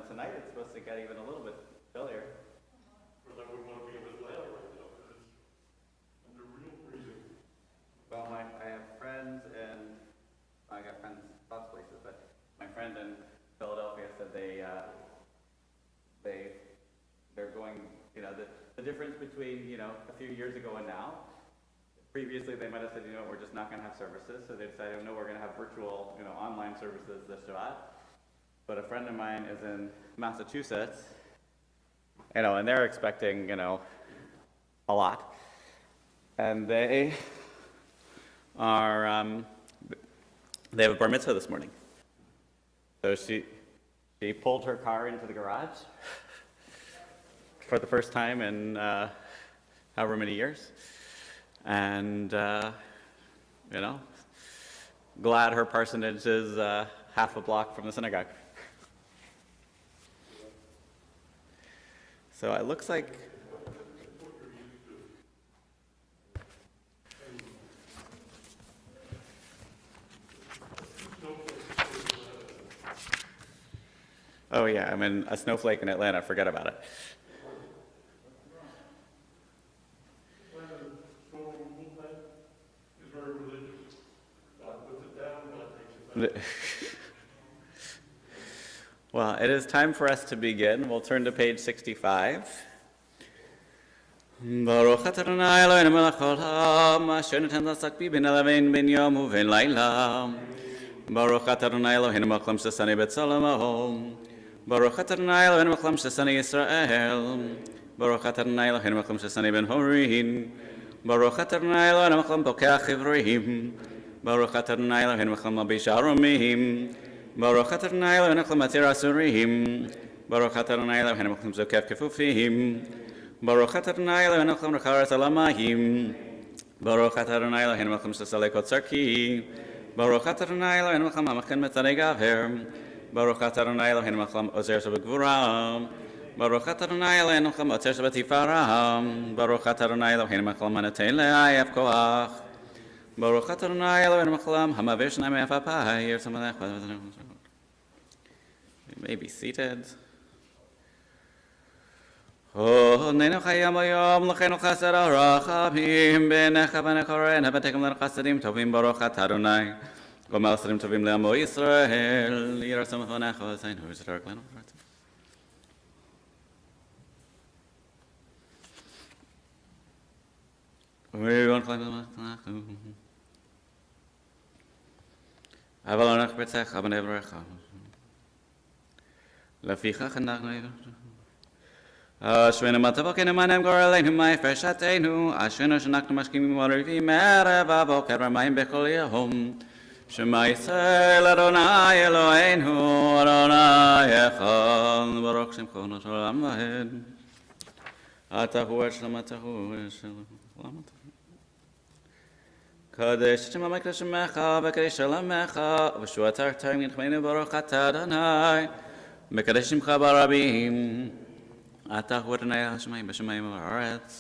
tonight it's supposed to get even a little bit chillier. But I wouldn't want to be in Atlanta right now because it's under real freezing. Well, I have friends and I got friends lots of places, but my friend in Philadelphia said they're going, the difference between, a few years ago and now. Previously, they might have said, we're just not going to have services, so they decided, no, we're going to have virtual, online services this Shabbat. But a friend of mine is in Massachusetts, and they're expecting, a lot. And they have a bar mitzvah this morning. So she pulled her car into the garage for the first time in however many years. And, glad her parsonage is half a block from the synagogue. So it looks like... Oh yeah, I'm in a snowflake in Atlanta, forget about it. Well, it is time for us to begin. We'll turn to page 65. Baruch Adonai Eloheinu melech haolam, asher natan l'sakbi ben eleven ben yom uven layla. Baruch Adonai Eloheinu melech haolam shesani b'tzolam. Baruch Adonai Eloheinu melech haolam shesani Yisrael. Baruch Adonai Eloheinu melech haolam shesani ben horin. Baruch Adonai Eloheinu melech haolam pokeach ivroim. Baruch Adonai Eloheinu melech haolam labish aromim. Baruch Adonai Eloheinu melech haolam matir asurim. Baruch Adonai Eloheinu melech haolam zokef kefufim. Baruch Adonai Eloheinu melech haolam recharas alamayim. Baruch Adonai Eloheinu melech haolam shesalekot sarki. Baruch Adonai Eloheinu melech haolam amachen metzadei gaver. Baruch Adonai Eloheinu melech haolam ozer shebegvura. Baruch Adonai Eloheinu melech haolam ozer shebetifara. Baruch Adonai Eloheinu melech haolam manatei le'ayef koach. Baruch Adonai Eloheinu melech haolam hamaver shnai me'afapai. You may be seated. Nenu chayam hayom l'chenu chaser harachamim b'necha v'nechoreina v'tekem l'chasedim tovim baruch Adonai gomel chasedim tovim le'amo Yisrael yirasam v'necha v'zayin hu yisrael klenu v'ratzim v'yon chayim v'necha avalonach b'tzecha v'nevrecha lefichach enachnu Ashwena matavokenu manem goraleinu mai feshatenu Ashwena shenaknu mashkimim warivim erev avoker ramayim bechol yahom Shema Yisrael Adonai Eloheinu Adonai Echad Baruch Shemcho Noshol Olam Vahed Atahu Eshlam Atahu Eshlam Kadesh Shem HaMikdash Shemecha V'Kadesh Alamecha V'Shua Tartar Minchmeinu Baruch Ata Adonai V'Kadesh Shemcha Barabim Atahu Adonai Hashemayim B'Shemayim V'Haaretz.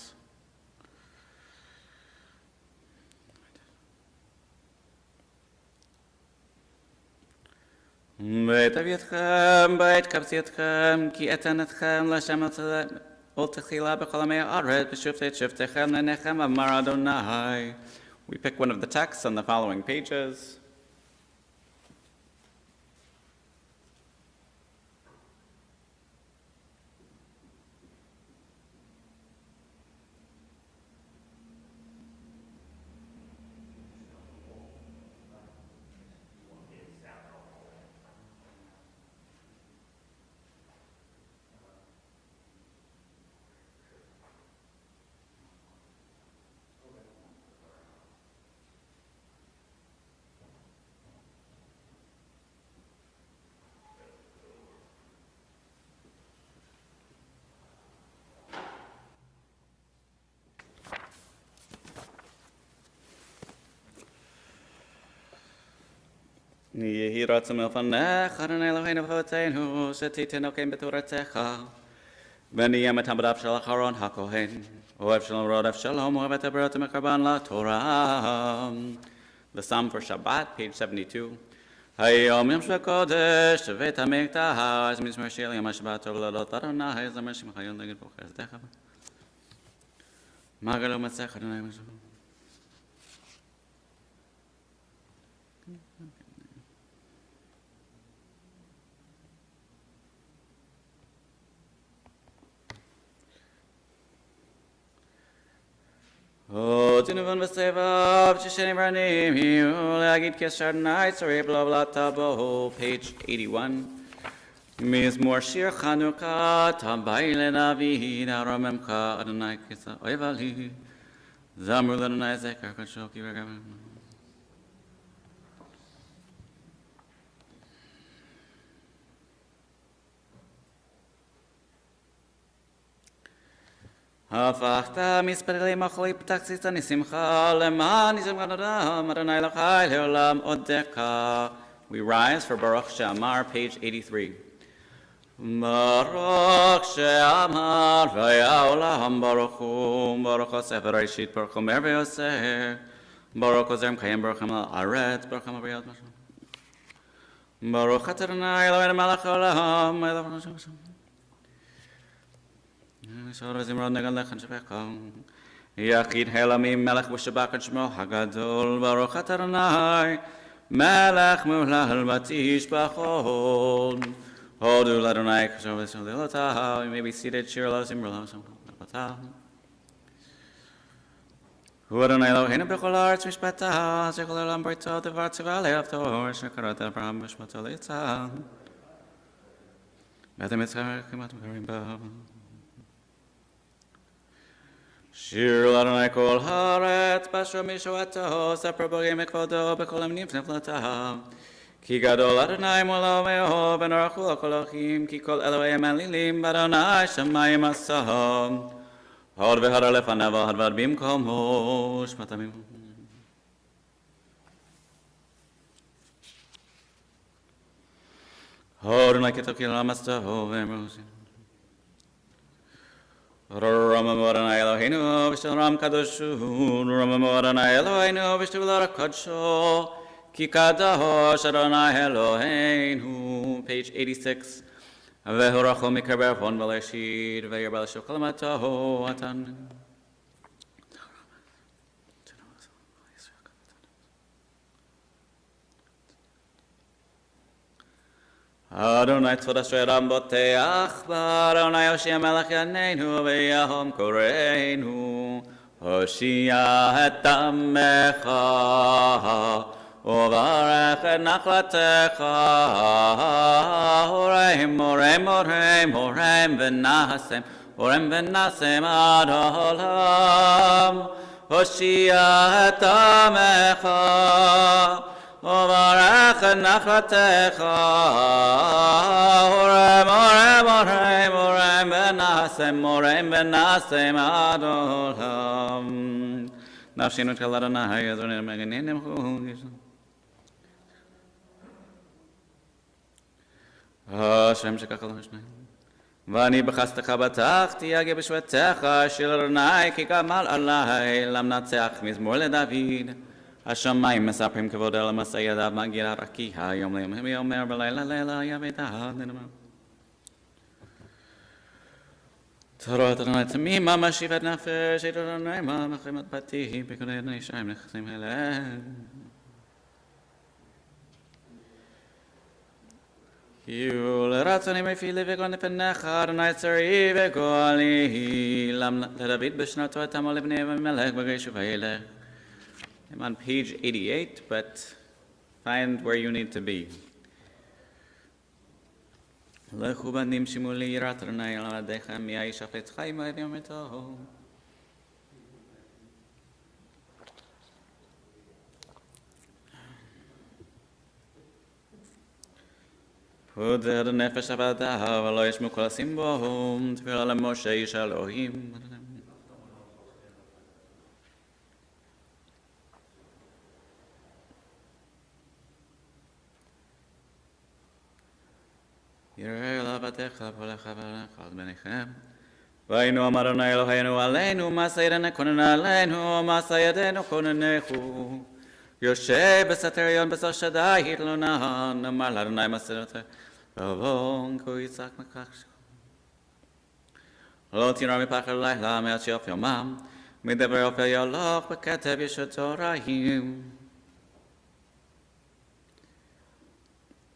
Beit Aviatchem, Beit Kapsiatchem, Ki Etanatchem, L'Shem Ol Techila B'Chol Amei Haaretz, B'Shuftei Shuftechem L'Nechem Amar Adonai. We pick one of the texts on the following pages. Yehi ratzim elfanech, Adonai Eloheinu v'avoteinu, shetitenu kem b'toratecha. V'niyem et hamadav shel Acharon HaKohen, ohev shalom rodav shalom, ohev et haberotim ekarban LaTorah. The Psalm for Shabbat, page 72. היום יום שבקודש, בית המקדש, מזמור שיר ליום השבת טוב לעלות אדוני, זמר שמך יום נגד ברוך חסדך. מגל ומצח אדוני משהו. תנבון בסבב, ששנים רנים יהיו להגיד כשר אדוני צורי בלב לטבו, page 81. מזמור שיר חנוכה, תבואי לדוד, ארוממך אדוני כסא אויב לי. זמרו לאדוני זכר קדשו כי ברגם. הפכת מספרי מחלי פתחצית אני שמחה למען ישמך אדם אדוני לחי לעולם עודך. We rise for Baruch She'amar, page 83. Baruch She'amar v'ya'olam Baruch Hu Baruch HaSefer Reshit Baruch Hu Mer v'yoser Baruch Hu Zerem Kayim Baruch Hu Ha'aretz Baruch Hu Ha'briyot Baruch Atah Adonai Eloheinu melech haolam יחיד העולמים מלך ושבח את שמו הגדול ברוך אתה אדוני מלך מהולל ותשבחון הודו לאדוני כשוב ושלילותיו. You may be seated, שיר לו זמרו לו שמחותיו. הוא אדוני אלוהינו בכל הארץ משפטיו שכל העולם בריתו דבר ציווה לאהבתו אשר קראת אברהם בשמתו ליצחק ואתם יצחק כמעט מקרים בו. שיר לאדוני כל הארץ, באשר משועתו, ספר בוגעים מכבודו בכל המינים נפלאותיו. כי גדול אדוני מולו ואוהב ונורחו לכל אלוהים, כי כל אלוהים אלילים באדוני שמיים עשה. הוד והדר לפניו והוד ועד במקומו, שמעת עמים. הוד אדוני כתוב כי לעם עשתו ואמרו רוממו אדוני אלוהינו ושל רם קדושו רוממו אדוני אלוהינו ושל רם קדשו כי קדוש אדוני אלוהינו. page 86. והוא רחום מקרב עוון ולהשיב וירבה לשוב כל אמתו עתן. אדוני צפות אשרי אדם בוטח בה, אדוני הושיע מלך יעננו ויהום קוראנו. הושיע את עמך וברך את נחלתך. הורם הורם הורם הורם ונעשם הורם ונעשם עד העולם. הושיע את עמך וברך את נחלתך. הורם הורם הורם הורם ונעשם הורם ונעשם עד העולם. נפשנו תחיל אדוני עזרנו מגננו השם שככה לא משנה. ואני בחסדך בטחתי יגיע בשבתך שיר אדוני כי גמל עלי למנצח מזמור לדוד. השמיים מספרים כבוד על המסע ידיו מגיע רקיע יום ליום הם יאמר בלילה לילה יבטה נאמר. תורת אדוני תמימה משיב את נפש את אדוני מה מחרימת פתי בקודי אדוני שיים נכסים אליהם. יהיו לרצוני מפילי וגול לפניך אדוני צרי וגואלי לדוד בשנתו את עמו לבני ומלך בגשו וילך. I'm on page 88, but find where you need to be. לכו בנים שימו לי יראת אדוני על עמדיכם מי האיש החפץ חיים ויום מתו. פוד עד הנפש עבדה ולא ישמו כל הסימבו תפילה למשה איש אלוהים. יראה לעבדיך ולך ולך על בניכם. והיינו אמר אדוני אלוהינו עלינו מעשה ידינו כוננה עלינו מעשה ידינו כוננהו. יושב בסתריון בסר שדי התלונה, נאמר לאדוני מסרת, רבון כה יצעק מכך. לא תירא מפחד לילה מעט שיוף יומם, מדבר אופל יולוך בכתב ישות צהריים.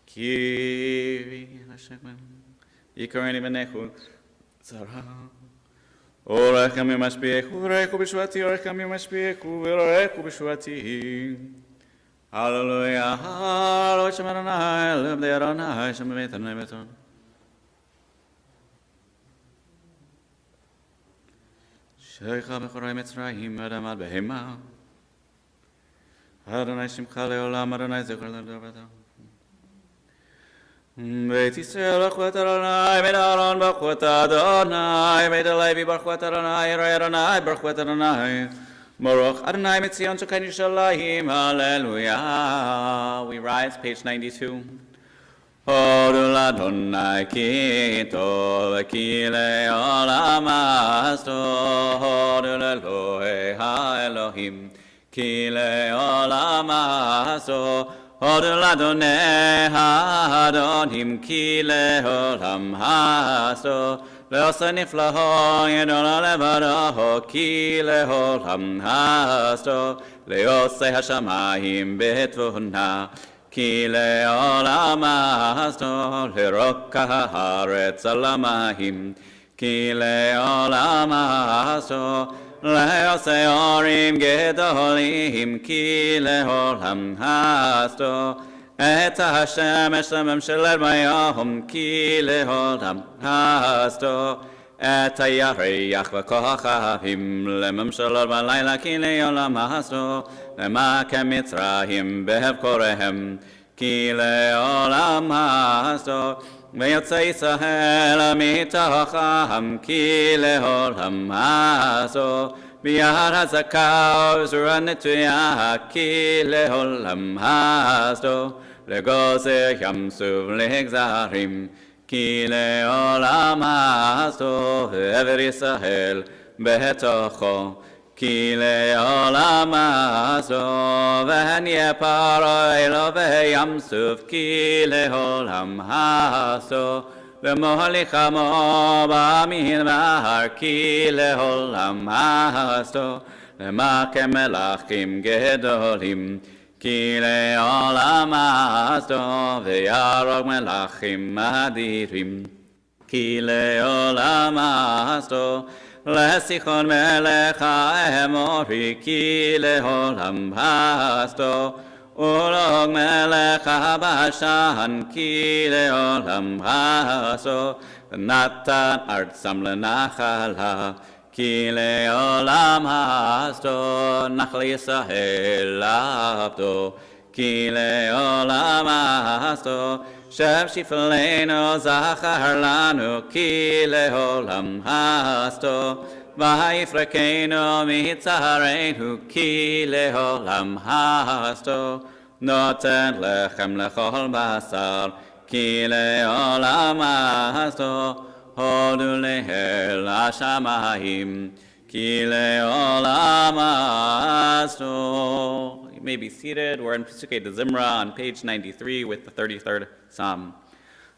כי יקרני בניכו צרה. אורך ימים משפיעך וברכו בשבועתי, אורך ימים משפיעך וברכו בשבועתי. הללויה, הללויה שם אדוני, לבדי אדוני, שם בבית אדוני ביתו. שריך בחורי מצרים, אדם עד בהמה. אדוני שמך לעולם, אדוני זכר לדור ודור. בית ישראל ברכו את אדוני, בית אהרון ברכו את אדוני, בית הלוי ברכו את אדוני, יראי אדוני ברכו את אדוני. ברוך אדוני מציון שכן ירושלים, hallelujah. We rise, page 92. הודו לאדוני כי טוב, כי לעולם אז טוב. הודו לאלוהי האלוהים, כי לעולם אז טוב. הודו לאדוני האדונים, כי לעולם אז טוב. לעושה נפלאו ידעו לבדו, כי לעולם אז טוב. לעושה השמיים בתבונה, כי לעולם אז טוב. לרוקח הארץ על המים, כי לעולם אז טוב. לעושה אורים גדולים, כי לעולם אז טוב. את השמש לממשלת ביום, כי לעולם אז טוב. את הירח וכוכבים לממשלות בלילה, כי לעולם אז טוב. למכה מצרים בבקוריהם, כי לעולם אז טוב. ויוצא ישראל מתוכם, כי לעולם אז טוב. ביד הזכה וזרוע נטויה, כי לעולם אז טוב. לגוזר ים סוף לגזרים, כי לעולם אז טוב. עבר ישראל בתוכו, כי לעולם אז טוב. והן יהיה פרעה אלו בים סוף, כי לעולם אז טוב. ומוליך עמו במדבר, כי לעולם אז טוב. למכה מלכים גדולים, כי לעולם אז טוב. ויהרוג מלכים אדירים, כי לעולם אז טוב. לסיחון מלך האמורי, כי לעולם אז טוב. ולעוג מלך הבשן, כי לעולם אז טוב. ונתן ארצם לנחלה, כי לעולם אז טוב. נחל ישראל עבדו, כי לעולם אז טוב. שם שפלנו זכר לנו, כי לעולם אז טוב. ויפרקנו מצערנו, כי לעולם אז טוב. נותן לחם לכל בשר, כי לעולם אז טוב. הודו לאל השמיים, כי לעולם אז טוב. You may be seated. We're in Pesukei de Zimra on page 93 with the 33rd Psalm.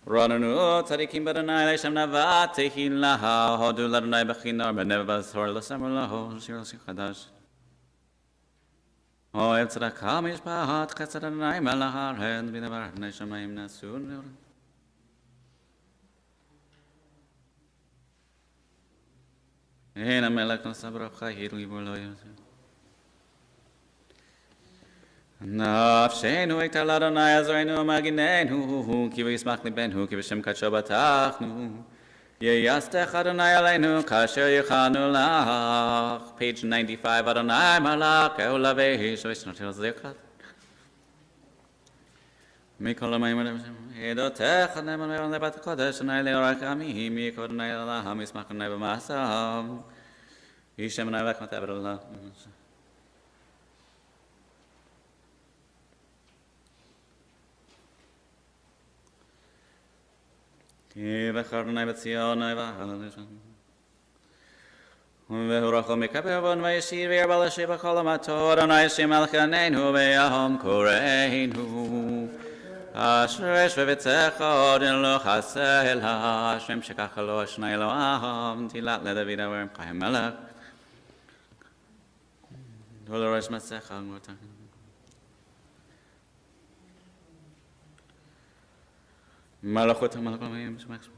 רוננו צדיקים באדוני לשם נאווה תהילה, הודו לאדוני בכינור בנבל בזמור לזמר לו שיר חדש. אוהב צדקה משפט חסד אדוני מלך הארץ, בדבר בני שמיים נעשו. הנה המלך נשא ברכה גיבור לא יעשה. נפשנו הייתה לאדוני עזרנו ומגיננו, כי וישמח ליבנו, כי בשם קדשו בטחנו. ייסתך אדוני עלינו כאשר ייחלנו לך. page 95, אדוני מלך העולביש ושנותיו זכר. מכל המים עדותך נאמן לבת הקודש, אדוני לאורך עמים, יקוד אדוני אלוהים, ישמח אדוני במעשיו. איש שם אדוני וכמותיו אלוהים. כי בחר אדוני בציון, והורחו מקבל בון וישיר וירבה לשיר בכל המטור, אדוני השם מלכנו ביום קוראנו. אשר יש בביתך עוד אין לו חסר לה, השם שככה לו השני אלוהים, תהילת לדוד אברהם חיים מלך. ולראש מסך הגמותך. מלכות המלכים שמך שמו.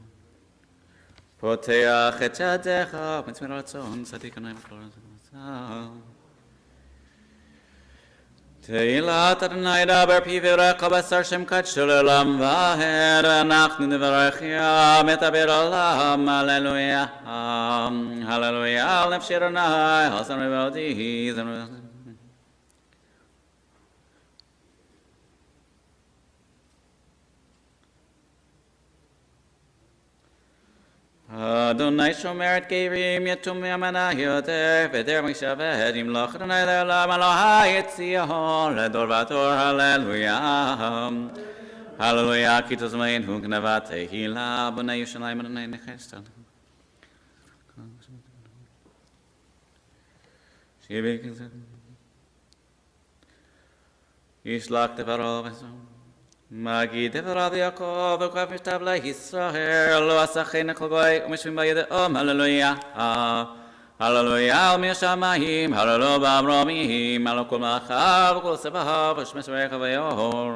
פותח את ידיך, מצמר רצון, צדיק עניים וכלול רצון. תהילת אדוני דבר פיו ירק בשר שם קדשו לעולם ועד, אנחנו נברך ים את אביר עולם, הללויה, הללויה, על נפשי אדוני, על זמרי ועודי, זמרי ועודי. אדוני שומר את גרים יתום מאמנה יותר ודר משבת ימלוך אדוני לעולם אלוהי את ציון לדור ודור הללויה הללויה כי תזמנו גנבת תהילה בני ירושלים אדוני נכסת שיבי כזה ישלח דברו וזום מגיד דבריו יעקב וכף מכתב לישראל לא עשה חן לכל גוי ומשווים בידעם הללויה הללויה על מי השמיים הללו במרומים הללו כל מלאכיו וכל צבאיו ושמש ברך ויאור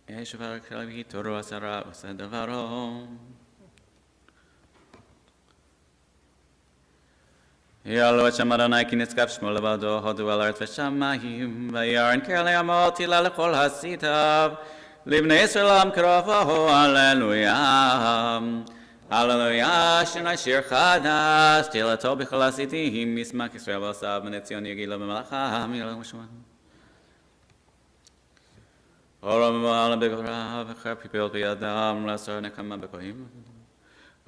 יש וברך שלם כי תורו עשרה עושה דברו יעלו את שם אדוני כי נשגב שמו לבדו הודו על ארץ ושמיים וירן קרלי עמו תהילה לכל הסיתיו לבני ישראל עם קרובו הללויה הללויה שני שיר חדש תהילתו בכל הסיתים ישמח ישראל ועושיו בני ציון יגיד לו במלאכה יעלו ושמוע אורם ומעלה בגבריו אחר פיפל בידם לעשר נקמה בכהים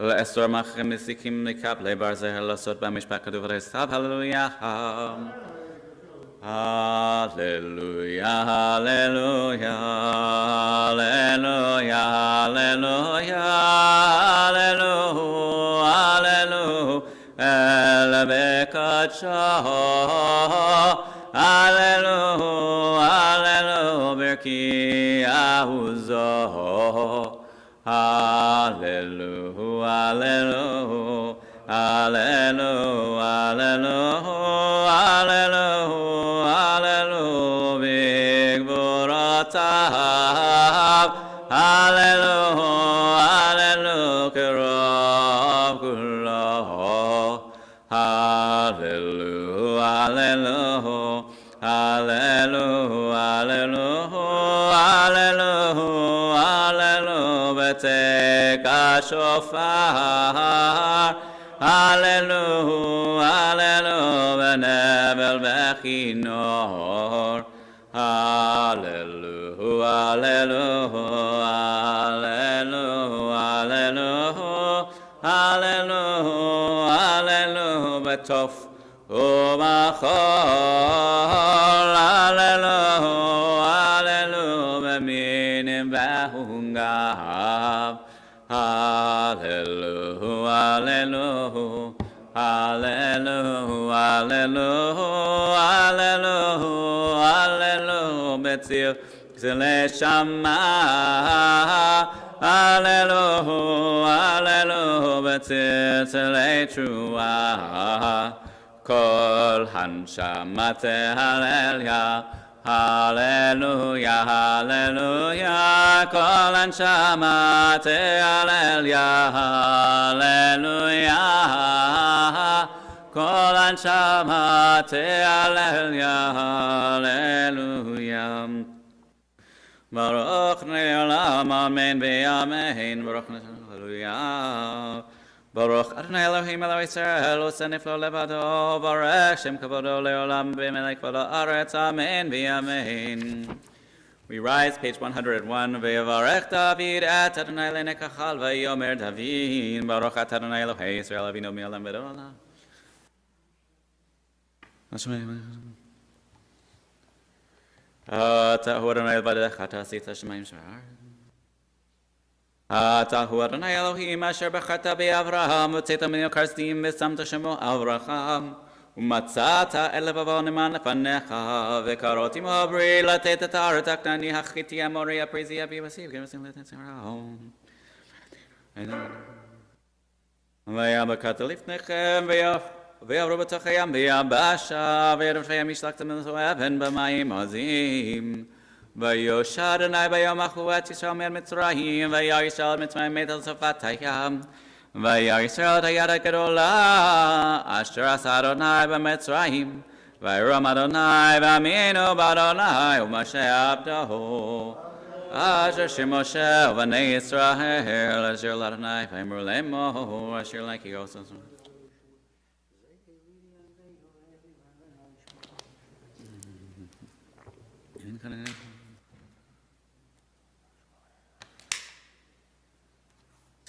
לאסור מאחרים מסיקים לקבלי ברזל לעשות במשפט כתוב ורסב הללויה הללויה הללויה הללויה הללויה הללויה הללויה אל בקדשו הללויה הללויה ברכי אחוזו Hallelujah, hallelujah, hallelujah, hallelujah, hallelujah, hallelujah, big Boratav, hallelujah, hallelujah, Kerov Kulah, hallelujah, hallelujah, hallelujah, hallelujah, hallelujah, take a shofar, hallelujah, hallelujah, never bechinor, hallelujah, hallelujah, hallelujah, hallelujah, hallelujah, betof umachor, hallelujah, hallelujah, minim v'hungav. Hallelujah, hallelujah, hallelujah, hallelujah, hallelujah, hallelujah, Betzil, Zele Shama, hallelujah, hallelujah, Betzil, Zele Trua, Kol Hanshamate, hallelujah. Hallelujah, hallelujah, kol anshamate, hallelujah, hallelujah, kol anshamate, hallelujah, hallelujah. Baruch ne'olam, amen ve'amen, baruch ne'olam, hallelujah. Baruch Adonai Elohim Elohim Yisrael Usenif lo levado Baruch Shem Kavodo Leolam B'melech V'lo Aretz Amen V'Amen. We rise, page 101. V'yavarech David et Adonai le'nekachal v'yomer David Baruch et Adonai Elohim Yisrael Avinu mi'olam v'ed olam. Ta'hu Adonai l'vadecha ta'asita shemayim shvar. אתה הוא אדוני אלוהים אשר בחרת באברהם והוצאת ממנו כרסים ושמת שמו אברהם ומצאת את לבבו נאמן לפניך וקראת עמו ברית לתת את הארץ הכנעני החיתי האמורי הפריזי הביבוסי וגרמסים לתת זרעו ויבקעת לפניכם ויעברו בתוך הים ביבשה וירדפי המשלחתם לנשוא אבן במים עזים ויושע אדוני ביום ההוא את ישראל ממצרים וירא ישראל את מצרים מת על שפת הים וירא ישראל את היד הגדולה אשר עשה אדוני במצרים וירום אדוני ואמינו באדוני ומשה עבדו אשר שמשה ובני ישראל אשר לאדוני ואמרו לאמור אשר לקי עושה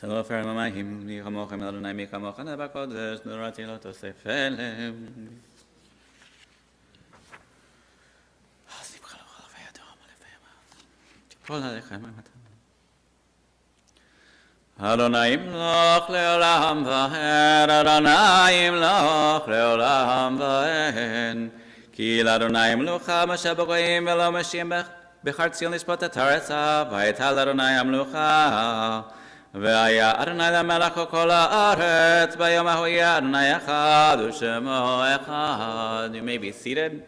שלא פר ממים, מי כמוכם אדוני מי כמוך בקודש, נוראתי לא תוסף אליהם. אז נבחר לך לפי אדום ולפי תיפול עליכם אדוני ימלוך לעולם ועד, אדוני ימלוך לעולם ועד. כי לאדוני המלוכה משה בגויים ולא משיב בחר ציון לשפוט את הארץ והייתה לאדוני המלוכה. והיה אדוני למלך כל הארץ ביום ההוא יהיה אדוני אחד ושמו אחד. You may be seated.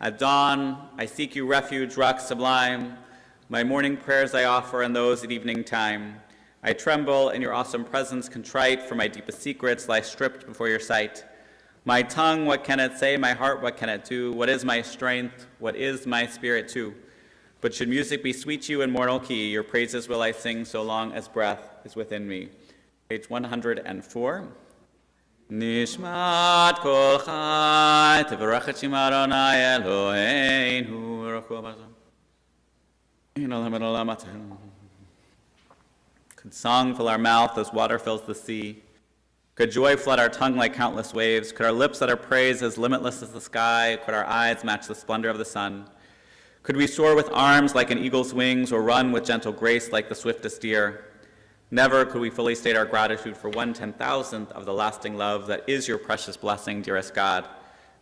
At dawn I seek you refuge, rock sublime. My morning prayers I offer and those at evening time. I tremble in your awesome presence, contrite, for my deepest secrets lie stripped before your sight. My tongue, what can it say? My heart, what can it do? What is my strength? What is my spirit too? But should music be sweet to you in mortal key, your praises will I sing so long as breath is within me. Page 104. Nishmat kol chai, tevarach et shema Adonai Eloheinu, Baruch Hu. Could song fill our mouth as water fills the sea? Could joy flood our tongue like countless waves? Could our lips utter praise as limitless as the sky? Could our eyes match the splendor of the sun? Could we soar with arms like an eagle's wings or run with gentle grace like the swiftest deer? Never could we fully state our gratitude for 1/10,000th of the lasting love that is your precious blessing, dearest God,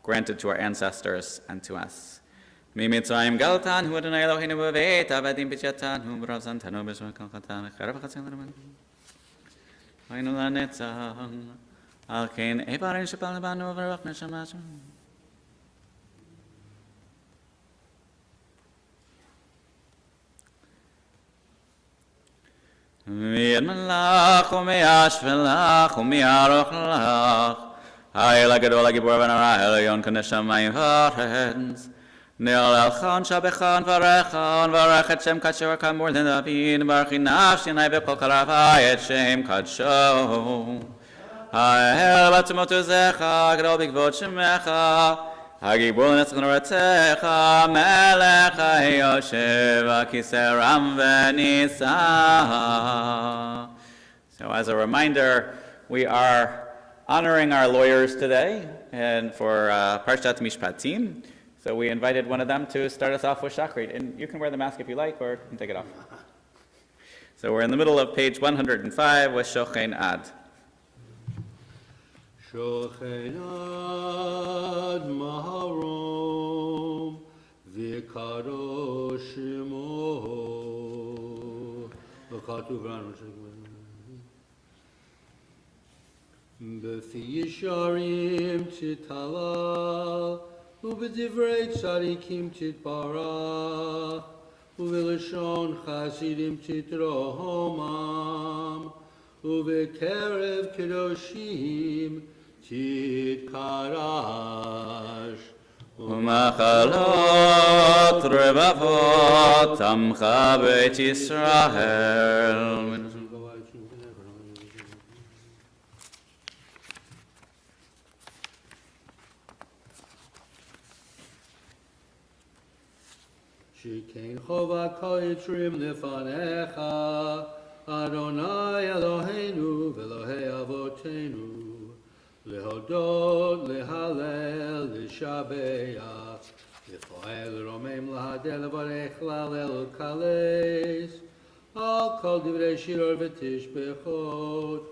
granted to our ancestors and to us. ממצרים גלתנו אדוני אלוהינו בבית עבדים פשעתנו ברזנתנו בשמך חטאנו חרב חצים לרמנו היינו לנצח על כן איברים שפלנו בנו וברוח נשמה מיד ומהשפלך ומהרוך לך האל הגדול הגיבור והנורא העליון כנשמיים וארץ נעללכן שבכן וברך את שם קדשו כאמור לדוד ברכי נפשי וכל קרבי את שם קדשו האל בעצמות עוזך הגדול בכבוד שמך הגיבור לנצח נורתך מלך היושב על כיסא רם ונישא. So as a reminder, we are honoring our lawyers today and for Parshat Mishpatim. So we invited one of them to start us off with Shachrit. And you can wear the mask if you like, or you can take it off. So we're in the middle of page 105 with Shochen Ad. Shochen Ad Maharom V'karo Shemo V'chatuv Ranu B'fi Yisharim Titala ובדברי צדיקים תתברך, ובלשון חסידים תתרומם, ובקרב קדושים תתקדש. ומחלות רבבות עמך בית ישראל. שכן חובתך יתרים לפניך, אדוני אלוהינו ואלוהי אבותינו, להודות, להלל, לשבח, לפועל, לרומם, להדל, לברך, להלל, לקלס, Al kol divrei shiror v'tishbechot.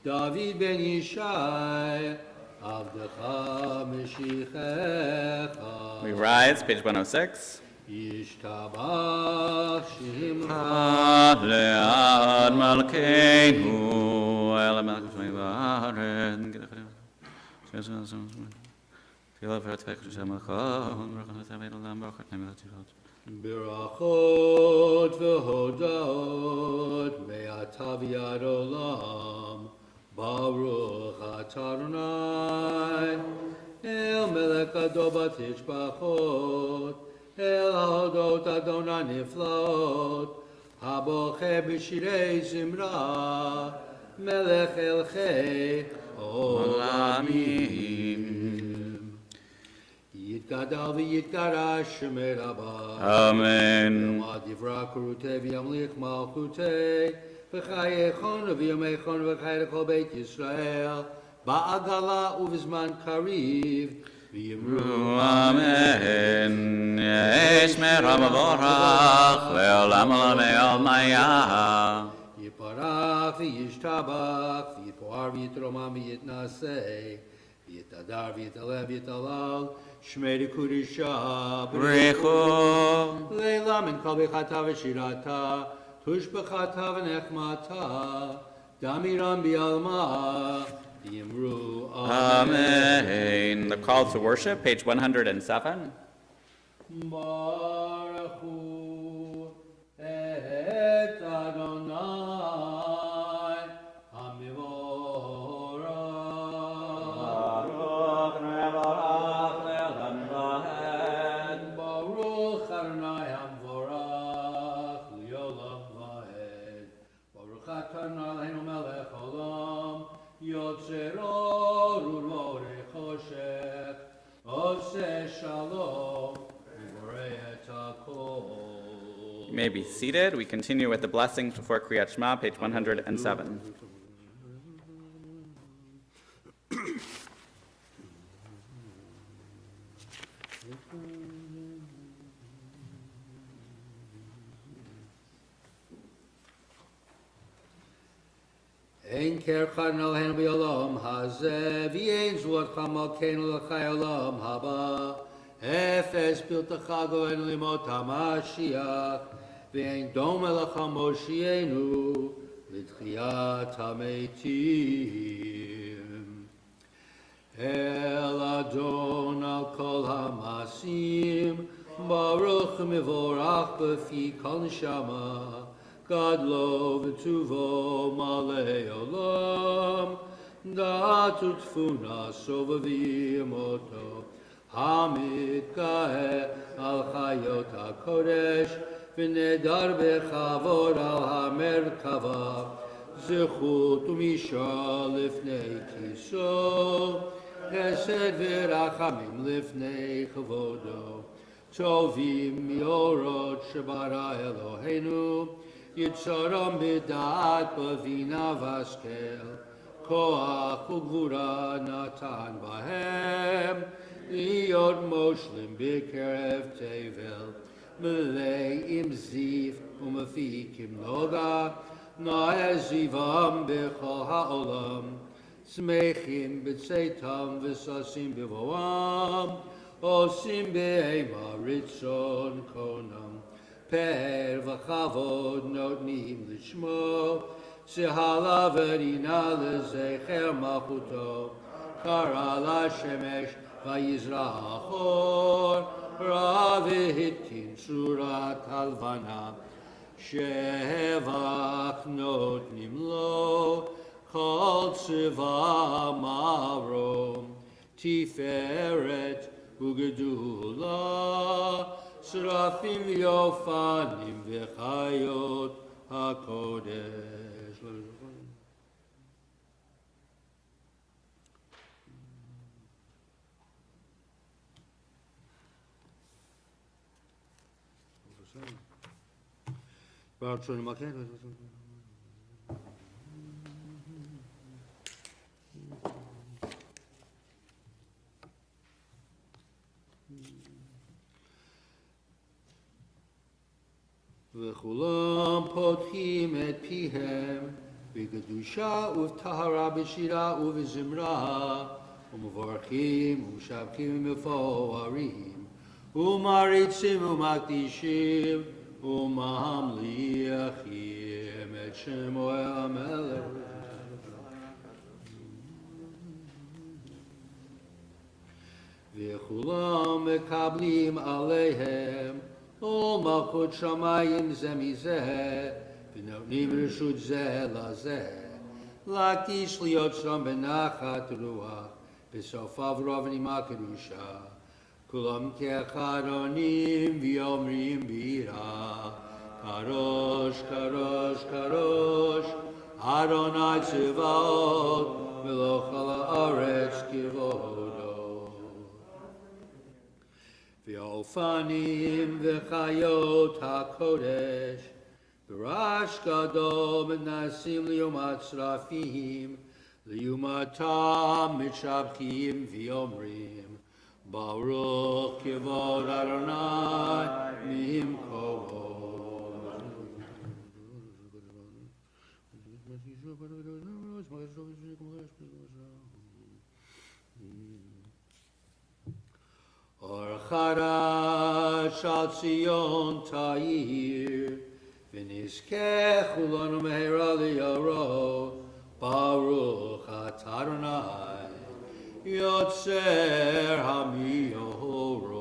David ben Yishai, Avdecha Meshichecha. We rise, page 106. Yishtabach Shimcha. Le'ad Malkeinu, El Melech Shmei V'Haaret. Tefillah v'Ratzvei Cheshem Melchon, Baruch Atavei Olam, Baruch Atavei Olam. Berachot v'hodot me'ata v'yad olam. Baruch atah Adonai el melech gadol batishbachot el hodot Adonai niflaot haboche b'shirei zimra melech elchei olamim. Yitgadal v'yitgarash Shemei Rabbah. Amen. Yomad Yivra Kurutei v'yamlich Malchutei v'chayechon v'yomechon v'chay l'chol Beit Yisrael ba'agala uv'zman kariv v'yimru Amen. Yesh merama vorach le'olam olam ve'omayah. Yiparach v'yishtabach v'yipoar v'yitromam v'yitnasei v'yitadar v'yitaleh v'yitalal Shmei Kudisha Brichu. Leila min kol bechata v'shirata tush bechata v'nechmata damiram bi'alma v'yimru Amen. The call to worship, page 107. Baruch hu et Adonai hamivorach. Baruch Adonai hamvorach li'olam va'ed. Baruch Adonai Eloheinu melech olam yotzer or u'rorei choshech oseh shalom u'borei et hakol. You may be seated. We continue with the blessings before Kriyat Shema, page 107. Ein kerchan Eloheinu b'olam hazeh v'yein zuot chamalkeinu l'chai olam haba efes piltecha goenu limot hamashiach v'yein dom elecha moshienu l'tchiyat hametim El Adon al kol hamasim baruch mivorach b'fi kol neshama Gadlo v'tuvo malei olam, da'atu tfuna sovavim oto, hamid kahe al chayot hakodesh, v'nedar bechavod al hamerkava, zechut u'misha lifnei kiso, chesed v'rachamim lifnei chavodo, tovim miorot shebara Eloheinu, Yitzaram b'da'at b'vina v'askel, koach u'gvura natan b'hem, liyot moshlim b'kerev tevel, melei im zif u'mafikim noga, na'ezivam b'chol ha'olam, smechim b'tzeitam v'sasim b'voam, osim b'ema ritzon konam, Per v'chavod notnim l'shmo, Sehala v'rina l'zecher malchuto, Kara l'shemesh v'yizra achor, Ra v'hitkin surat halvana, Shevach notnim lo, Kol tzeva mavrom, Tiferet u'gedula, Srafim v'yofanim v'chayot hakodesh. וכולם פותחים את פיהם בקדושה ובטהרה בשירה ובזמרה ומברכים ומשבחים ומפוארים ומעריצים ומקדישים וממליכים את שמו המלך. וכולם מקבלים עליהם עול מלכות שמיים זה מזה, ונותנים רשות זה לזה, להקדיש להיות שם בנחת רוח, בסופה ורבנים הקדושה. כולם כאחד עונים ואומרים בירה, קדוש, קדוש, קדוש, אדוני צבאות, מלוך על הארץ כבודו. והאופנים וחיות הקודש ברעש גדול מנסים ליום הצרפים, ליומתם משבחים ואומרים ברוך כבוד אדוני ממקומו. אור חדש על ציון תאיר, ונזכה כולנו מהרה ליאורו, ברוך אתה אדוני, יוצר המאורות.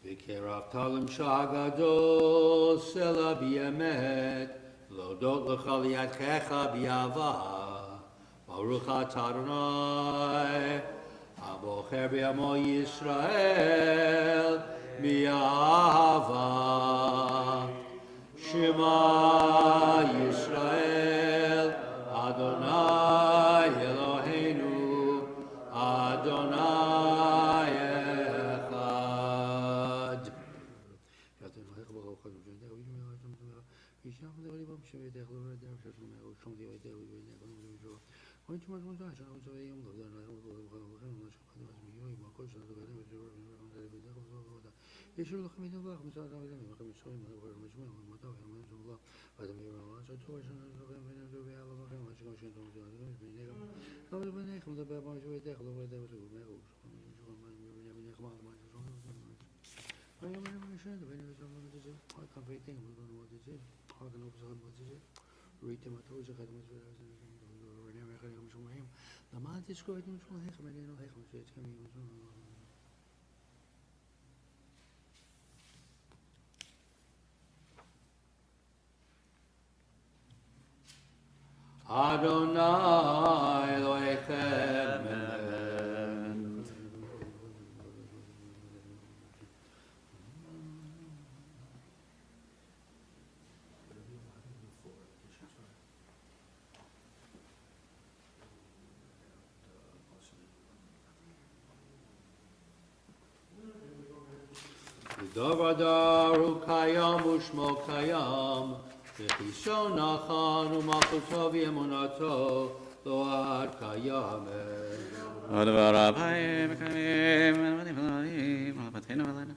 וקרבת למשע גדול סלע באמת, להודות לך לידך באהבה. ברוך אתה אדוני, הבוחר בעמו ישראל באהבה. שמע ישראל, אדוני אלוהינו, אדוני Adonai Elohechem Amen. Davar hu kayam ushmo kayam, v'chiso nachan u'malchuto v'emunato lo ad kayameh. הדבר הבאים מקיימים ולבנים ולבנים ולבתינו ולנו.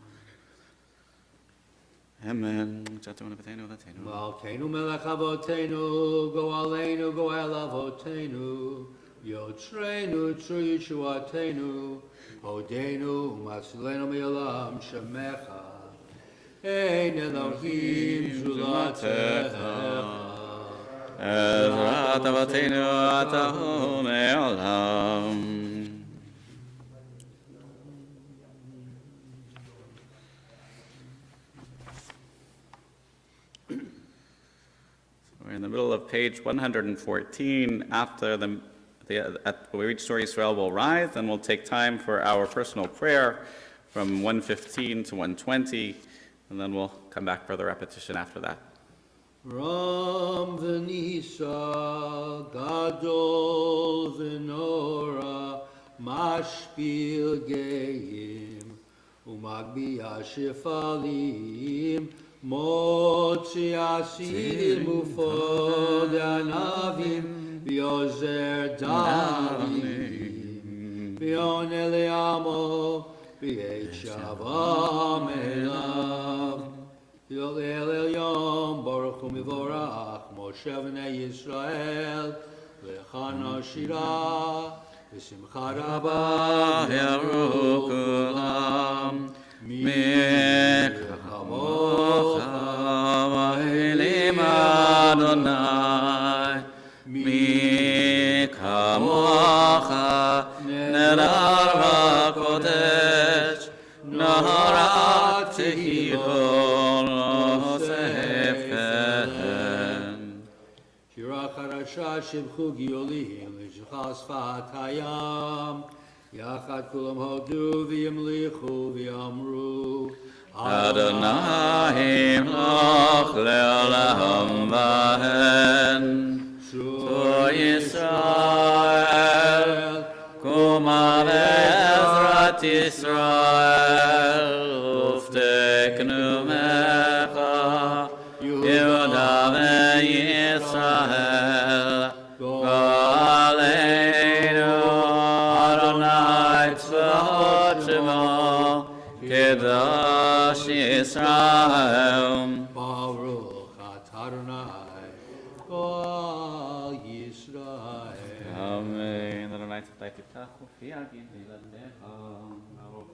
אמן. צאתנו לבתינו ולתינו. Malkeinu melech avotenu, go'aleinu go'el avotenu, yotzreinu tzur yeshuatenu, hodenu u'matzilenu me'olam shemecha. Ein Elohim zulatecha. עזרת אבותינו אתה הוא מעולם. We're in the middle of page 114. After we reach Story Israel, we'll rise, and we'll take time for our personal prayer from 115 to 120, and then we'll come back for the repetition after that. Ram v'nisa Magbiya Shifalim, Motzi Asim Ufod Anavim, V'yozer Davim, V'yon Eliamo, V'yet Shavam Elav, Yolel Elyon, Baruch Hu Mivorach, Moshe V'nei Yisrael, Lechana Shirah, V'simcha Rabbah, Yaru kulam Mikamocha Vahilim Adonai Mikamocha Nedar HaKodesh Naharat Tehilol Osefken Shira Charasha Shibchu Giolim, L'shachas Fat Hayam, Yachad Kulam Hodu V'yamlichu V'yamru, Adonai Loch Leolam Vahen Shur Yisrael Kuma Be'ezrat Yisrael Ufteknu Mecha Yehuda Ve'Yisrael Aleinu Adonai Tzvot Shemo Kedosh Yisrael Baruch Atah Adonai, Kol Yisrael. Amen. Adonai Tzvtai Tiftachu Fi Agim V'Yiladecha Baruch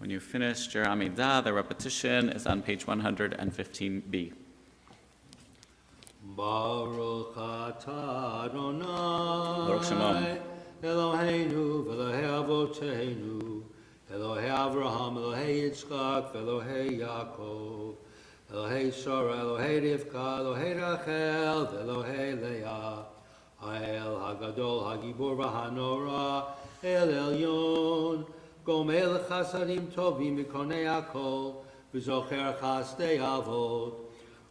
When you finished your Amidah, the repetition is on page 115b. Baruch Atah Adonai, Baruch Shemam. Eloheinu v'Elohei Avoteinu, Elohei Avraham, Elohei Yitzchak, v'Elohei Yaakov, Elohei Sarah, Elohei Rivka, Elohei Rachel, v'Elohei Leah, Ha'el Hagadol, Hagibor v'Hanora, El Elyon, Gomel Chasadim Tovim v'Konei Hakol, v'Zocher Chasdei Avot,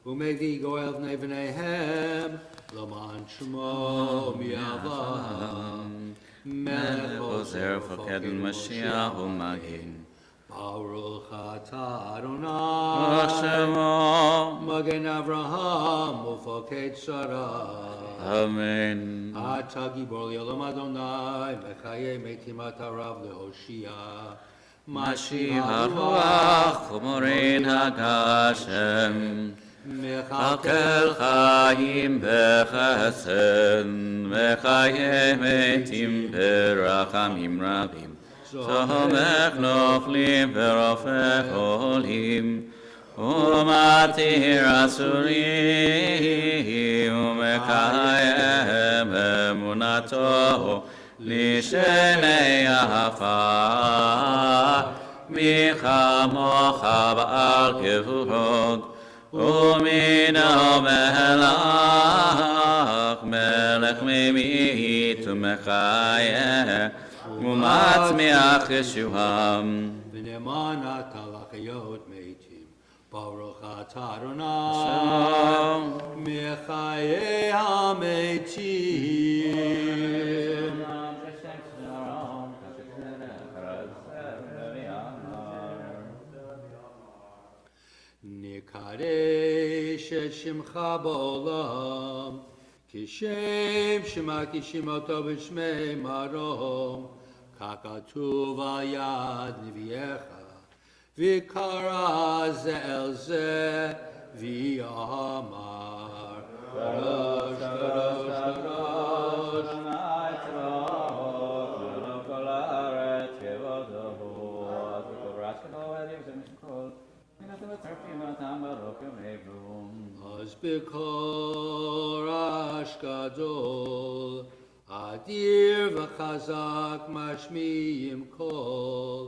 Umegi Goel Bnei Bneihem, Laman Shmo Mi'avam, Melech Ozer Foked Mashiach Umagin. Baruch Atah Baruch Adonai, Shemo. Magen Avraham, Ufoked Sarah. Amen. Atah Gibor Yolam Adonai, Mechaye Metim Atarav Lehoshia. Mashiach Ruach Umorin HaGashem. Akel Chaim Bechesed, Mechaye Metim Berachamim Rabim. Somech Noflim Verofech Olim, Umatir Asurim, Umekayem Emunato, Lishenei Afar, Michamocha Ba'al Kevurot, Umino melech, melech memit umechayeh, umatzmiach Yeshuam. ונאמן אתה לחיות מתים, ברוך אתה אדוני, מחיי המתים. נקדש את שמך בעולם, כשם שמקישים אותו בשמי מרום, ככתוב על יד נביאך, וקרא זה אל זה, ויאמר, קדוש, קדוש, קדוש. אז בקור רעש גדול, אדיר וחזק משמיעים קול,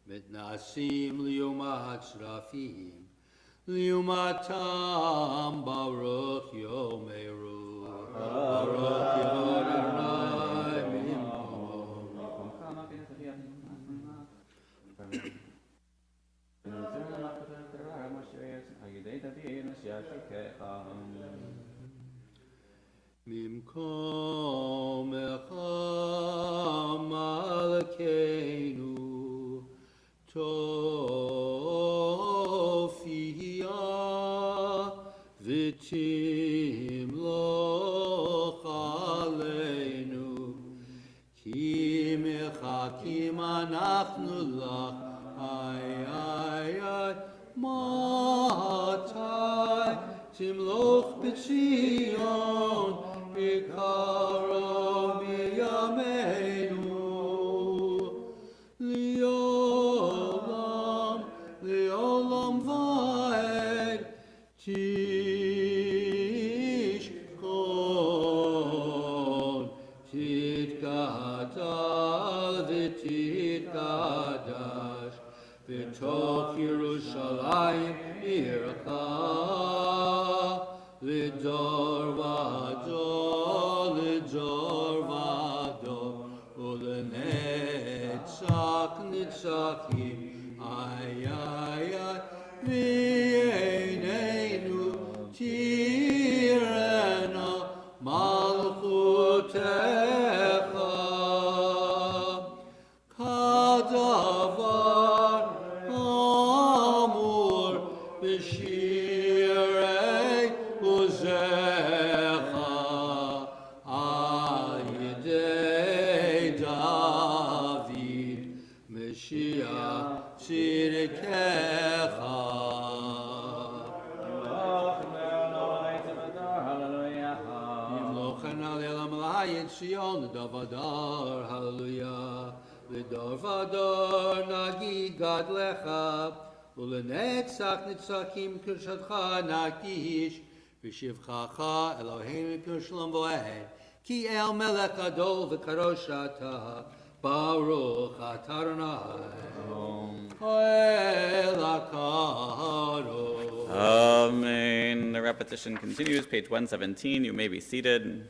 מתנסים לעומת שרפים, לעומתם ברוך יאמרו, ברוך יבוא אדוני ממקום. ממקומך מלכנו תופיע ותמלוך עלינו כי מחכים אנחנו לך איי איי איי מתי תמלוך בציון בקרוב בימינו לעולם לעולם ועד תשכון תתגדל ותתקדש בתוך ירושלים עירך לדור ודור, לדור ודור, ולנצח נצחים, איי איי איי, ועינינו תראינה מלכותך, כדבר אמור בשירי עוזך על ידי דוד משיח צדקך. ימלוכן הלל המלאי ציון לדור ודור, הללויה. לדור ודור נגיד גדלך, ולנצח נצחים קדושתך נקדיש, ושבחך אלוהינו כשלום ועד, כי אל מלך גדול וקדוש אתה, ברוך אתה אדוני. אל הקדוש. Amen. The repetition continues, page 117. You may be seated.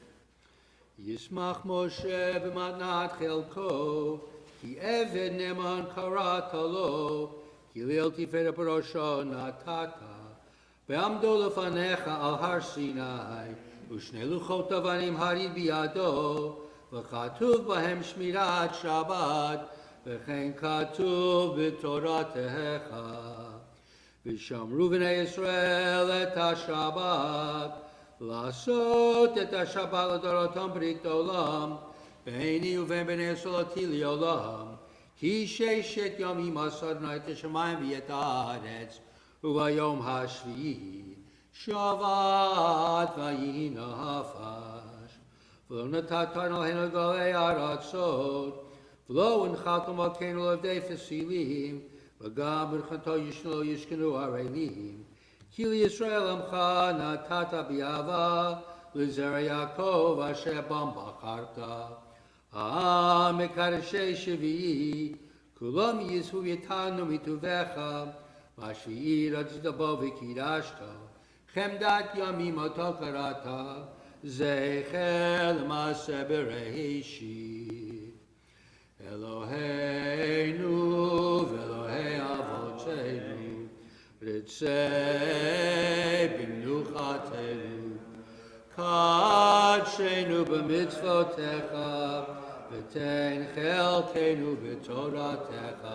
ישמח משה במתנת חלקו, כי עבד נאמן קראת לו, כי ליל תפארת בראשו נתת, ועמדו לפניך על הר סיני, ושני לוחות אבנים הרים בידו, וכתוב בהם שמירת שבת, וכן כתוב בתורתך. ושמרו בני ישראל את השבת, לעשות את השבת לדורותם ברית עולם, ביני ובין בני ישראל אותי לעולם. כי ששת ימים עשה אדוני את השמיים ואת הארץ, וביום השביעי שבת ויהי נפש. ולא נתתנו עלינו גלי ארצות, ולא הנחלתם מלכנו לעבדי פסילים, וגם ברכתו ישנו ישכנו ערלים. כי לישראל עמך נתת באהבה, לזרע יעקב אשר בם בחרת. מקדשי שביעי, כולם יזהו יתנו מטובך, והשביעי רצית בו וקידשת, חמדת ימים אותו קראת, זכר למעשה בראשית. אלוהינו ואלוהי אבותינו, רצה במנוחתנו, קדשנו במצוותיך, ותן חלקנו בתורתך,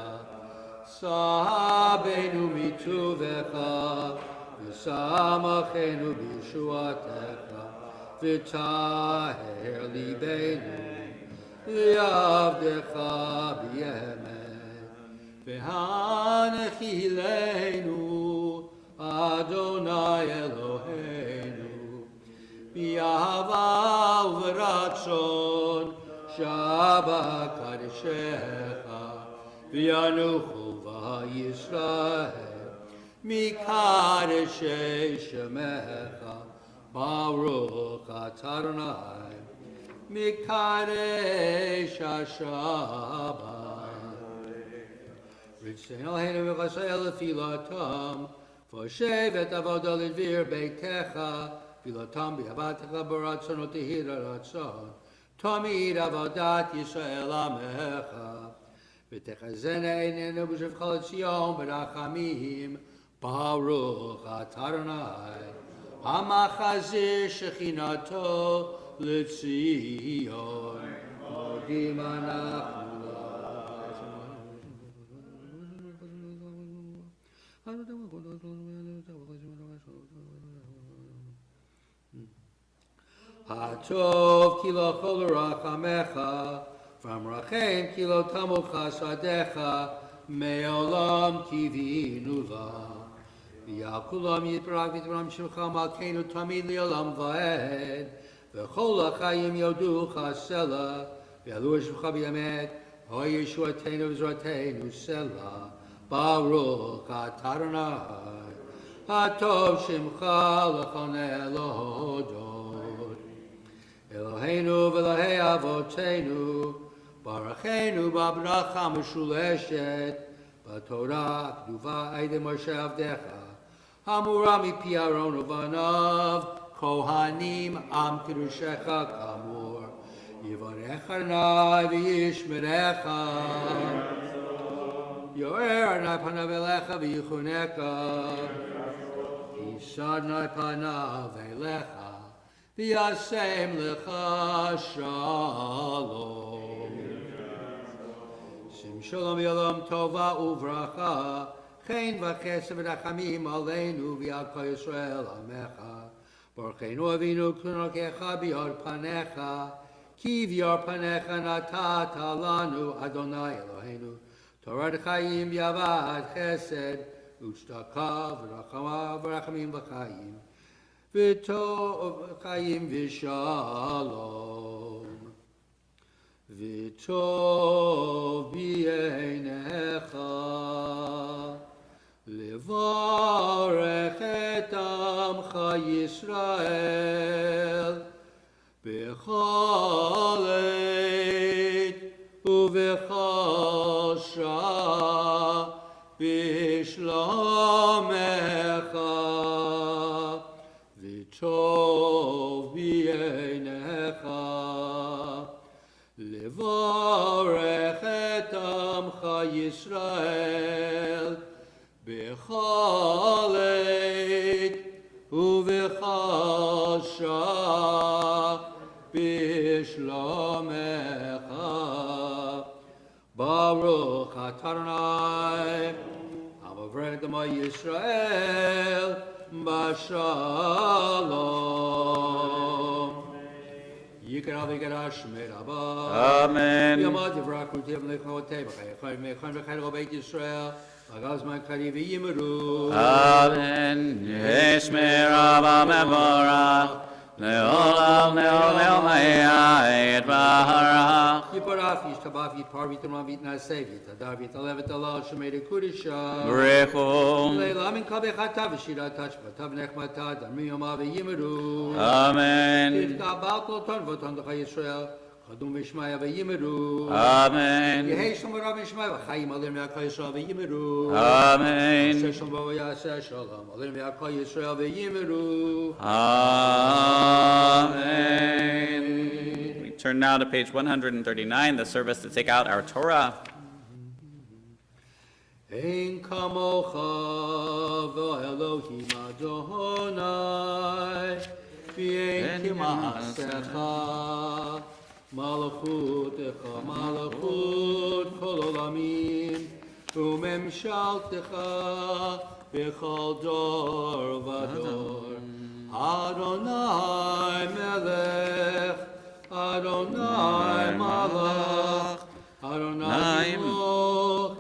סבנו מטובך, ושמחנו בישועתך, וטהר ליבנו לעבדך באמת, והנחילנו אדוני אלוהינו, באהבה וברצון שבה קדשך, וינוחו בישראל מקדשי שמך, ברוך אתה אדוני מקדש השבת. רצון אלוהינו וחסר לפילתם, ושבט עבודה לדביר ביתך, פילתם באהבתך ברצון ותהי רצון, תמיד עבודת ישראל עמך. ותחזינה עינינו בשובך לציון ברחמים, ברוך אתה אדוני המחזיר שכינתו לציון. מודים אנחנו הטוב כי לא כל רחמך, והמרחם כי לא תמוך חסדיך, מעולם קיווינו לה. ועל כולם יתברך ויתרום שמך מלכנו תמיד לעולם ועד, וכל החיים יודוך סלע, ויעלו שמך באמת, הו ישועתנו וזרועתנו סלע. ברוך אתה אדוני, הטוב שמך לכונן להודות. אלוהינו ואלוהי אבותינו, ברכנו בברכה משולשת, בתורה כתובה עדי משה עבדך, אמורה מפי אהרון ובניו, כהנים עם קדושך כאמור. יברך אדוני וישמרך, יואר אדוני פניו אליך ויחונך, יישא אדוני פניו אליך וישם לך שלום. שים שלום יום טובה וברכה, חן וחסד ורחמים עלינו ועל כל ישראל עמך. ברכנו אבינו כנורכך ביור פניך, כי ביור פניך נתת לנו אדוני אלוהינו, תורת חיים ואהבת חסד וצדקה ורחמים וחיים. וטוב חיים ושלום, וטוב בעיניך לברך את עמך ישראל בכל עת ובכל שעה בשלומך. טוב בעיניך לברך את עמך ישראל בכל עת ובכל שעה בשלומך. ברוך אתה אדוני המברך עמו ישראל בשלום. יקרא ויקרא שמי רבה. אמן. יעמוד יברח ותהיה מלכותי בחייך וחייך בית ישראל, בכל זמן קריב ויאמרו. אמן. ישמי רבה מבורך, לעולם לעולם היה יתברך. יתברך וישתבח ויתפאר ויתרומם ויתנשא ויתהדר ויתעלה ותעלה שמי לקודשה. ברכו. לעילם אין כל בחטא ושירתה שבתה ונחמתה דמי יומה ויאמרו. אמן. תתקבל כל טון וטון לך ישראל, Chadum v'shmaya v'yimeru. Amen. Yehei shalom v'rab v'shmaya v'chayim alim v'yakay Yisrael v'yimeru. Amen. Yaseh shalom v'yaseh shalom alim v'yakay Yisrael v'yimeru. Amen. We turn now to page 139, the service to take out our Torah. Ein kamocha v'Elohim Adonai v'ein kima'asecha malachutecha malachut kol olamim u'memshaltecha b'chol dor v'dor Adonai melech Adonai malach Adonai moch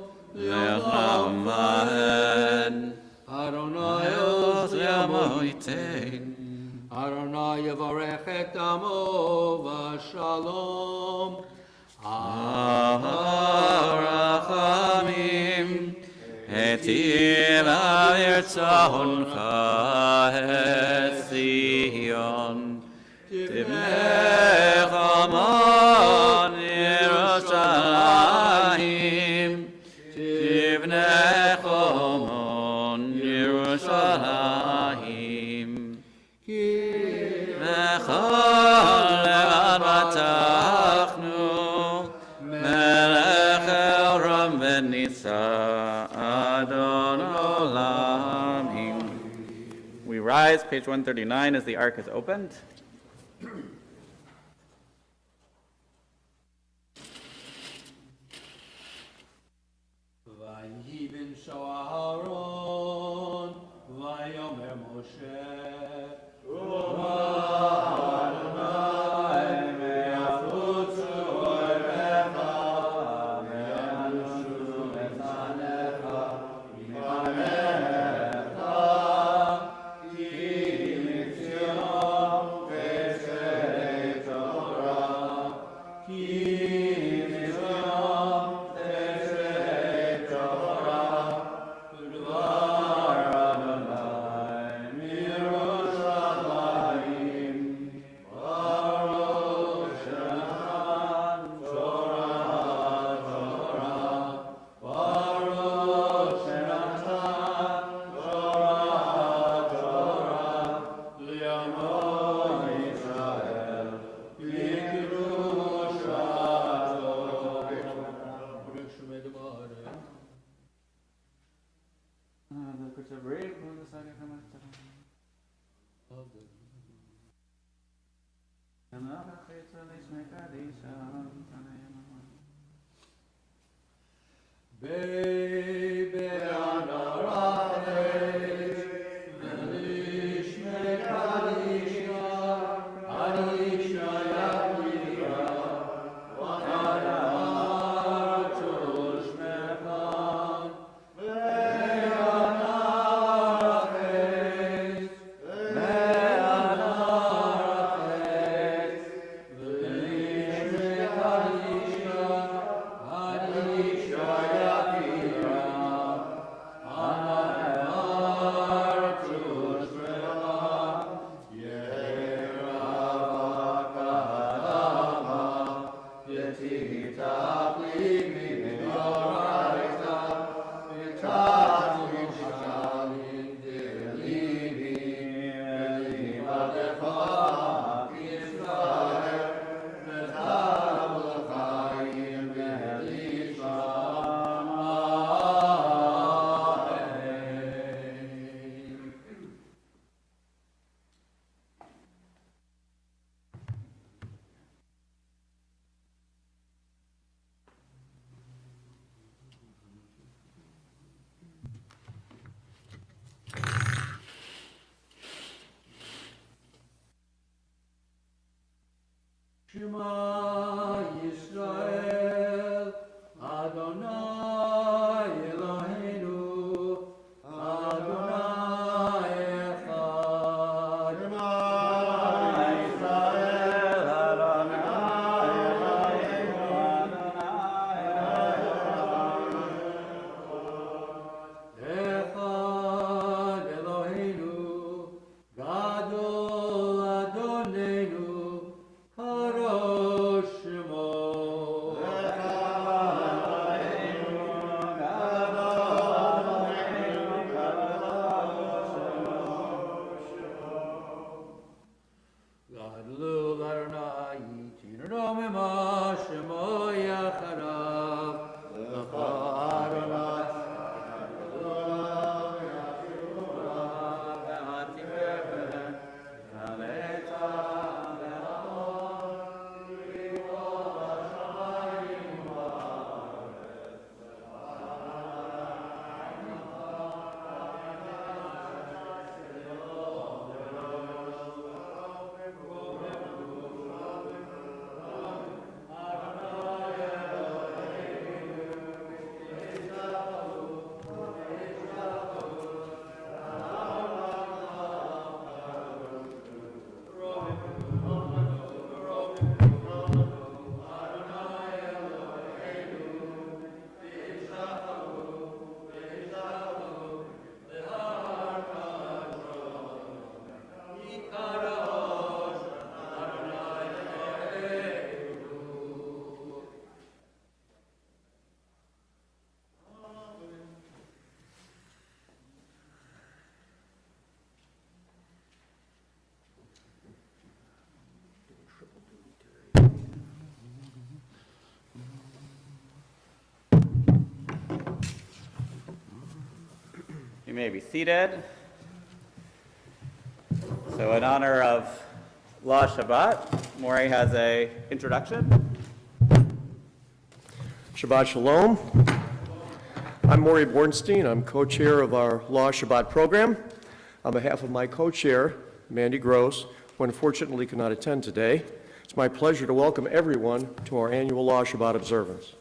Amen. Adonai Oz Yamoitein Adonai Yavarech et Amo Vashalom Arachamim Etir Ayrtzoncha et Zion Tivnech Amon Yerushalayim Tivnech Amon Yerushalayim V'chol le'ad batachnu Melech Elram v'nitza Adon Olamim. We rise, page 139, as the ark is opened. Vayibin Aharon Vayomer Moshe Shema Yisrael, Adonai Eloheinu, Adonai Echad. Shema Yisrael, Adonai Eloheinu, Adonai Echad Eloheinu, Gadol Adonenu, Kadosh You may be seated. So in honor of La Shabbat, Maury has an introduction. Shabbat Shalom. I'm Maury Bornstein. I'm co-chair of our Law Shabbat program. On behalf of my co-chair, Mandy Gross, who unfortunately could not attend today, it's my pleasure to welcome everyone to our annual Law Shabbat observance.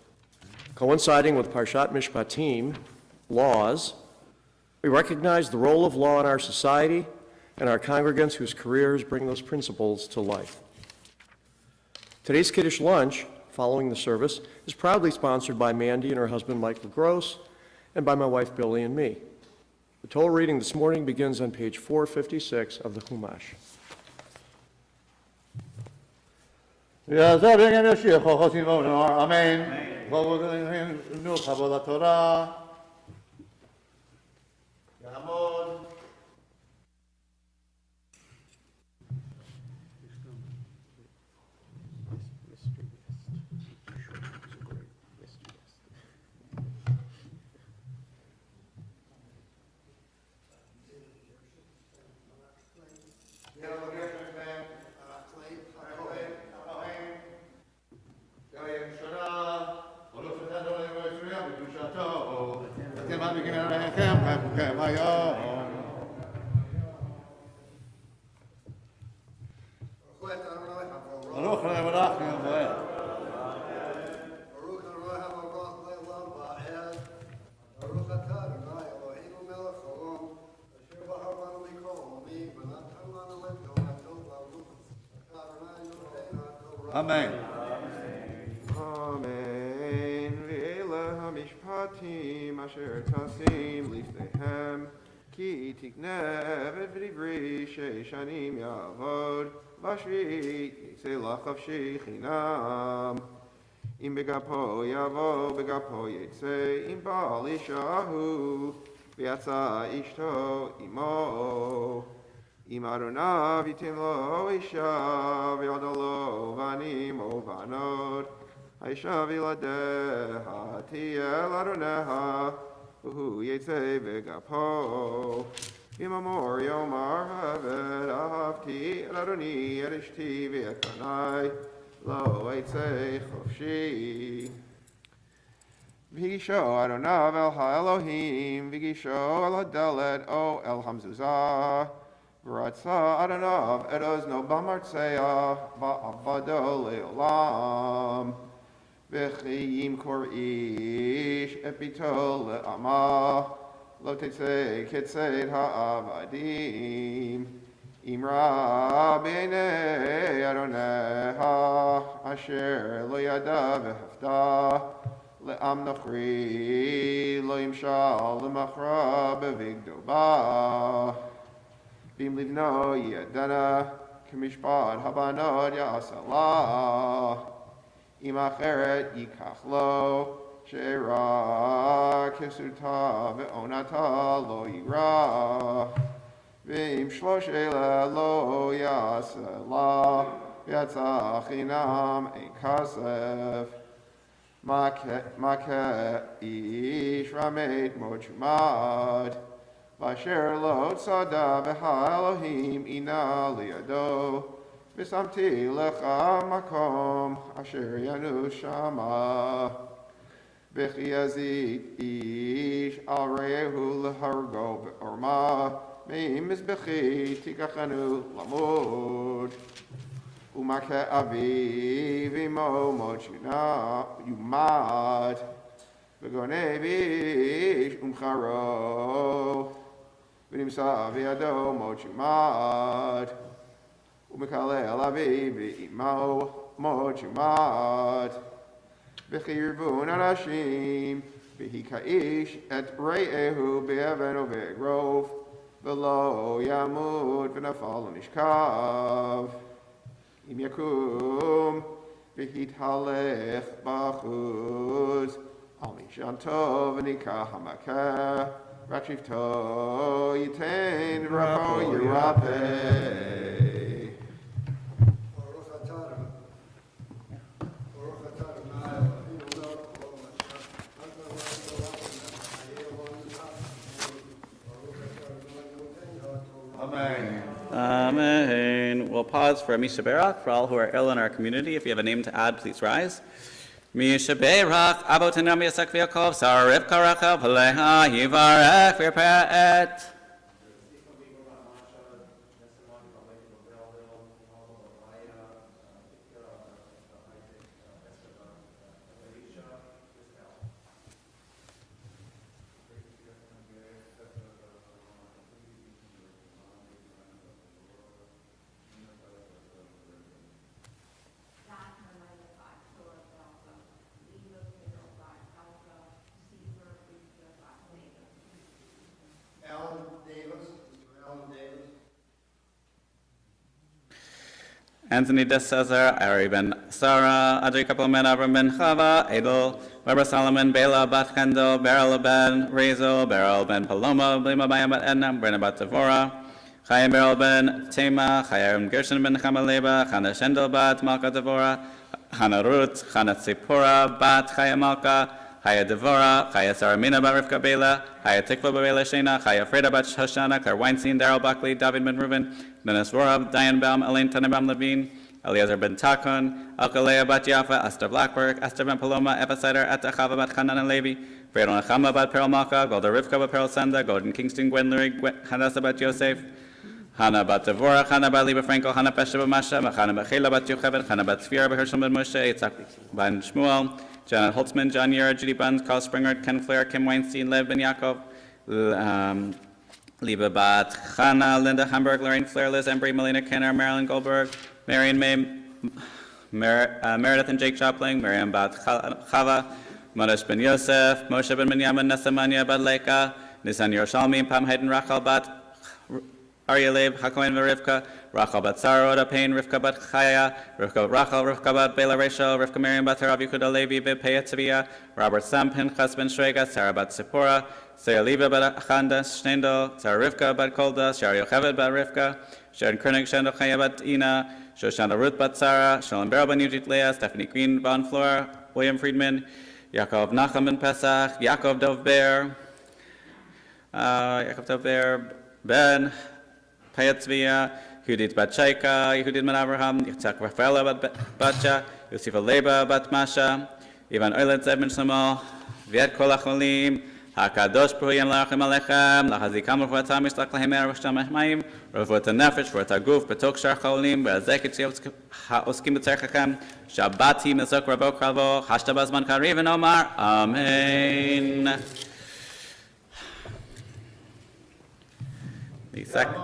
Coinciding with Parshat Mishpatim, laws, we recognize the role of law in our society and our congregants whose careers bring those principles to life. Today's Kiddush lunch, following the service, is proudly sponsored by Mandy and her husband Michael Gross, and by my wife Billy and me. The Torah reading this morning begins on page 456 of the Chumash. Amen. Amen. Ve'ele hamishpatim asher tasim lifnehem ki tiknev et v'divri sheishanim yavod v'ashvit yitzei lachav shechinam im begapo yavo begapo yitzei im ba'al ishahu v'yatsa ishto imo Im Aronav yitin lo isha v'yada lo vanim o vanot Haisha v'ladeha tiyel aroneha Uhu yetzei v'gapo Im amor yomar haved ahavti el aroni el ishti v'etanai Lo yetzei chofshi V'gisho Aronav el ha-Elohim V'gisho el ha-dalet o el hamzuzah V'ratza Aronav et ozno b'martzeah v'avado le'olam V'chi yimkor ish et bito le'amah lo tetzei ketzeit ha'avadim Imra b'nei Aroneha asher lo yada v'hafta le'am nochri lo yimshal le'machra b'vigdobah Bim livno yadana k'mishpat habanot ya'asala im acheret yikach lo she'era kesuta ve'onata lo yira v'im shlosh ele lo ya'asala v'yatza chinam ein kasef makeh ish ramet mochumad Vasher lo tzada v'ha Elohim ina liado v'samti lecha makom asher yanu shama v'chi yazit ish al re'ehu lehargo v'orma me'im mizbechi tikachanu lamud u'makeh aviv imo mochina yumad v'gonei bish umcharo ונמסע בידו מות שמד, ומקלל אביו ואמו מות שמד, וכי ירבון אנשים, והי כאיש את רעהו באבן ובאגרוף, ולא ימות ונפל ונשכב. אם יקום והתהלך בחוץ, על משענתו וניקח המכה, רק שבטו ייתן ורפו ירפא. Amen. Amen. We'll pause for Misha Berach for all who are ill in our community. If you have a name to add, please rise. Misha Berach, Abotanam Yasak Vyakov, Sarif Karaka, Paleha, Yivarech, Virpet. Anthony de Cesar, Ari ben Sarah, Adri Kapelman, Avram ben Chava, Edel, Barbara Solomon, Bela bat Kendall, Beryl ben Rezo, Beryl ben Paloma, Blima Bayam bat Edna, Brenna bat Devora, Chaim Beryl ben Tema, Chaim Gershon ben Chamaleba, Chana Shendel bat Malka Devora, Chana Ruth, Chana Tzipora bat Chaya Malka, Chaya Devora, Chaya Saramina bat Rivka Bela, Chaya Tikva Bela Shena, Chaya Freda bat Hoshana, Claire Weinstein, Daryl Buckley, David ben Reuben, Dennis Vorab, Diane Baum, Elaine Tenenbaum Levine, Eliezer ben Takon, Alkalea bat Yafa, Esther Blackberg, Esther ben Paloma, Eva Sider, Etta Chava bat Chanan and Levi, Fredo Nachama bat Peril Malka, Golda Rivka bat Peril Senda, Golden Kingston, Gwen Lurie, Hadassah bat Yosef, Hannah bat Devora, Hannah bat Liba Frankel, Hannah Pesha bat Masha, Machana bat Chela bat Yocheved, Hannah bat Sfira bat Hershel ben Moshe, Yitzhak ben Shmuel, Janet Holtzman, John Yera, Judy Buns, Carl Springer, Ken Flair, Kim Weinstein, Lev ben Yaakov, Liba bat Chana, Linda Hamburg, Lorraine Flair, Liz Embry, Melina Kenner, Marilyn Goldberg, Marion May, Meredith and Jake Chopling, Miriam bat Chava, Modesh ben Yosef, Moshe ben Binyamin, Nesamanya bat Leka, Nisan Yerushalmi, Pam Hayden Rachel bat Aryalev, Hakohen Rivka, Rachel bat Sarah, Oda Payne, Rivka bat Chaya, Rivka bat Rachel, Rivka bat Bela Rachel, Rivka Miriam bat Harav Yehuda Levi, Bib Peyat Robert Sam, Pinchas ben Shrega, Sarah bat Zippora, Sarah Liva bat Achanda, Shnendel, Sarah Rivka bat Kolda, Shari Yocheved bat Rivka, Sharon Kernig, Shendel Chaya bat Ina, Shoshana Ruth bat Sarah, Shalom Beryl ben Yujit Leah, Stephanie Green von Flora, William Friedman, Yaakov Nachum ben Pesach, Yaakov Dov Bear, Ben Payatzvia, Yehudit bat Shaika, Yehudit ben Abraham, Yitzhak Rafaela bat Batja, Yosef Leba bat Masha, Ivan Oilet Zeb ben Shlomo, Viet Kol HaCholim, HaKadosh Pruhiyam La'achim Alechem, Lahazikam Refuatam Yishlach Lahem Erev Shamaim, Refuat HaNefesh, Refuat HaGuf, Betok Shar Cholim, Be'azek Yitzhak Ha'oskim B'tzerchachem, Shabbati Mezok Rabo Kravo, Hashta Bazman Kariv and Omar, Amen. The second.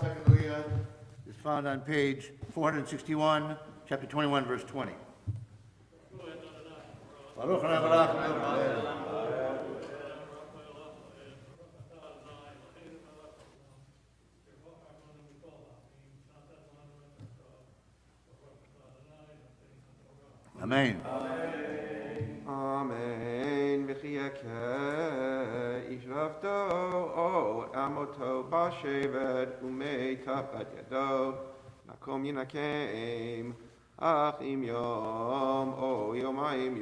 Second Leah is found on page 461, chapter 21, verse 20. Baruch Amen. Amen. V'chiyakeh ishrafto o amoto b'shevet umei tapat yado makom yinakem ach im yom o yomayim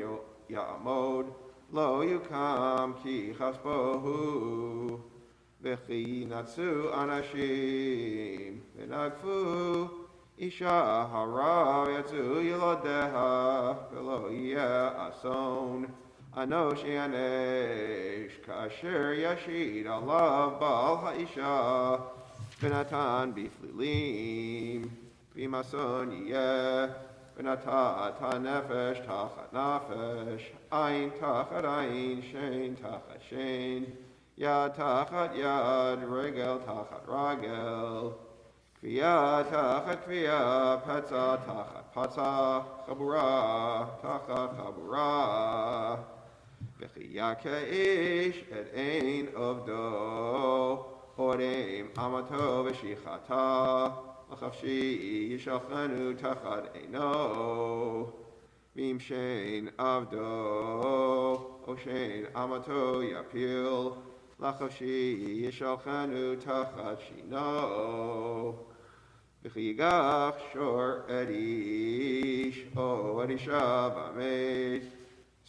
ya'amod lo yukam ki chasbohu v'chi natsu anashim v'nagfu Isha hara yatzu yilodeha v'lo yeh ason anosh yanesh kasher yashid alav bal ha'isha v'natan b'flilim v'mason yeh v'natat ha'nefesh tachat nefesh ayin tachat ayin shein tachat shein yad tachat yad regel tachat regel Kviya tachat kviya, petza tachat petza, chabura tachat chabura. V'chiya ke'ish et ein ovdo, odem amato v'shichata, l'chavshi yishachanu tachat eino. V'im shein avdo, o shein amato yapil, l'chavshi yishachanu tachat shino. V'chiyigach shor edish o edisha v'amed.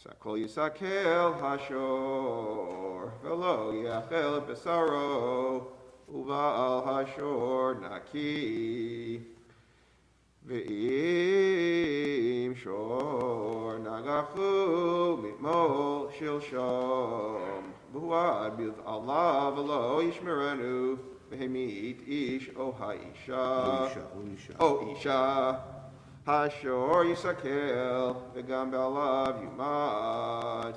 Sakol yisakel hashor v'lo yachel besaro uva'al hashor naki. Ve'im shor nagachu mitmol shilshom v'huad b'yud Allah v'lo yishmerenu v'hemit ish o ha'isha o isha hashor yisakel v'gam b'alav yumad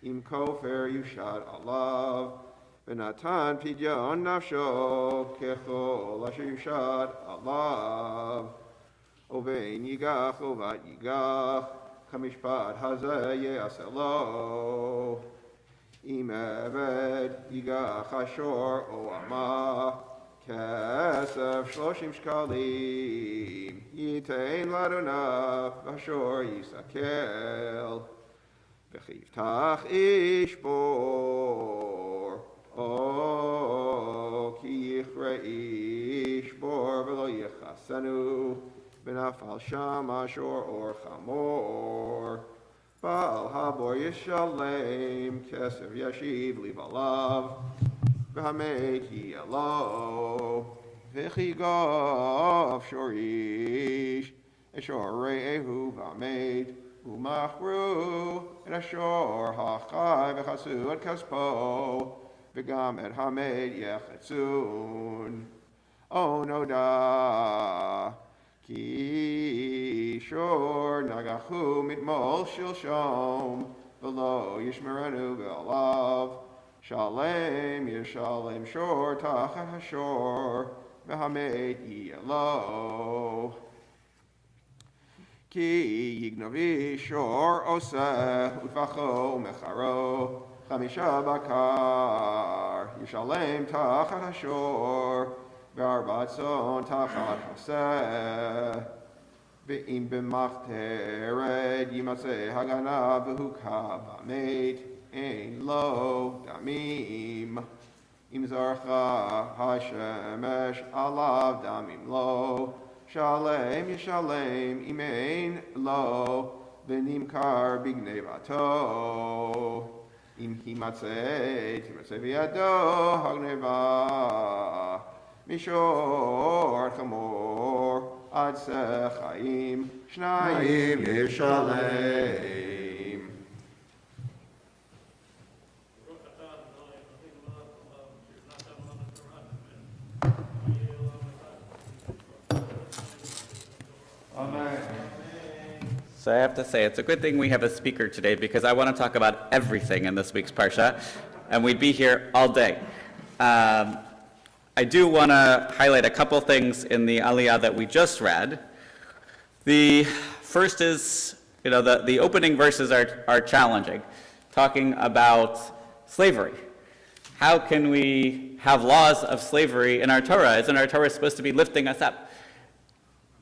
im kofer yushad alav v'natan pidyon nafsho kechol asher yushad alav Ovein yigach ovat yigach kamishpat hazeh ye'aselo im eved yigach hashor o ama kesef shloshim shkalim yitein ladonav hashor yisakel v'chiftach ishbor o ki yichre ishbor v'lo yichasenu B'nafal sham ashor or chamor Ba'al habor yishalem Kesev yashiv livalav V'hamed yiyalo V'chigav shorish Eshor re'ehu v'hamed U'machru Et ashor hachai v'chasu et kaspo V'gam et hamed yechetzun O noda Ki shor nagachu mitmol shilshom v'lo yishmerenu v'alav shalem yishalem shor tachat hashor v'hamed yiyalo Ki yignovi shor oseh utvacho mecharo chamisha bakar yishalem tachat hashor V'arbatzon tachat haseh V'im b'machteret yimatzeh hagana v'huka v'amet Ein lo damim Im zarcha hashemesh alav damim lo Shalem yishalem im ein lo V'nimkar b'gnevato Im himatzeh v'yado hagneva Mishor chamor ad sechaim shnayim yishalem. Amen. So I have to say, it's a good thing we have a speaker today because I want to talk about everything in this week's Parsha, and we'd be here all day. I do want to highlight a couple things in the Aliyah that we just read. The first is, the opening verses are challenging, talking about slavery. How can we have laws of slavery in our Torah? Isn't our Torah supposed to be lifting us up?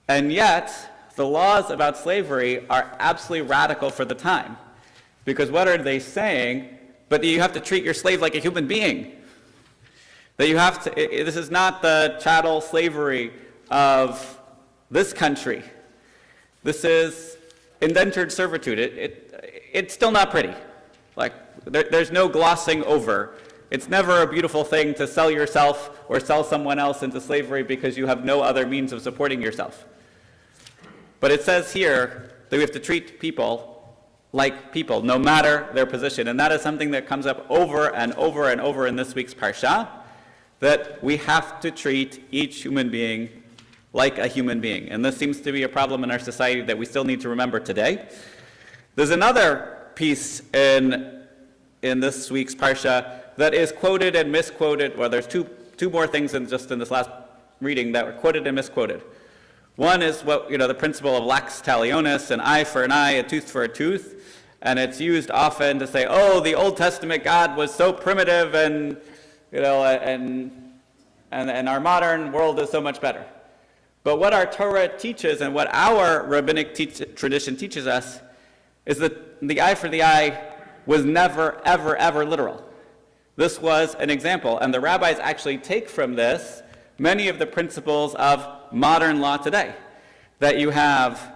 And yet, the laws about slavery are absolutely radical for the time. Because what are they saying? But you have to treat your slave like a human being. That you have to, this is not the chattel slavery of this country. This is indentured servitude. It's still not pretty. Like, there's no glossing over. It's never a beautiful thing to sell yourself or sell someone else into slavery because you have no other means of supporting yourself. But it says here that we have to treat people like people, no matter their position. And that is something that comes up over and over and over in this week's Parsha, that we have to treat each human being like a human being. And this seems to be a problem in our society that we still need to remember today. There's another piece in this week's Parsha that is quoted and misquoted. Well, there's two more things in this last reading that were quoted and misquoted. One is the principle of lax talionis, an eye for an eye, a tooth for a tooth. And it's used often to say, oh, the Old Testament God was so primitive and our modern world is so much better. But what our Torah teaches and what our rabbinic tradition teaches us is that the eye for the eye was never, ever, ever literal. This was an example, and the rabbis actually take from this many of the principles of modern law today. That you have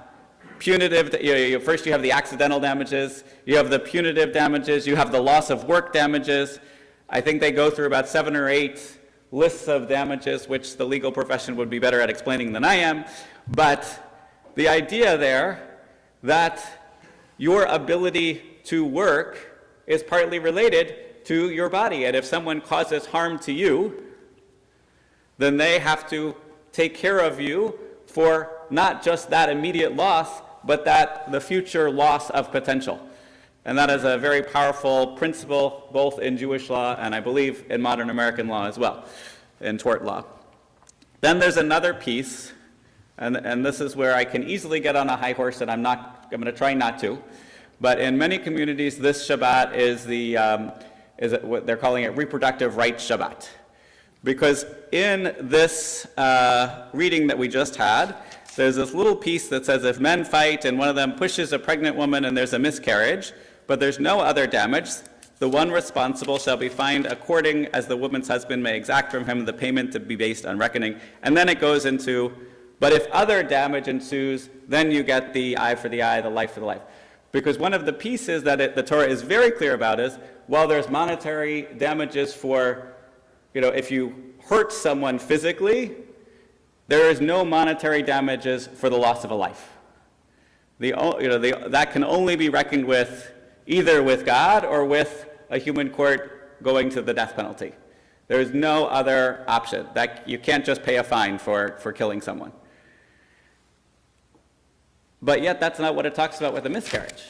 punitive, first you have the accidental damages, you have the punitive damages, you have the loss of work damages. I think they go through about 7 or 8 lists of damages, which the legal profession would be better at explaining than I am. But the idea there that your ability to work is partly related to your body. And if someone causes harm to you, then they have to take care of you for not just that immediate loss, but that the future loss of potential. And that is a very powerful principle, both in Jewish law and I believe in modern American law as well, in tort law. Then there's another piece, and this is where I can easily get on a high horse, and I'm going to try not to. But in many communities, this Shabbat is what they're calling it reproductive rights Shabbat. Because in this reading that we just had, there's this little piece that says if men fight and one of them pushes a pregnant woman and there's a miscarriage, but there's no other damage, the one responsible shall be fined according as the woman's husband may exact from him the payment to be based on reckoning. And then it goes into, but if other damage ensues, then you get the eye for the eye, the life for the life. Because one of the pieces that the Torah is very clear about is, while there's monetary damages for, if you hurt someone physically, there is no monetary damages for the loss of a life. That can only be reckoned with either with God or with a human court going to the death penalty. There is no other option. That you can't just pay a fine for killing someone. But yet that's not what it talks about with a miscarriage.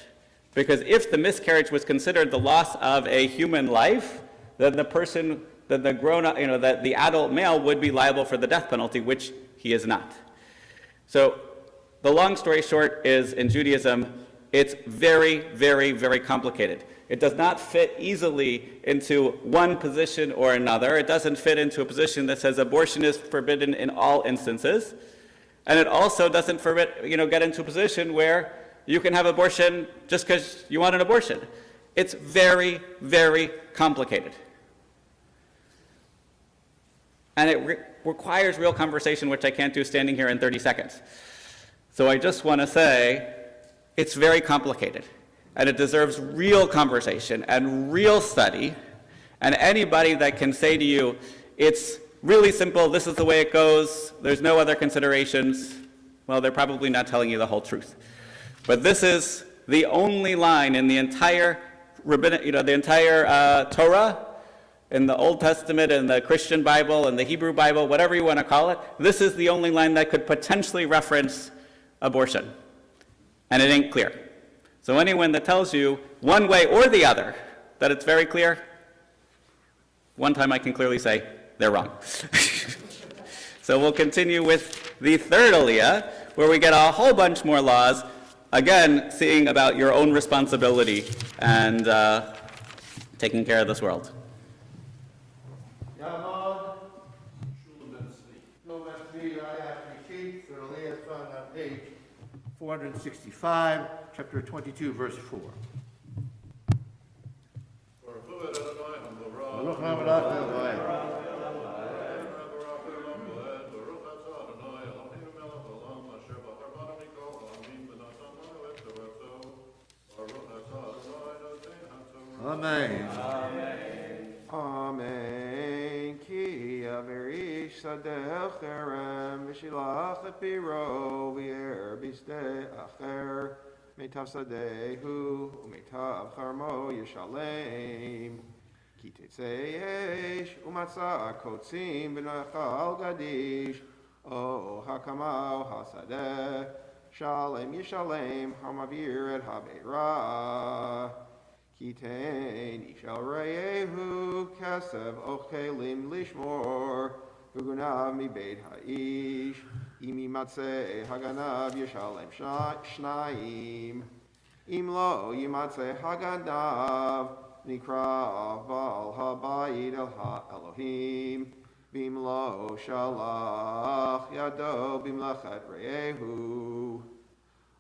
Because if the miscarriage was considered the loss of a human life, then the grown-up, that the adult male would be liable for the death penalty, which he is not. So the long story short is, in Judaism, it's very, very, very complicated. It does not fit easily into one position or another. It doesn't fit into a position that says abortion is forbidden in all instances. And it also doesn't get into a position where you can have abortion just because you want an abortion. It's very, very complicated. And it requires real conversation, which I can't do standing here in 30 seconds. So I just want to say, it's very complicated, and it deserves real conversation and real study, and anybody that can say to you, it's really simple, this is the way it goes, there's no other considerations, well, they're probably not telling you the whole truth. But this is the only line in the entire Torah, in the Old Testament, in the Christian Bible, in the Hebrew Bible, whatever you want to call it, this is the only line that could potentially reference abortion. And it ain't clear. So anyone that tells you one way or the other that it's very clear, one time I can clearly say they're wrong. So we'll continue with the third Aliyah, where we get a whole bunch more laws, again, seeing about your own responsibility and taking care of this world. Page 465, chapter 22, verse 4. Amen. Amen. Ki averish sadeh cherem v'shilach lepiro v'yer bisdeh acher mitav sadehu umitav charmo yishalem ki tetzei yesh umatzah kotzim v'nachal gadish o hakamau hasadeh shalem yishalem hamavir et habeirah Kitein ishal reyehu kasev ochelim lishmor v'gunav mi beit ha'ish imi matzeh haganav yishalem shnayim im lo yimatzeh haganav nikra val habayit el ha'elohim v'im lo shalach yado b'mlachat reyehu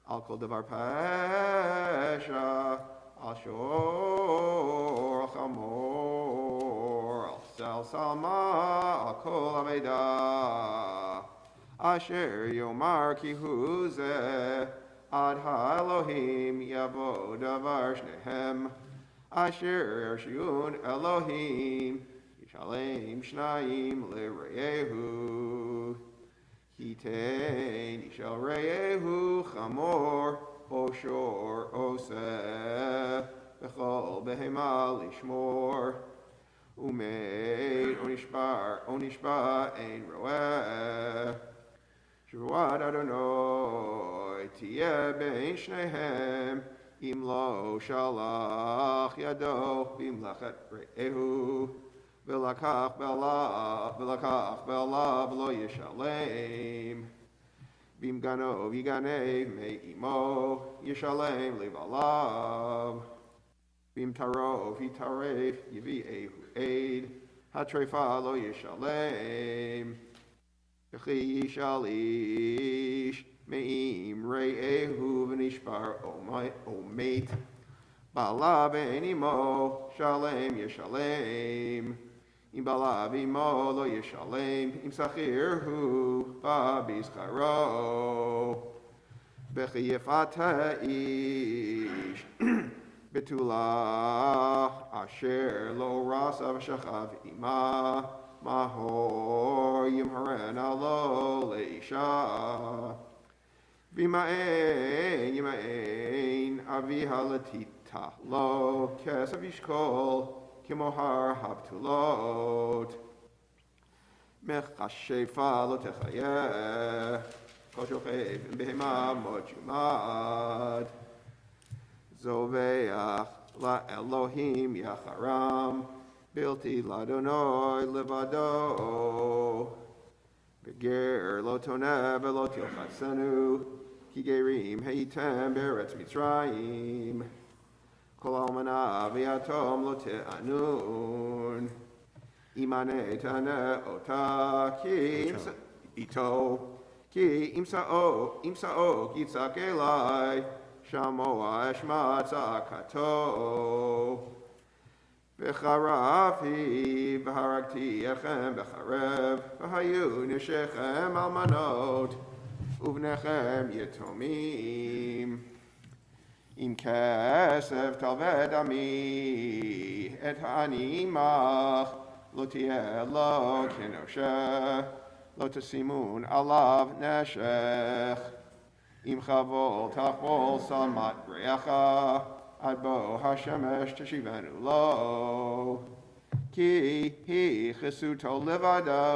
al kol davar pesha Ashor Chamor Al Sal Salma Al Kol Ameda Asher Yomar Kihu Zeh Ad Ha-Elohim Yavo Davar Shnehem Asher Yarshun Elohim Yishalem Shnayim L'Reyehu Hitein Yishal Reyehu Chamor Oshor Oseh Bechol Behema Lishmor Umeid Onishba Ein Roeh Shuvat Adonai Tiyeh Bein Shnehem Im Lo Shalach Yado Bimlachet Re'ehu V'lakach B'alav V'lo Yishalem Bim Gano V'ganev Me'imo Yishalem Le'valav Bim Taro V'taref Yivi'ehu Eid Hatrefa Lo Yishalem V'chi Yishalish Me'im Re'ehu V'nishbar Omeit Bala Be'enimo Shalem Yishalem Im Bala V'imo Lo Yishalem Im Sachir Hu Ba'bizcharo V'chi Yefata Ish Betula Asher Lo Rasa V'shachav Ima Mahor Yimharen Alo Leisha V'ima'en Aviha Latita Lo Kesav Yishkol Kimohar Habtulot Mechashefa Lo Techayeh Kol Shochev Behema Mojumad Zoveach La Elohim Yacharam Bilti Ladonoi Levado Beger Lo Toneh Velo Tilchatzenu Ki Gerim Heitem Beretz Mitzrayim Kol Almana V'yatom Lo Te'anun Imane Taneh Ota Ki Ito Ki Imsa'o Yitzak Elai Shamoa Eshma Tzakato V'charafi v'haragti echem v'charev v'hayu nishechem almanot uvnechem yetomim im kesef talved ami et ha'ani imach lo tieh lo kenoshe lo tasimun alav neshech im chavol tachvol salmat reacha Adbo Hashemesh Teshivenu Lo Ki Hi Chesuto Levada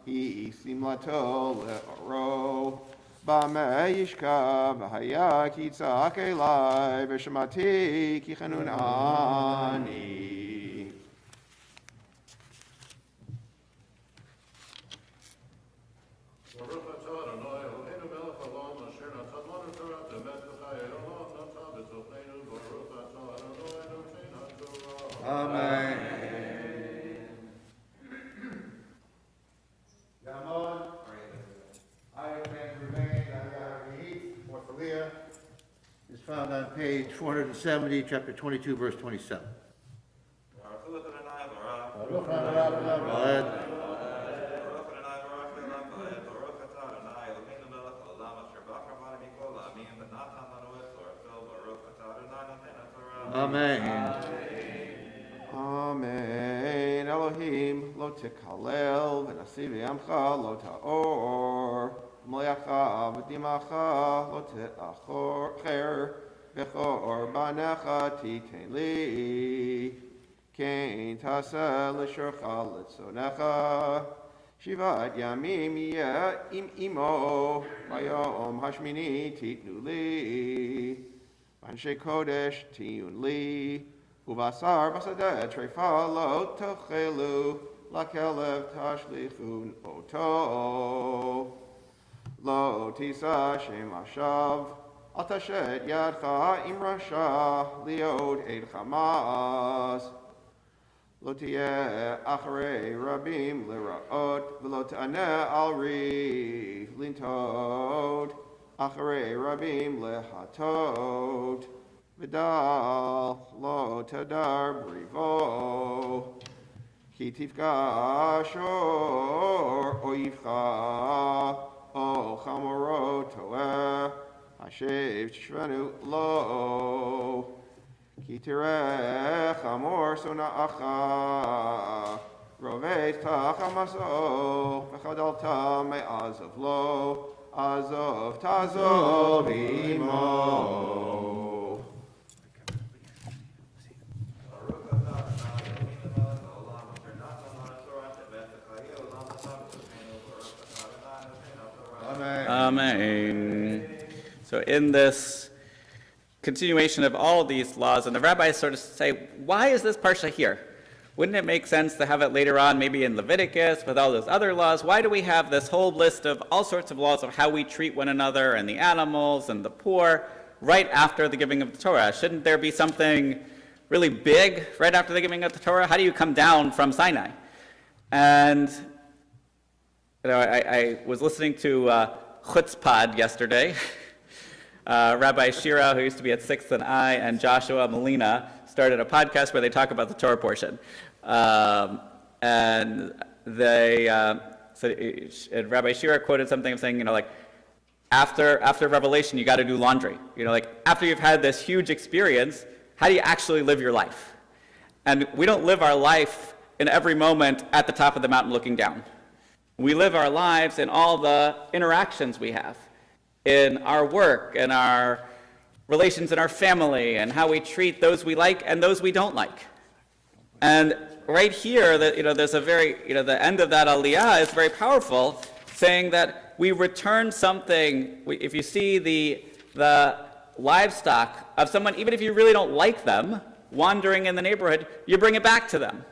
Hi Simlato Le'oro Bame Yishka V'haya Ki Tzak Elai V'shemati Ki Chanun Ani Baruch atah Adonai Eloheinu melech haolam asher natzad lanu Torah temet v'chayei olam nata b'tochneinu Baruch atah Adonai noten haTorah. Amen. Yamon. I can remain Morphalia is found on page 470, chapter 22, verse 27. Baruch Adonai Amen. Amen. Elohim lo tikalel v'nasiv yamcha lo ta'or Moyacha v'dimacha lo te'achor v'chor banecha titen li Kein taseh l'shorcha l'tzonecha Shivat yamim yeh im imo Vayom hashmini titnu li Anshe Kodesh tiyun li, uvasar basadeh trefa lo tochelu, lakelev tashlichun oto. Lo tisa shem ashav, atashet yadcha im rasha, liod eid chamas. Lo tiyeh acharei rabim liraot, v'lo ta'aneh al ri lintod. Acharei rabim lehatot, v'dal lo tadar brivo, כי תפגש אור אויבך, או חמורו טועה, השב תשבנו לו. כי תראה חמור שונאך, רובץ תחת מסעו, וחדלת מעזוב לו, עזוב תעזוב עמו. Amen. So in this continuation of all of these laws, and the rabbis sort of say, why is this parsha here? Wouldn't it make sense to have it later on, maybe in Leviticus, with all those other laws? Why do we have this whole list of all sorts of laws of how we treat one another and the animals and the poor right after the giving of the Torah? Shouldn't there be something really big right after the giving of the Torah? How do you come down from Sinai? And I was listening to Chutzpah yesterday. Rabbi Shira, who used to be at 6th and I, and Joshua Molina started a podcast where they talk about the Torah portion. And Rabbi Shira quoted something of saying, after Revelation, you got to do laundry. After you've had this huge experience, how do you actually live your life? And we don't live our life in every moment at the top of the mountain looking down. We live our lives in all the interactions we have, in our work, in our relations in our family, and how we treat those we like and those we don't like. And right here, there's a very, the end of that aliyah is very powerful, saying that we return something. If you see the livestock of someone, even if you really don't like them, wandering in the neighborhood, you bring it back to them.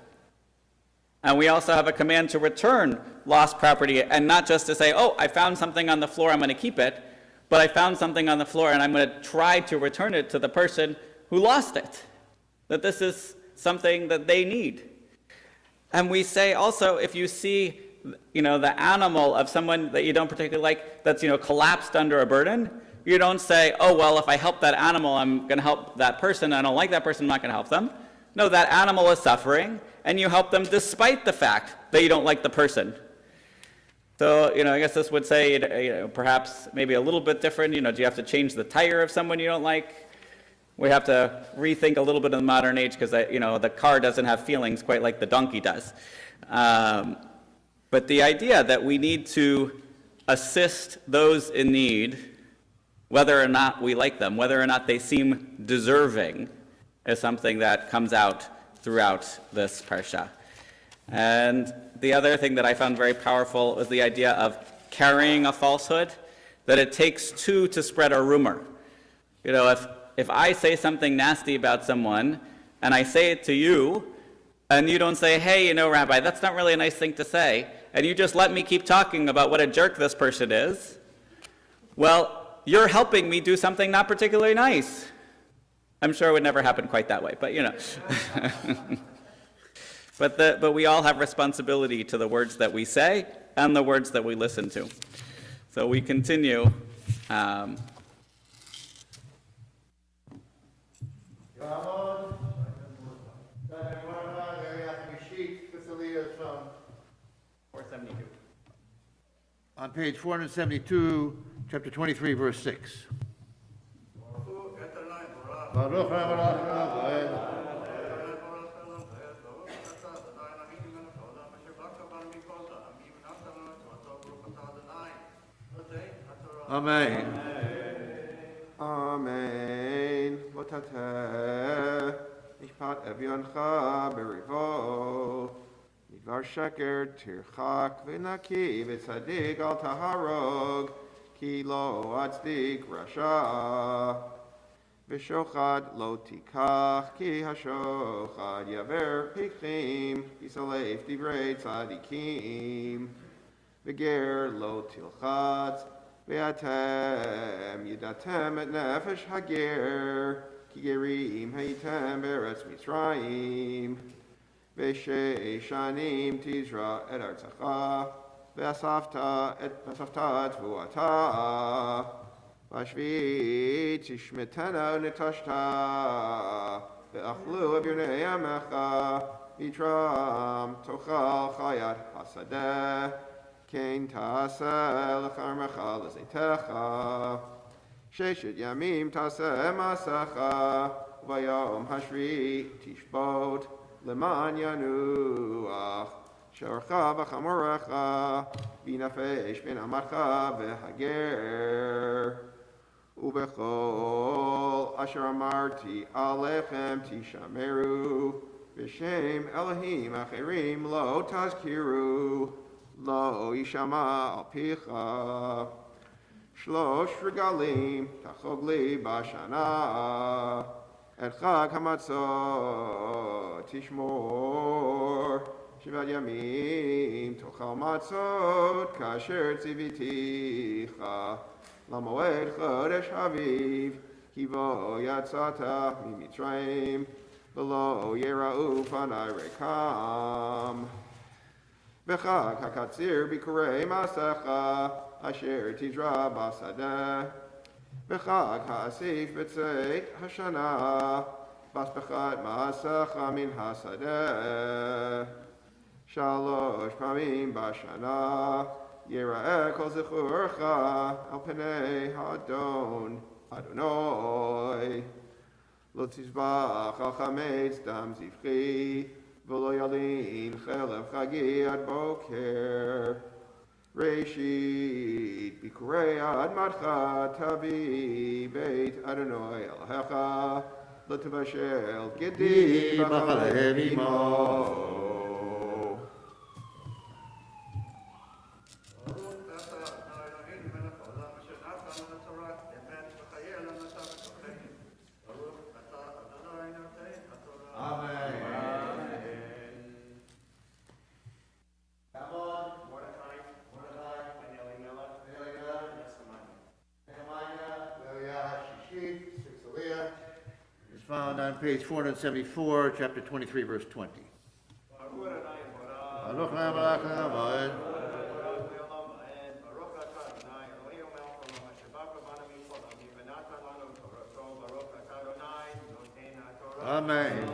And we also have a command to return lost property, and not just to say, oh, I found something on the floor, I'm going to keep it, but I found something on the floor and I'm going to try to return it to the person who lost it. That this is something that they need. And we say also, if you see, the animal of someone that you don't particularly like that's, collapsed under a burden, you don't say, oh, well, if I help that animal, I'm going to help that person. I don't like that person, I'm not going to help them. No, that animal is suffering, and you help them despite the fact that you don't like the person. So, I guess this would say, perhaps maybe a little bit different. Do you have to change the tire of someone you don't like? We have to rethink a little bit in the modern age because, the car doesn't have feelings quite like the donkey does. But the idea that we need to assist those in need, whether or not we like them, whether or not they seem deserving, is something that comes out throughout this parsha. And the other thing that I found very powerful was the idea of carrying a falsehood, that it takes two to spread a rumor. If I say something nasty about someone, and I say it to you, and you don't say, hey, Rabbi, that's not really a nice thing to say, and you just let me keep talking about what a jerk this person is, well, you're helping me do something not particularly nice. I'm sure it would never happen quite that way, but But we all have responsibility to the words that we say and the words that we listen to. So we continue. On page 472, chapter 23, verse 6. Baruch Amen. Amen. Lotateh. Ishpat evyoncha berivo. Midvar sheker tirchak v'naki v'tzadik al taharog. Ki lo atzdik rasha. V'shochad lo tikach ki hashochad yaver pichim. Yisalef divrei tzadikim. V'ger lo tilchatz. Ve'atem yidatem et nefesh hager, ki gerim hayitem beretz Mitzrayim. Ve'shei shanim tizra et artzacha, ve'asafta et tvuata. V'ashvit tishmetena netashta, ve'achlu av yirnei yamecha, Mitram tochal chayat hasadeh, Kain taseh lecharmecha lezeitecha, Sheshet yamim taseh masecha, Vayom hashvi tishbot, Leman yanuach, Shorcha v'chamorecha, B'nafesh ben amatcha v'hager, Ubechol asher amarti alechem tishameru, V'shem Elohim acherim lo tazkiru, lo yishama al picha, Shlosh regalim tachog li bashana, et chag hamatzot tishmor, Shivat yamim tochal matzot kasher tziviticha, Lamoed chodesh haviv, kivo yatzata mimitzrayim, V'lo yera'u panai rekam. V'chag hakatzir bikurei masecha, asher tizra basadeh. V'chag ha'asif b'tzeit hashana, basbechat masecha min hasadeh. Shalosh pamim bashana, yera'eh kol zechurcha, al penei ha'adon, Adonai. Lo tizbach al chametz dam zivchi, v'lo yalin chelev chagi ad boker. Reshit bikurei ad matcha tavi beit Adonai Elohecha, lo tevashel gedi b'chalev imo. Found on page 474, chapter 23, verse 20. Baruch Melech Hamoed. Amen.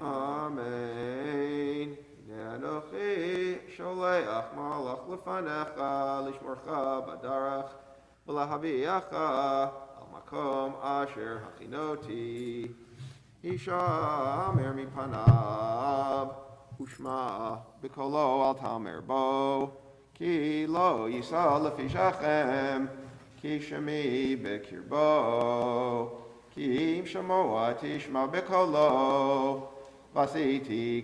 Amen. Anochi sholeach malach lefanecha lishmorcha badarach v'lahaviyacha al makom asher hachinoti hishamer mipanav ushma b'kolo al tamer bo ki lo yisa lefi shachem ki shemi b'kirbo ki im shamoa tishma b'kolo Vasita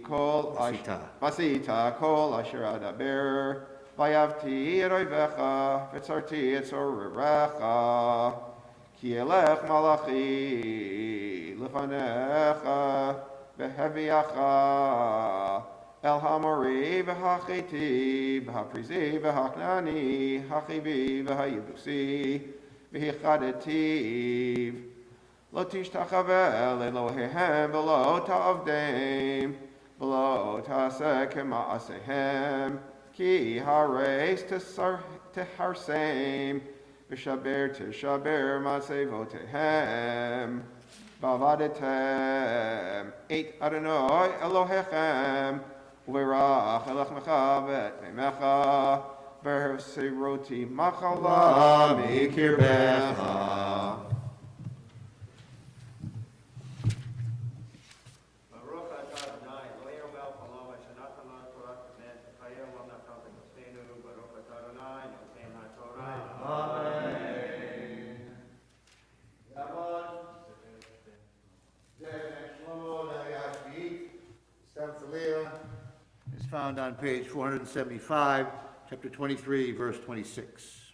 kol asher adaber, vayavti et oivecha, v'tzarti et zorerecha, ki elech malachi lefanecha, v'heviacha, el hamori v'hachiti, v'haprizi v'haknani, hachivi v'hayebusi, v'hichadetiv, Lo tishtachaveh Elohehem v'lo ta'avdem v'lo ta'aseh kema'asehem ki hareis teharsem v'shaber teshaber ma'asevotehem v'avadetem et Adonai Elohechem u'verach elachmecha v'et memecha v'siroti machala mikirbecha. Is found on page 475, chapter 23, verse 26.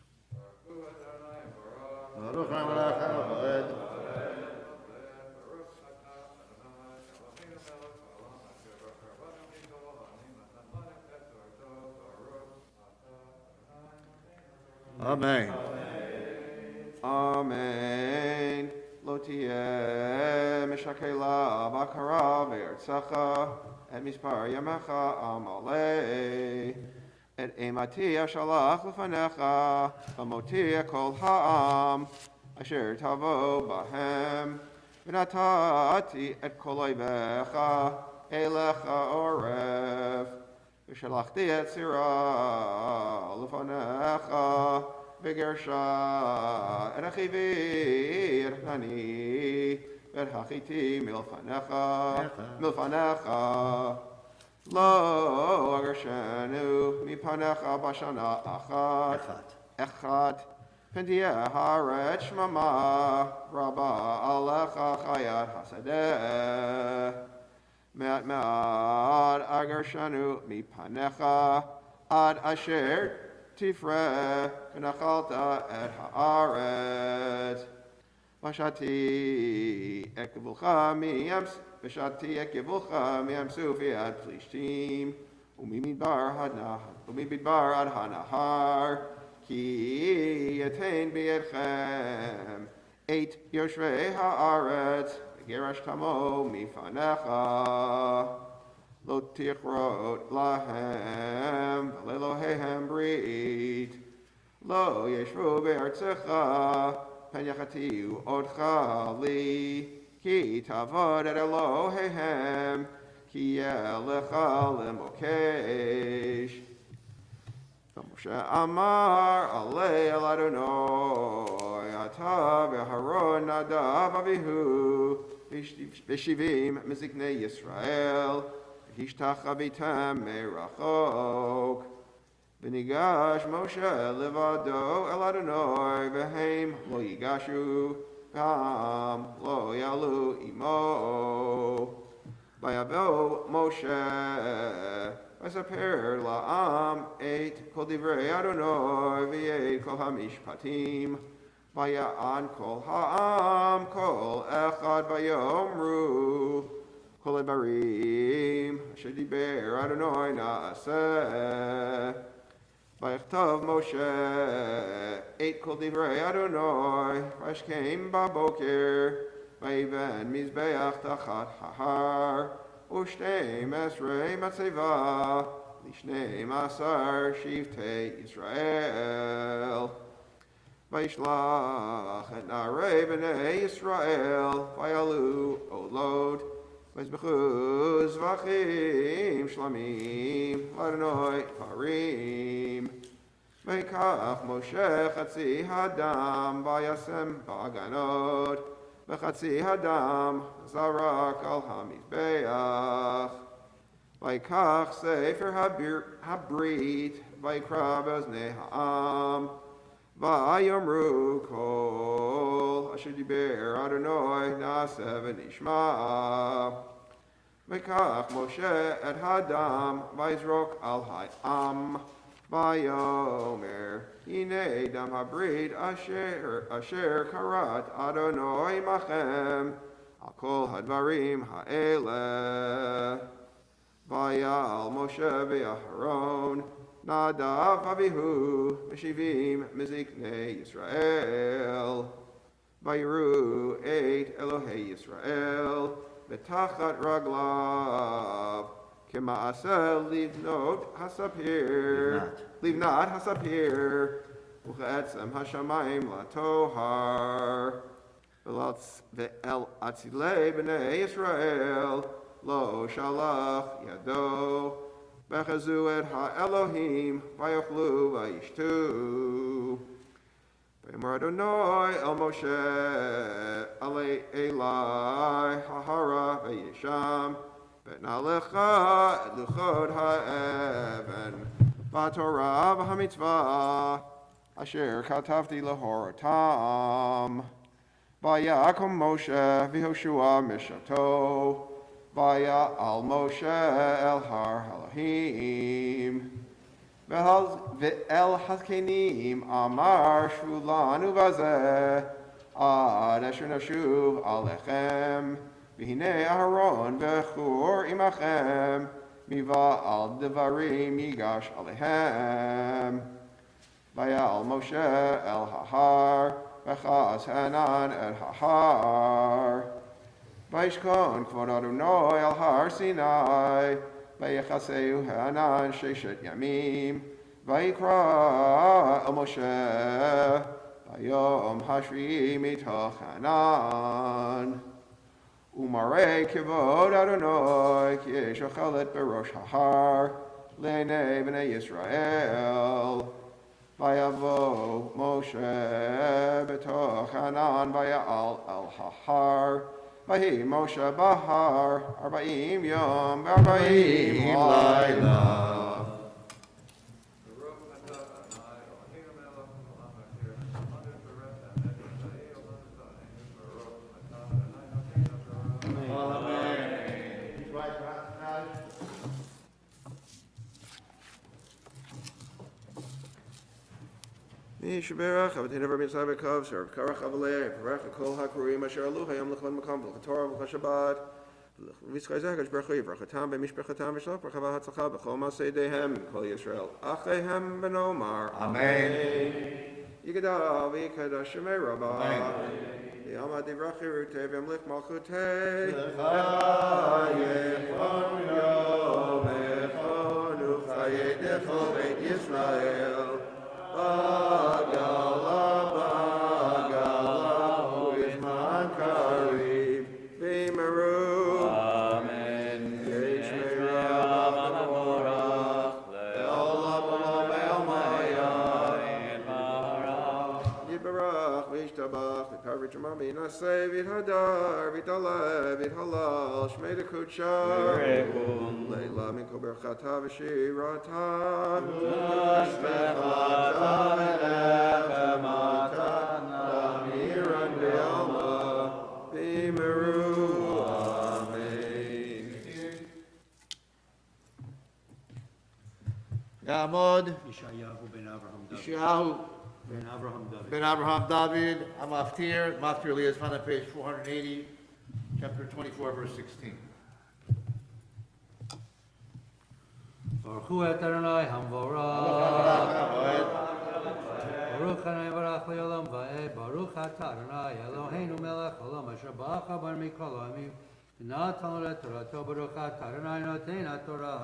Baruch Melech Hamoed. Amen. Amen. Lo tiyeh meshakela bakara ve'artzecha et mispar yamecha amalei et emati ashalach lefanecha v'moti kol ha'am asher tavo bahem v'natati et kol oivecha Elecha oref. V'shalachti et Sirah lefanecha v'gersha et achivi et Hani et hachiti milfanecha lo agershenu mipanecha bashana echat Pendia haaret shmama rabba alecha chayat hasadeh me'at agar shanu mipanecha ad asher tifre v'nachalta et haaret v'shati ekevulcha miyamsu ad plishtim umimidbar ad hanahar Ki yatain b'yedchem eight yoshvei haaretz v'gerash tamo mifanecha lo tichrot lahem v'lelohehem brit lo yeshvu be'artzecha pen yachatiu odcha li ki tavod et Elohehem ki yelecha lemokesh Moshe Amar Alei El Adonai Ata v'Haron Nadav Avihu V'shivim Miziknei Yisrael V'hishtachvitem merachok V'nigash Moshe Levado El Adonai V'heim Lo Yigashu V'ham Lo Yalu Imo V'yavo Moshe V'saper la'am eight kol divrei Adonai v'yeit kol hamishpatim v'ya'an kol ha'am kol echad v'yomru kol ebarim asher diber Adonai na'aseh v'yachtav Moshe eight kol divrei Adonai v'ashkem b'boker v'yiven mizbeach tachat hahar Ushtem esrei matzeva lishnei masar shivtei Yisrael Vayishlach et narei b'nei Yisrael Vayalu olod Vayizbechu zvachim shlamim L'Adonai parim Vayikach Moshe chatzi hadam Vayasem b'aganot V'chatzi hadam zarak al hamizbeach V'yikach sefer habrit V'yikra b'oznei ha'am V'yomru kol asher diber Adonai na'aseh v'nishma V'yikach Moshe et hadam V'yizrok al ha'am Vayomer Hine dam habrit asher karat Adonai machem al kol hadvarim ha'eleh Vayal Moshe v'Aharon Nadav Avihu Meshivim Miziknei Yisrael Vayiru eight Elohei Yisrael Betachat raglav Kema'aseh livnot hasapir Livnat hasapir Uchetzem hashamayim latohar Ve'el atzilei b'nei Yisrael Lo shalach yado Bechazu et ha'Elohim Vayochlu vayishtu V'yamar Adonai el Moshe Alei Elai hahara v'yisham V'nalecha et luchot ha'even V'torah v'hamitzvah Asher katavti lahorotam Vayakom Moshe v'Yoshua mishato Vaya'al Moshe el har Elohim Ve'el hazkenim amar shvulanu vazeh Ad asher nashuv alechem V'hinei Aharon v'chur imachem Miva'al devarim yigash alehem Vaya'al Moshe el hahar V'chaz Hanan et hahar Vayishkon kvod Adonai al har Sinai Vayechaseu Hanan sheshet yamim Vayikra el Moshe Vayom hashvi mitoch Hanan Umare kivod Adonai, ki shochelet berosh hahar, le'nei b'nei Yisrael. Vayavo Moshe betoch Hanan vayal al hahar. Vahi Moshe bahar, 40 yom, 40 layla. Yishaberach, Avatina Verbin Sabakov, Serve Karach Avaleh, Parach, Kol Hakurim, Asher Aluhayam, Lachlan Makam, Torah, Shabbat, Vizkazak, Berchui, Brachatam, Bemishbrachatam, Vishlach, Brachava Hatzachah, Bechoma Sedehem, Kol Yisrael, Achehem Benomar, Amen. Yigadav, Yikadash Shemei Rabbah, Yamad Divrachi Rute, Vemlich Malchute, Chayechon Yom, Echonu, Chayechon Beit Yisrael, Bagala, Uizman Karib, Bimaru, Amen. Yishmeya, Mamorach, Le'olam, Le'omaya, Yibarach, Vishtabach, V'karvit Shemami, Naseh, V'hadar, V'dalev, V'halal, Shmei Dekuchar, Leila, Minko Berchata, V'shirata, Yamod, Yeshayahu ben Avraham David. Yeshayahu Ben Avraham David. ben Abraham David, Amaftir Leah is found on page 480, chapter 24, verse 16. Baruch Hu et Adonai Hamvorah. Baruch Adonai Barach Le'olam Va'ed. Baruch Atah Adonai Eloheinu Melech Olam Asher Ba'acha Bar Mikol Ha'amim. V'natan Lo Torato. Baruch Atah Adonai Noten HaTorah.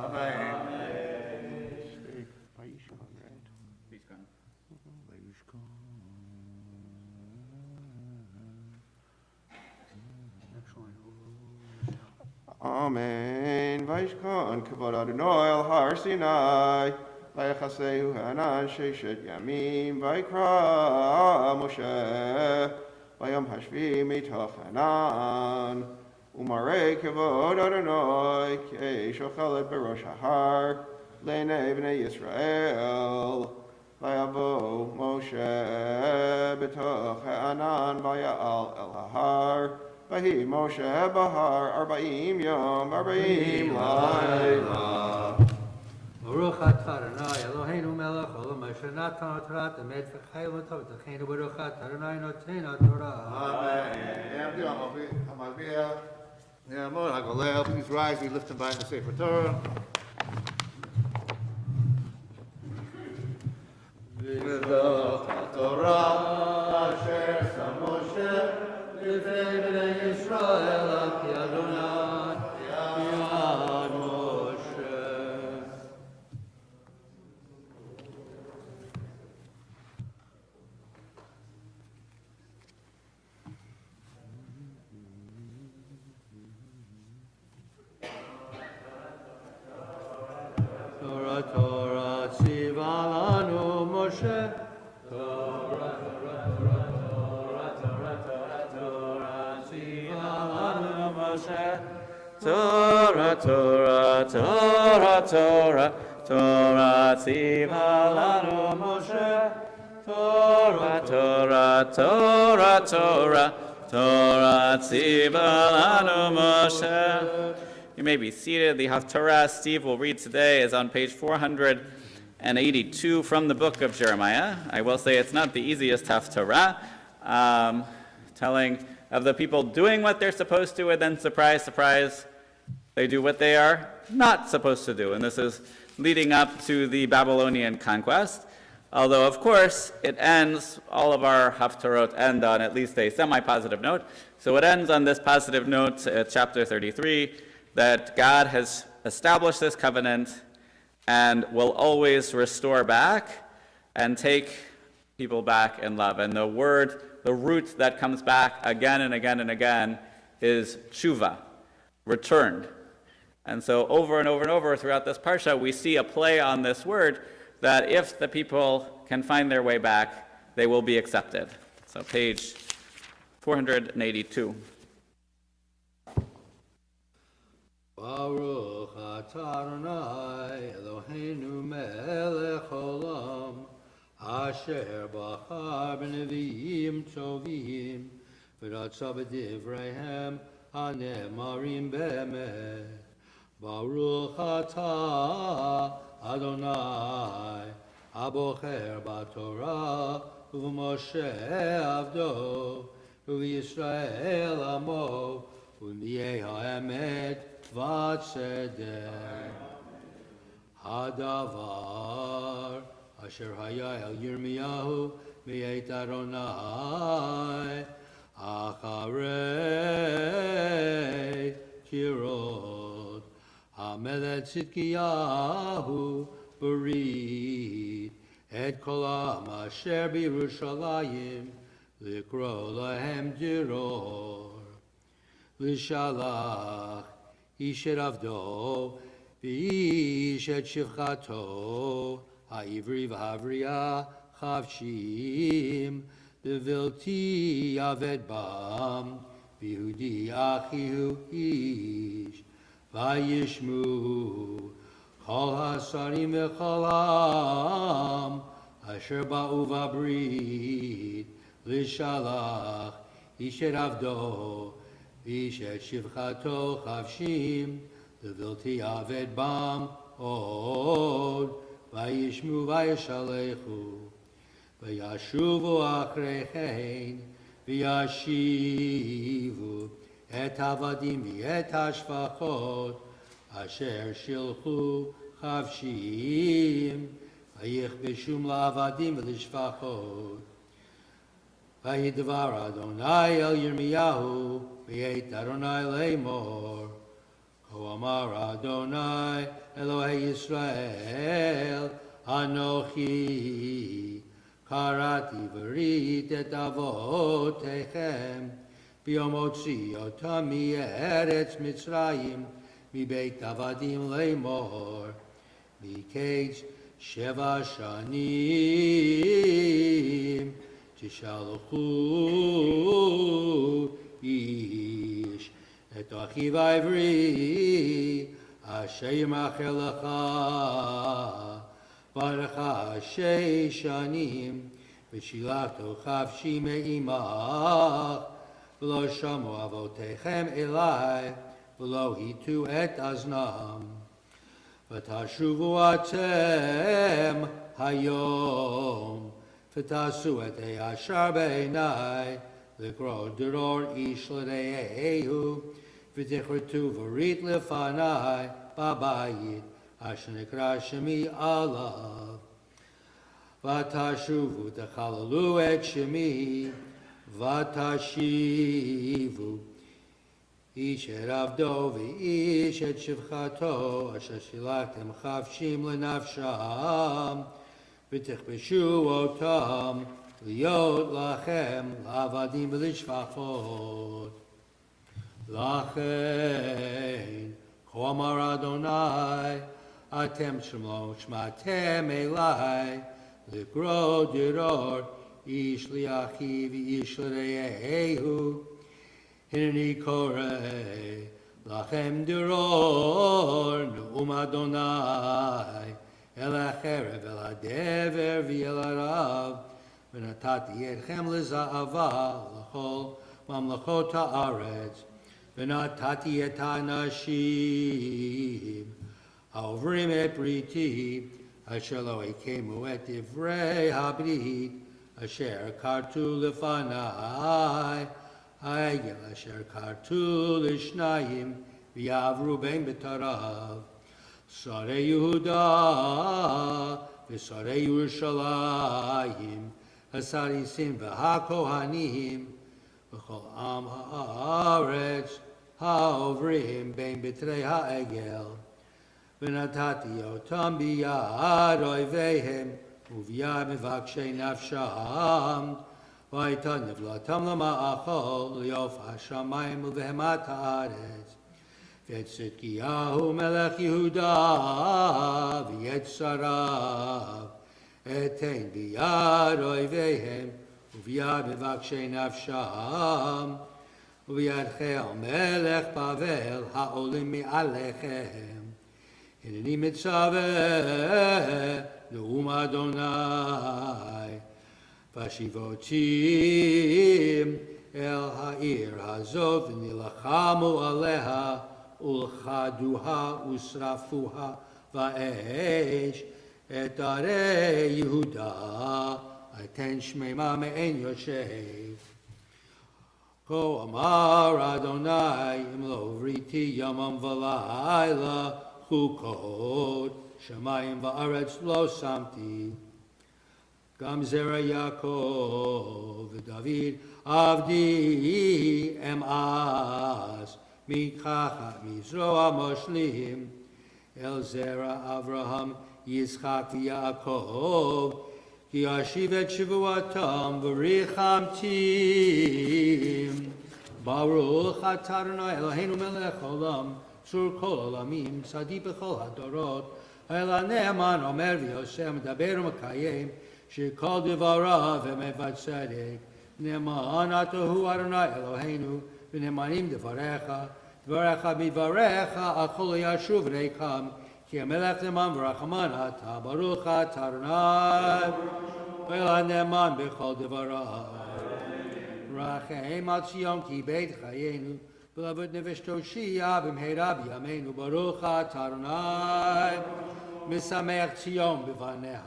Amen. Vaishkan kavod Adonai al har Sinai. Vayachasehu Hanan sheshet yamim. Vaikra Moshe. Vayam hashvi mitoch Hanan. Umare kavod Adonai. Kei shochelet berosh hahar. Le'nei b'nei Yisrael. Vayavo Moshe betoch Hanan vayal el hahar. Vahi Moshe bahar 40 yom, 40 layla. Baruch Atah Adonai Eloheinu Melech Olam Asher Natan Torah Emet V'chayil V'tov V'techeinu. Baruch Atah Adonai Noten HaTorah. Amen. Hamavia, Yamod, Hagalel, please rise, we lift and bind the Sefer Torah. Torah, Asher Sam Moshe, L'fnei b'nei Yisrael Ki Adonai Yad Moshe. Torah, Torah, tziva lanu Moshe. Torah, Torah, Torah, Torah, Torah, Torah, tziva lanu Moshe. Torah, Torah, Torah, Torah, Torah, tziva lanu Moshe. Torah, Torah, Torah, Torah, Torah, tziva lanu Moshe. You may be seated. The Haftarah Steve will read today is on page 482 from the book of Jeremiah. I will say it's not the easiest Haftarah, telling of the people doing what they're supposed to, and then surprise, surprise, they do what they are not supposed to do. And this is leading up to the Babylonian conquest. Although, of course, it ends, all of our Haftarot end on at least a semi-positive note. So it ends on this positive note, chapter 33, that God has established this covenant and will always restore back and take people back in love. And the word, the root that comes back again and again and again is tshuva, returned. And so over and over and over throughout this parsha, we see a play on this word that if the people can find their way back, they will be accepted. So page 482. Baruch atah Adonai Eloheinu melech olam asher bachar b'neviim tovim v'ratza b'divreihem hanemarim be'emet. Baruch atah Adonai abocher b'torah u'Moshe avdo u'Yisrael amo u'niyeh ha'emet v'tzedek. Hadavar asher haya el Yirmiyahu mi'et Adonai acharei kirot hamelech Tzidkiyahu berit et kol ha'am asher b'Yerushalayim likro lahem diror lishalach ish et avdo v'ish et shivchato ha'ivri v'havriya chavshim b'vilti aved bam v'yehudi achihu ish v'yishmu kol hasarim v'kol ha'am asher ba'u v'abrit lishalach ish et avdo v'ish et shivchato chavshim Vilti aved bam od vayishmu vayishalechu vayashuvu achrechein vayashivu et avadim et hashvachot asher shilchu chavshim vayichbeshum la'avadim v'lishvachot vayidvar Adonai el Yirmiyahu v'yeit Adonai leimor O Amar Adonai Elohei Yisrael Anochi Karati V'rit et avotechem B'yom otzi otam mi'eretz Mitzrayim Mi'beit avadim leimor Miketz sheva shanim Tishalchu ish Et achiv העברי אשר ימאחל לך ברך 6 שנים ושילחתו חפשי מעמך ולא שמעו אבותיכם אלי ולא הטו את אזנם ותשובו אתם היום ותעשו את הישר בעיני לקרוא דרור איש לרעהו ותכרתו ברית לפני בבית אשר נקרא שמי עליו ותשובו תחללו את שמי ותשיבו איש את עבדו ואיש את שפחתו אשר שילחתם חפשים לנפשם ותכבשו אותם להיות לכם לעבדים ולשפחות לכן כה אמר אדוני אתם שמעתם אלי לקרוא דרור איש לאחיו ואיש לרעהו הנני קורא לכם דרור נאום אדוני אל החרב אל הדבר ואל הרב ונתתי אתכם לזהבה לכל ממלכות הארץ ונתתי את האנשים העוברים את בריתי אשר לא יקיימו את דברי הברית אשר כרתו לפני העגל אשר כרתו לשניים ויעברו בין בתריו שרי יהודה ושרי ירושלים הסריסים והכהנים וכל עם הארץ העוברים בין בתרי העגל ונתתי אותם ביד אויביהם וביד מבקשי נפשם והייתה נבלתם למאכל ליוף השמיים ובהמת הארץ. ואת צדקיהו מלך יהודה ואת שריו אתן ביד אויביהם וביד מבקשי נפשם וביד חיל מלך בבל העולים מעליכם. הנני מצווה נאום אדוני ושיבותים אל העיר הזאת ונלחמו עליה ולכדוה ושרפוה באש את ערי יהודה אתן שממה מעין יושב. כה אמר אדוני אם לא הוריתי יומם ולילה חוקות שמיים וארץ לא שמתי. גם זרע יעקב ודוד עבדי אמאס מכחת מזרוע מושלים אל זרע אברהם יצחק ויעקב כי אשיב את שבועתם וריחמתים. ברוך אתה אדוני אלוהינו מלך עולם צור כל עולמים צדיק בכל הדורות האל הנאמן אומר ויעשה מדבר ומקיים שכל דבריו אמת וצדק. נאמן אתה הוא אדוני אלוהינו ונאמנים דבריך מדבריך הכל ישוב ריקם כי המלך נאמן ורחמן אתה ברוך אתה אדוני ואל הנאמן בכל דבריו. רחם על ציון כי בית חיינו ולעבוד נפש תושיע במהרה בימינו ברוך אתה אדוני משמח ציון בבניה.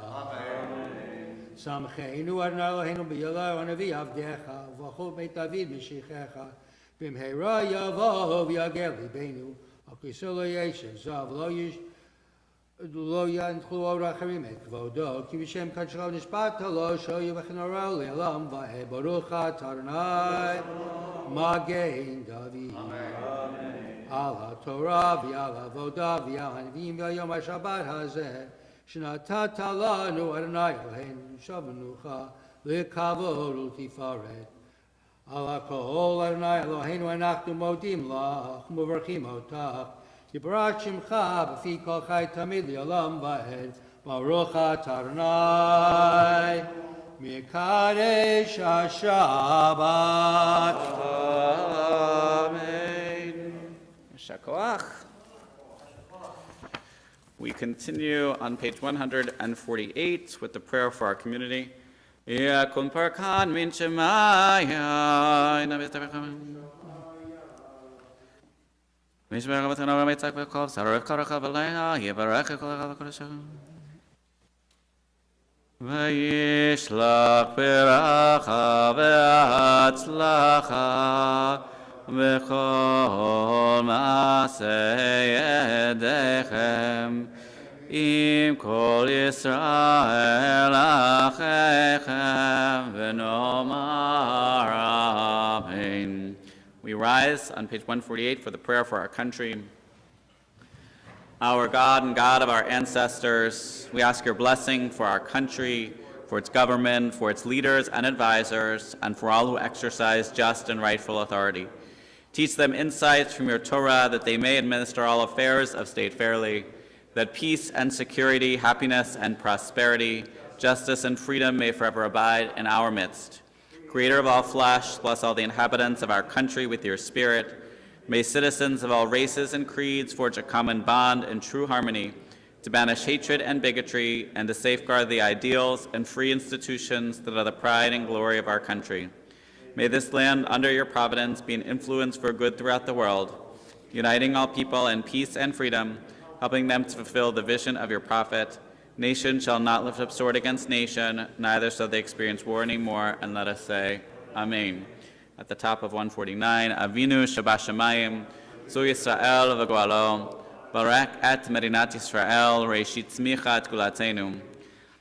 שמחנו אדוני אלוהינו בילה ונביא עבדיך ובכל בית דוד משיחך במהרה יבוא ויגל ליבנו על כיסא לא ישב זב לא ינחלו עוד אחרים את כבודו כי בשם קדשך נשבעת לו שיהיה וכנראה לעולם ועד ברוך אתה אדוני מגן דוד. על התורה ועל העבודה ועל הנביאים ועל יום השבת הזה שנתת לנו אדוני אלוהינו שב מנוחה לכבוד ולתפארת. על הכל אדוני אלוהינו אנחנו מודים לך ומברכים אותך יברך שמך בפי כל חי תמיד לעולם ועד ברוך אתה אדוני מקדש השבת. Amen. Shakoach. We continue on page 148 with the prayer for our community. Yakun parkan min shemaya Mishmar Gavatana Ramitzak Bekov Sarah Karaka Valena Yebaraka Kolakadasha Vayishlach Beracha Ve'atzlacha V'chol Masei Yedechem Im Kol Yisrael Achechem V'nomar Amen. We rise on page 148 for the prayer for our country. Our God and God of our ancestors, we ask your blessing for our country, for its government, for its leaders and advisors, and for all who exercise just and rightful authority. Teach them insights from your Torah that they may administer all affairs of state fairly, that peace and security, happiness and prosperity, justice and freedom may forever abide in our midst. Creator of all flesh, bless all the inhabitants of our country with your spirit. May citizens of all races and creeds forge a common bond in true harmony to banish hatred and bigotry and to safeguard the ideals and free institutions that are the pride and glory of our country. May this land under your providence be an influence for good throughout the world, uniting all people in peace and freedom, helping them to fulfill the vision of your prophet. Nation shall not lift up sword against nation, neither shall they experience war anymore, and let us say, Amen. At the top of 149, Avinu Shabashamayim, Zu Yisrael v'Goalo, Barak et Merinat Yisrael, Reishit Tzmicha et Gulatenu.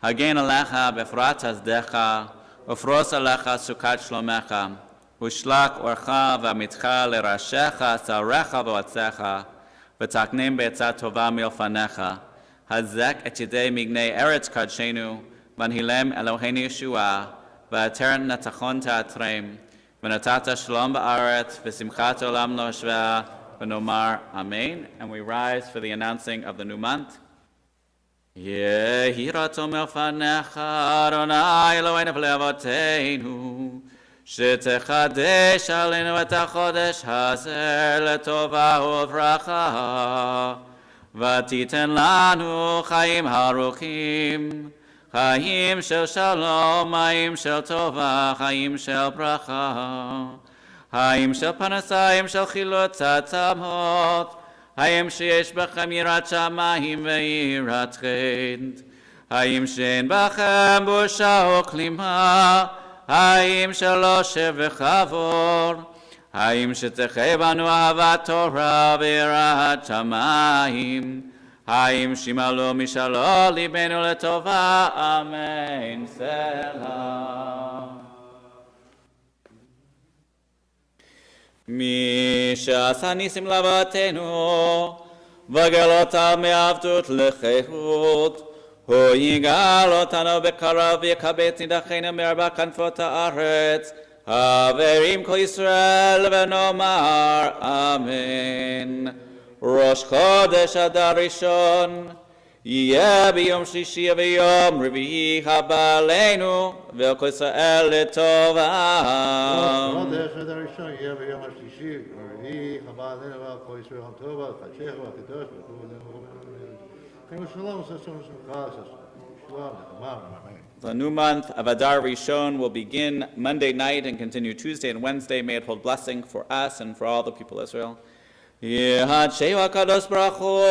Hagen Alecha befrat hazdecha, Ufros Alecha sukat shlomecha, Ushlak orcha v'amitcha lerashecha, Tzarecha v'atzecha, V'taknem be'etzat tova milfanecha. Hazek et yedei mignei eretz kadshenu, Vanhilem Eloheinu Yeshua, ואתר נצחון תעטרם, ונתת שלום בארץ, ושמחת עולם לא השוואה, ונאמר Amen. And we rise for the announcing of the new month. יהי רצון מלפניך, אדוני אלוהינו ולאבותינו, שתחדש עלינו את החודש הזה לטובה ולברכה, ותיתן לנו חיים ארוכים, חיים של שלום, חיים של טובה, חיים של ברכה, חיים של פרנסה, חיים של חילוץ עצמות, חיים שיש בכם יראת שמיים ויראת חטא, חיים שאין בכם בושה וכלימה, חיים של עושר וכבוד, חיים שתחיה בנו אהבת תורה ויראת שמיים, חיים שימלאו משאלות ליבנו לטובה, אמן, סלם. מי שעשה ניסים לאבותינו, וגאל אותם מעבדות לחירות, הוא יגאל אותנו בקרוב ויקבץ נידחינו מארבע כנפות הארץ, חברים כל ישראל ונאמר אמן. ראש חודש אדר ראשון יהיה ביום שלישי וביום רביעי הבא עלינו ולכל ישראל לטובה. חודש אדר ראשון יהיה ביום השלישי והרביעי הבא עלינו ולכל ישראל לטובה, חדשך והקדוש The new month of Adar Rishon will begin Monday night and continue Tuesday and Wednesday. May it hold blessing for us and for all the people of Israel. Yehadsheu HaKadosh Baruch Hu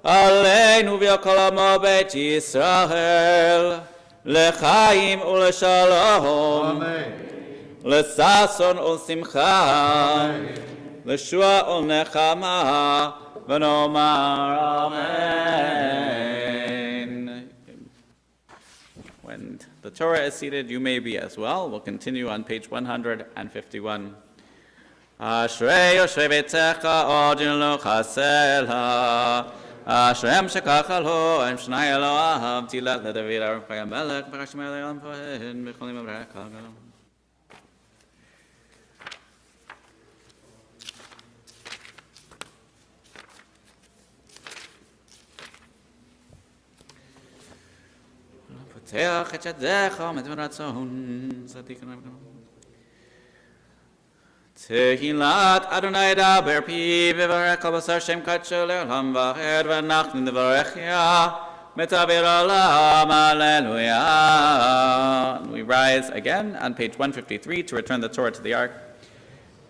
Aleinu v'yokol amo Beit Yisrael lechaim u'leshalom lesason u'simcha leshua u'nechama v'nomar amen. When the Torah is seated, you may be as well. We'll continue on page 151. Ashrei Yoshvei Beitecha Odin Lo Chasela Ashrei Shekach Lo Em Shnai Lo Ahav Tilat LeDavid Arach HaMelech V'Rashim Elam Pohen V'Cholim Avrech HaGalam. Poteach et yadecha Omed v'ratzon Tzaddik v'Rabbanon. Tehillat Adonai daber pi v'varech al basar shem kadsho le'olam v'ached v'anachnu nevarechya metaber olam hallelujah. We rise again on page 153 to return the Torah to the ark.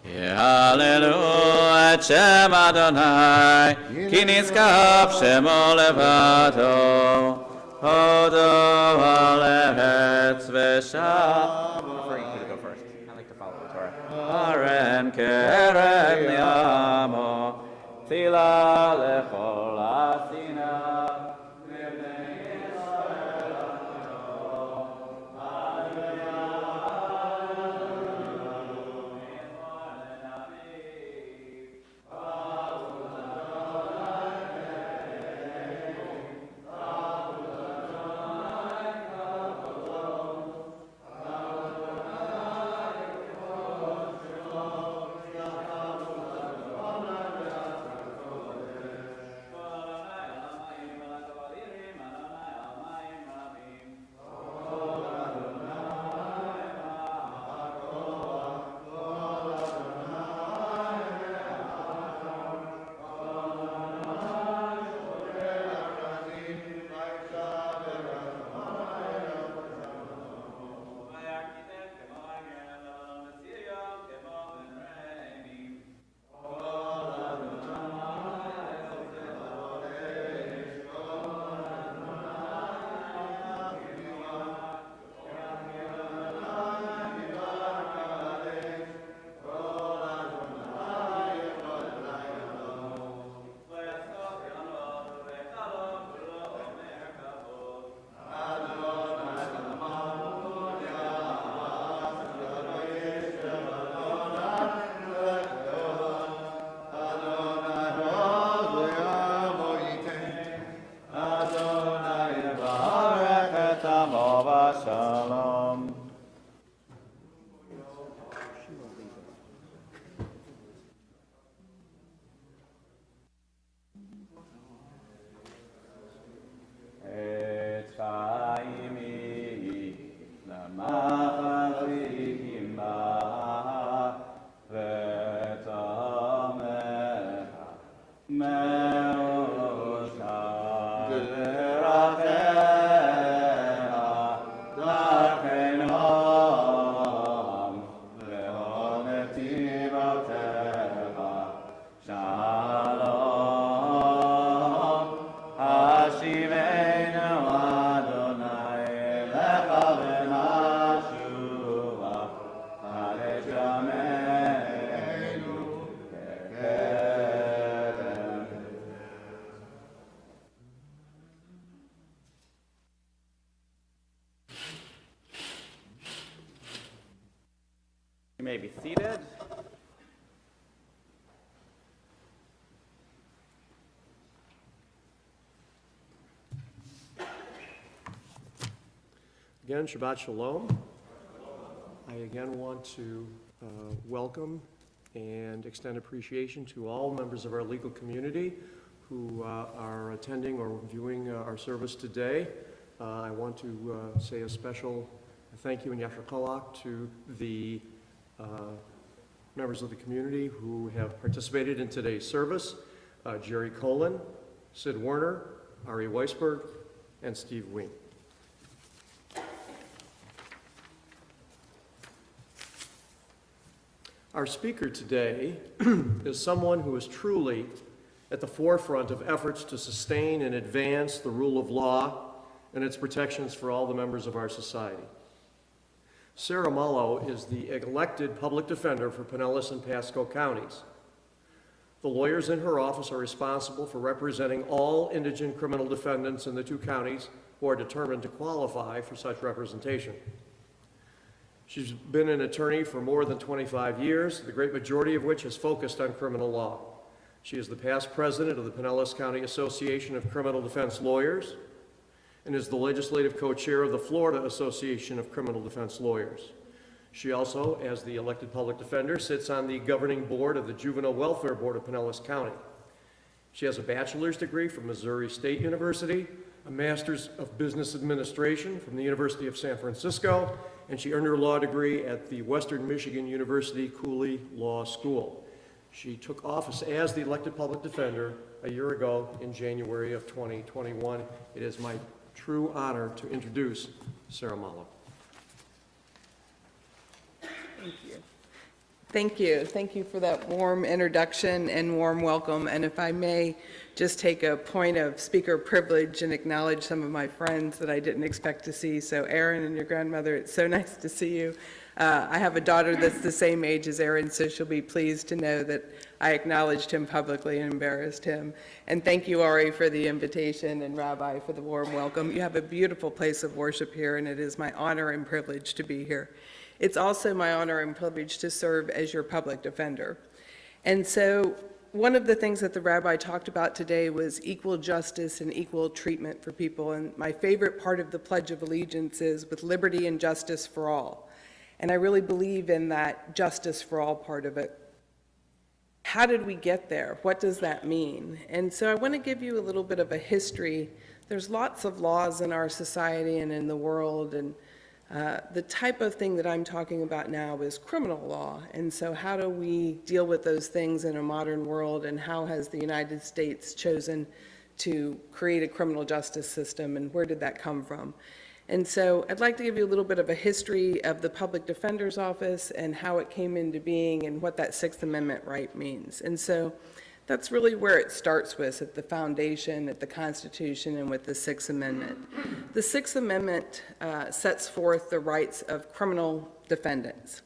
Hallelujah et shem Adonai ki nizkaf shemo levado hodo al eretz v'sham. Karen keren liamo, tila lechol asina. You may be seated. Again, Shabbat Shalom. I again want to welcome and extend appreciation to all members of our legal community who are attending or viewing our service today. I want to say a special thank you and Yasher Kolach to the members of the community who have participated in today's service, Jerry Colin, Sid Werner, Ari Weisberg, and Steve Wien. Our speaker today is someone who is truly at the forefront of efforts to sustain and advance the rule of law and its protections for all the members of our society. Sarah Mallow is the elected public defender for Pinellas and Pasco counties. The lawyers in her office are responsible for representing all indigent criminal defendants in the two counties who are determined to qualify for such representation. She's been an attorney for more than 25 years, the great majority of which has focused on criminal law. She is the past president of the Pinellas County Association of Criminal Defense Lawyers and is the legislative co-chair of the Florida Association of Criminal Defense Lawyers. She also, as the elected public defender, sits on the governing board of the Juvenile Welfare Board of Pinellas County. She has a bachelor's degree from Missouri State University, a master's of business administration from the University of San Francisco, and she earned her law degree at the Western Michigan University Cooley Law School. She took office as the elected public defender a year ago in January of 2021. It is my true honor to introduce Sarah Mallow. Thank you. Thank you. Thank you for that warm introduction and warm welcome. And if I may just take a point of speaker privilege and acknowledge some of my friends that I didn't expect to see. So Aaron and your grandmother, it's so nice to see you. I have a daughter that's the same age as Aaron, so she'll be pleased to know that I acknowledged him publicly and embarrassed him. And thank you, Ari, for the invitation, and Rabbi for the warm welcome. You have a beautiful place of worship here, and it is my honor and privilege to be here. It's also my honor and privilege to serve as your public defender. And so one of the things that the rabbi talked about today was equal justice and equal treatment for people. And my favorite part of the Pledge of Allegiance is with liberty and justice for all. And I really believe in that justice for all part of it. How did we get there? What does that mean? And so I want to give you a little bit of a history. There's lots of laws in our society and in the world, and the type of thing that I'm talking about now is criminal law. And so how do we deal with those things in a modern world, and how has the United States chosen to create a criminal justice system, and where did that come from? And so I'd like to give you a little bit of a history of the Public Defender's Office and how it came into being and what that Sixth Amendment right means. And so that's really where it starts with, at the foundation, at the Constitution, and with the Sixth Amendment. The Sixth Amendment sets forth the rights of criminal defendants.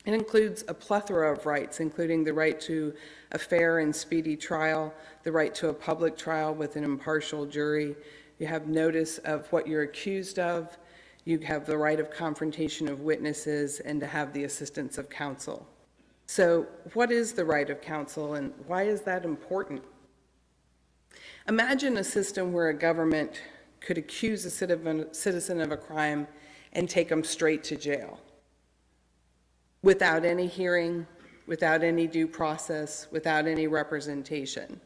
It includes a plethora of rights, including the right to a fair and speedy trial, the right to a public trial with an impartial jury. You have notice of what you're accused of. You have the right of confrontation of witnesses, and to have the assistance of counsel. So what is the right of counsel, and why is that important? Imagine a system where a government could accuse a citizen of a crime and take them straight to jail without any hearing, without any due process, without any representation.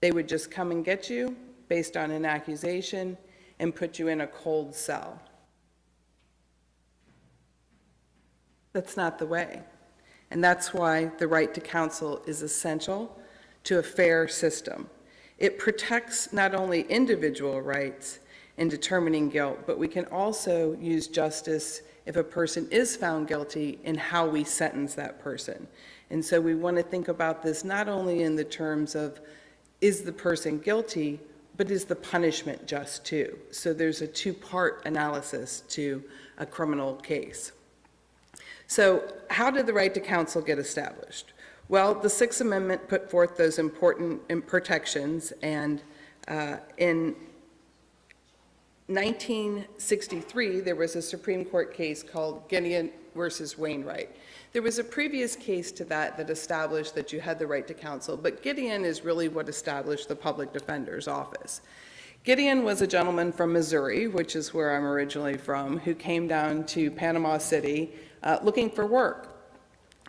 They would just come and get you based on an accusation and put you in a cold cell. That's not the way. And that's why the right to counsel is essential to a fair system. It protects not only individual rights in determining guilt, but we can also use justice if a person is found guilty in how we sentence that person. And so we want to think about this not only in the terms of, is the person guilty, but is the punishment just too? So there's a two-part analysis to a criminal case. So how did the right to counsel get established? Well, the Sixth Amendment put forth those important protections, and in 1963, there was a Supreme Court case called Gideon versus Wainwright. There was a previous case to that established that you had the right to counsel, but Gideon is really what established the public defender's office. Gideon was a gentleman from Missouri, which is where I'm originally from, who came down to Panama City looking for work.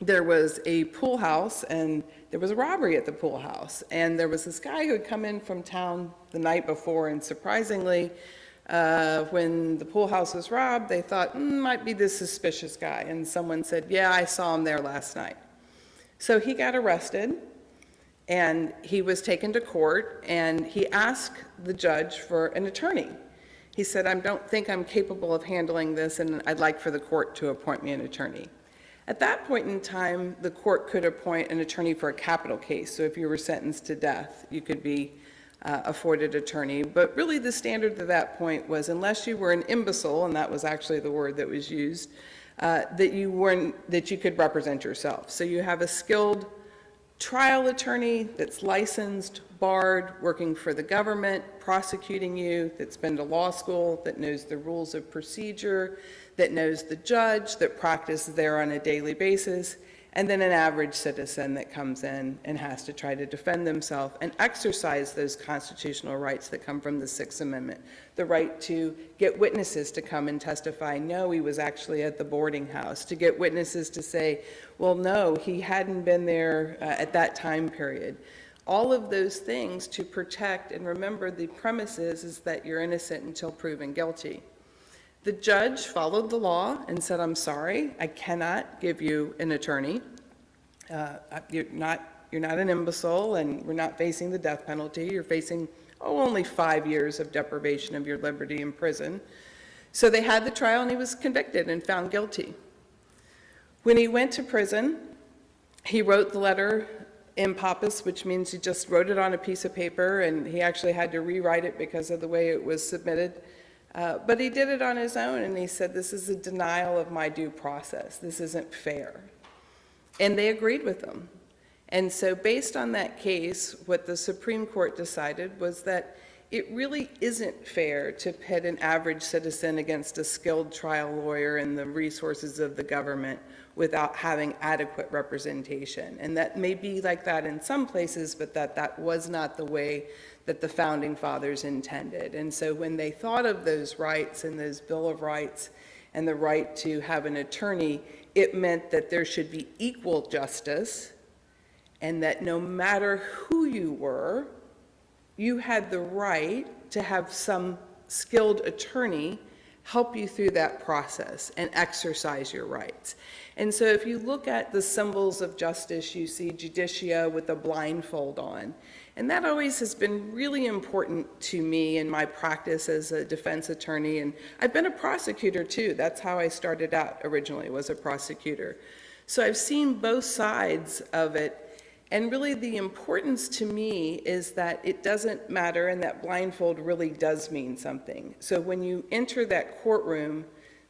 There was a pool house, and there was a robbery at the pool house. And there was this guy who had come in from town the night before, and surprisingly, when the pool house was robbed, they thought, might be this suspicious guy. And someone said, yeah, I saw him there last night. So he got arrested, and he was taken to court, and he asked the judge for an attorney. He said, I don't think I'm capable of handling this, and I'd like for the court to appoint me an attorney. At that point in time, the court could appoint an attorney for a capital case. So if you were sentenced to death, you could be afforded attorney. But really the standard at that point was, unless you were an imbecile, and that was actually the word that was used, that you could represent yourself. So you have a skilled trial attorney that's licensed, barred, working for the government, prosecuting you, that's been to law school, that knows the rules of procedure, that knows the judge, that practices there on a daily basis, and then an average citizen that comes in and has to try to defend themselves and exercise those constitutional rights that come from the Sixth Amendment. The right to get witnesses to come and testify, no, he was actually at the boarding house. To get witnesses to say, well, no, he hadn't been there at that time period. All of those things to protect, and remember the premise is that you're innocent until proven guilty. The judge followed the law and said, I'm sorry, I cannot give you an attorney. You're not an imbecile, and we're not facing the death penalty. You're facing, only 5 years of deprivation of your liberty in prison. So they had the trial, and he was convicted and found guilty. When he went to prison, he wrote the letter in pappus, which means he just wrote it on a piece of paper, and he actually had to rewrite it because of the way it was submitted. But he did it on his own, and he said, this is a denial of my due process. This isn't fair. And they agreed with him. And so based on that case, what the Supreme Court decided was that it really isn't fair to pit an average citizen against a skilled trial lawyer and the resources of the government without having adequate representation. And that may be like that in some places, but that was not the way that the Founding Fathers intended. And so when they thought of those rights and those Bill of Rights and the right to have an attorney, it meant that there should be equal justice, and that no matter who you were, you had the right to have some skilled attorney help you through that process and exercise your rights. And so if you look at the symbols of justice, you see judicia with a blindfold on. And that always has been really important to me in my practice as a defense attorney. And I've been a prosecutor too. That's how I started out originally, was a prosecutor. So I've seen both sides of it. And really the importance to me is that it doesn't matter, and that blindfold really does mean something. So when you enter that courtroom,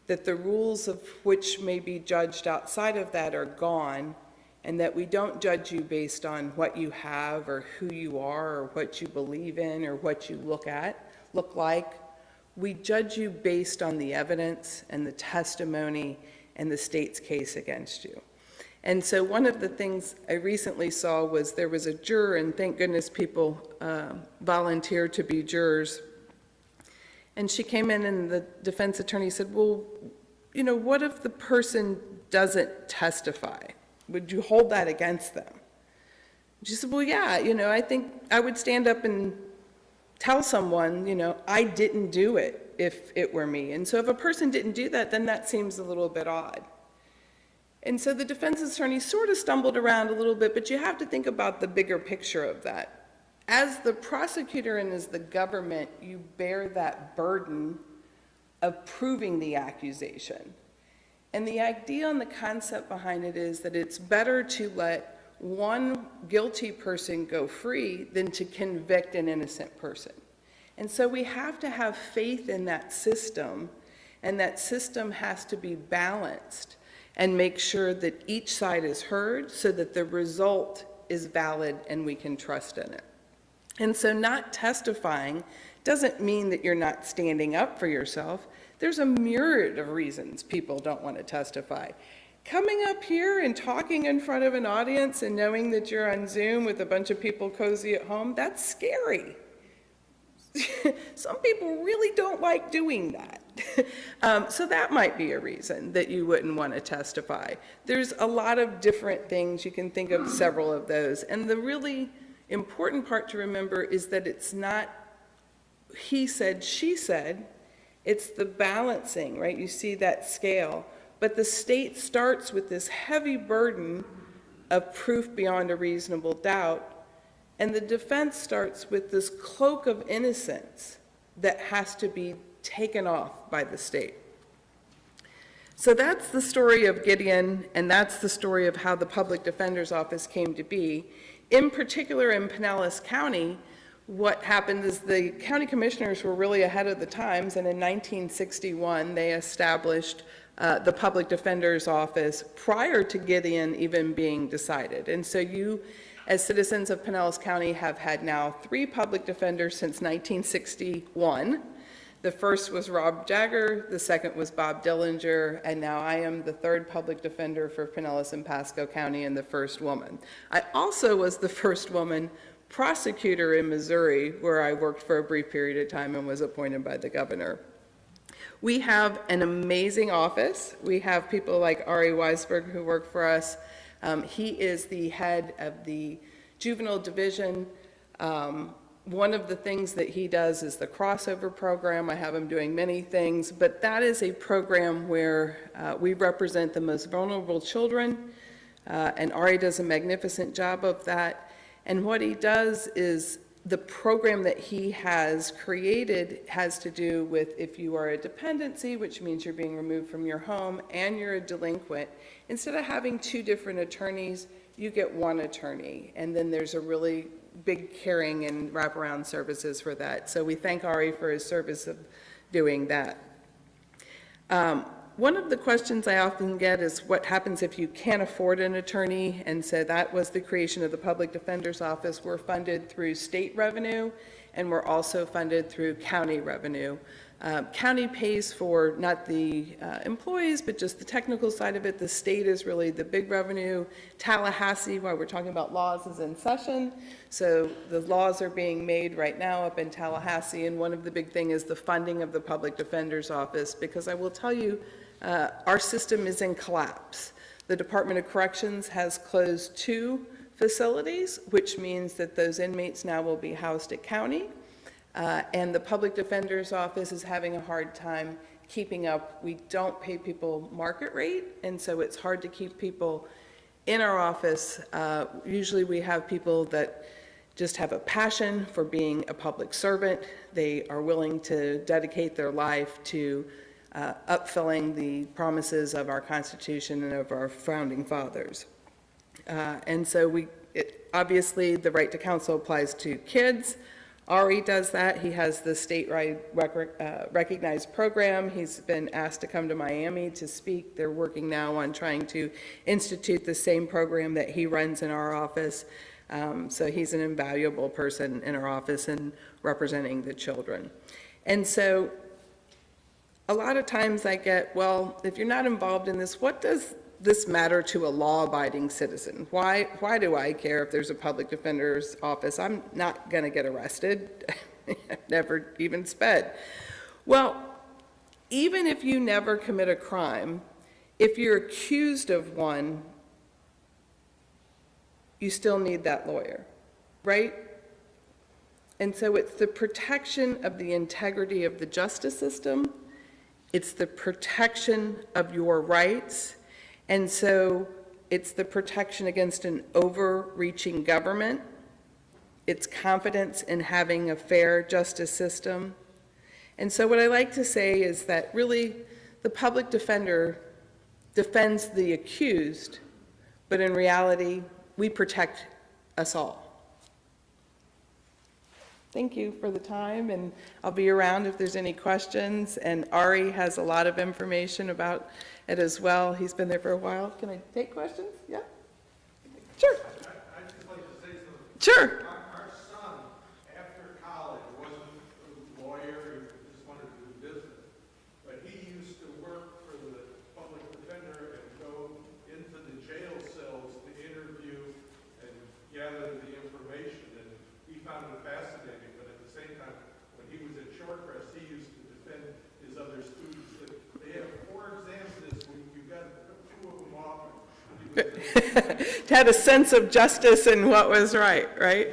that the rules of which may be judged outside of that are gone, and that we don't judge you based on what you have or who you are or what you believe in or what you look like. We judge you based on the evidence and the testimony and the state's case against you. And so one of the things I recently saw was there was a juror, and thank goodness people volunteered to be jurors. And she came in, and the defense attorney said, well, what if the person doesn't testify? Would you hold that against them? She said, well, yeah, I think I would stand up and tell someone, I didn't do it if it were me. And so if a person didn't do that, then that seems a little bit odd. And so the defense attorney sort of stumbled around a little bit, but you have to think about the bigger picture of that. As the prosecutor and as the government, you bear that burden of proving the accusation. And the idea and the concept behind it is that it's better to let one guilty person go free than to convict an innocent person. And so we have to have faith in that system, and that system has to be balanced and make sure that each side is heard so that the result is valid and we can trust in it. And so not testifying doesn't mean that you're not standing up for yourself. There's a myriad of reasons people don't want to testify. Coming up here and talking in front of an audience and knowing that you're on Zoom with a bunch of people cozy at home, that's scary. Some people really don't like doing that. So that might be a reason that you wouldn't want to testify. There's a lot of different things. You can think of several of those. And the really important part to remember is that it's not he said, she said. It's the balancing, right? You see that scale. But the state starts with this heavy burden of proof beyond a reasonable doubt. And the defense starts with this cloak of innocence that has to be taken off by the state. So that's the story of Gideon, and that's the story of how the Public Defender's Office came to be. In particular, in Pinellas County, what happened is the county commissioners were really ahead of the times, and in 1961, they established the Public Defender's Office prior to Gideon even being decided. And so you, as citizens of Pinellas County, have had now 3 public defenders since 1961. The first was Rob Jagger, the second was Bob Dillinger, and now I am the 3rd public defender for Pinellas and Pasco County and the first woman. I also was the first woman prosecutor in Missouri, where I worked for a brief period of time and was appointed by the governor. We have an amazing office. We have people like Ari Weisberg who work for us. He is the head of the juvenile division. One of the things that he does is the crossover program. I have him doing many things, but that is a program where we represent the most vulnerable children, and Ari does a magnificent job of that. And what he does is the program that he has created has to do with if you are a dependency, which means you're being removed from your home, and you're a delinquent, instead of having 2 different attorneys, you get 1 attorney. And then there's a really big caring and wraparound services for that. So we thank Ari for his service of doing that. One of the questions I often get is what happens if you can't afford an attorney? And so that was the creation of the Public Defender's Office. We're funded through state revenue, and we're also funded through county revenue. County pays for not the employees, but just the technical side of it. The state is really the big revenue. Tallahassee, while we're talking about laws, is in session. So the laws are being made right now up in Tallahassee, and one of the big things is the funding of the Public Defender's Office, because I will tell you, our system is in collapse. The Department of Corrections has closed 2 facilities, which means that those inmates now will be housed at county. And the Public Defender's Office is having a hard time keeping up. We don't pay people market rate, and so it's hard to keep people in our office. Usually we have people that just have a passion for being a public servant. They are willing to dedicate their life to upfilling the promises of our Constitution and of our founding fathers. And so obviously the right to counsel applies to kids. Ari does that. He has the statewide recognized program. He's been asked to come to Miami to speak. They're working now on trying to institute the same program that he runs in our office. So he's an invaluable person in our office and representing the children. And so a lot of times I get, well, if you're not involved in this, what does this matter to a law-abiding citizen? Why do I care if there's a public defender's office? I'm not going to get arrested. I've never even sped. Well, even if you never commit a crime, if you're accused of one, you still need that lawyer, right? And so it's the protection of the integrity of the justice system. It's the protection of your rights. And so it's the protection against an overreaching government. It's confidence in having a fair justice system. And so what I like to say is that really the public defender defends the accused, but in reality, we protect us all. Thank you for the time, and I'll be around if there's any questions. And Ari has a lot of information about it as well. He's been there for a while. Can I take questions? Yeah? Sure. I'd just like to say something. Sure. Our son, after college, wasn't had a sense of justice and what was right, right?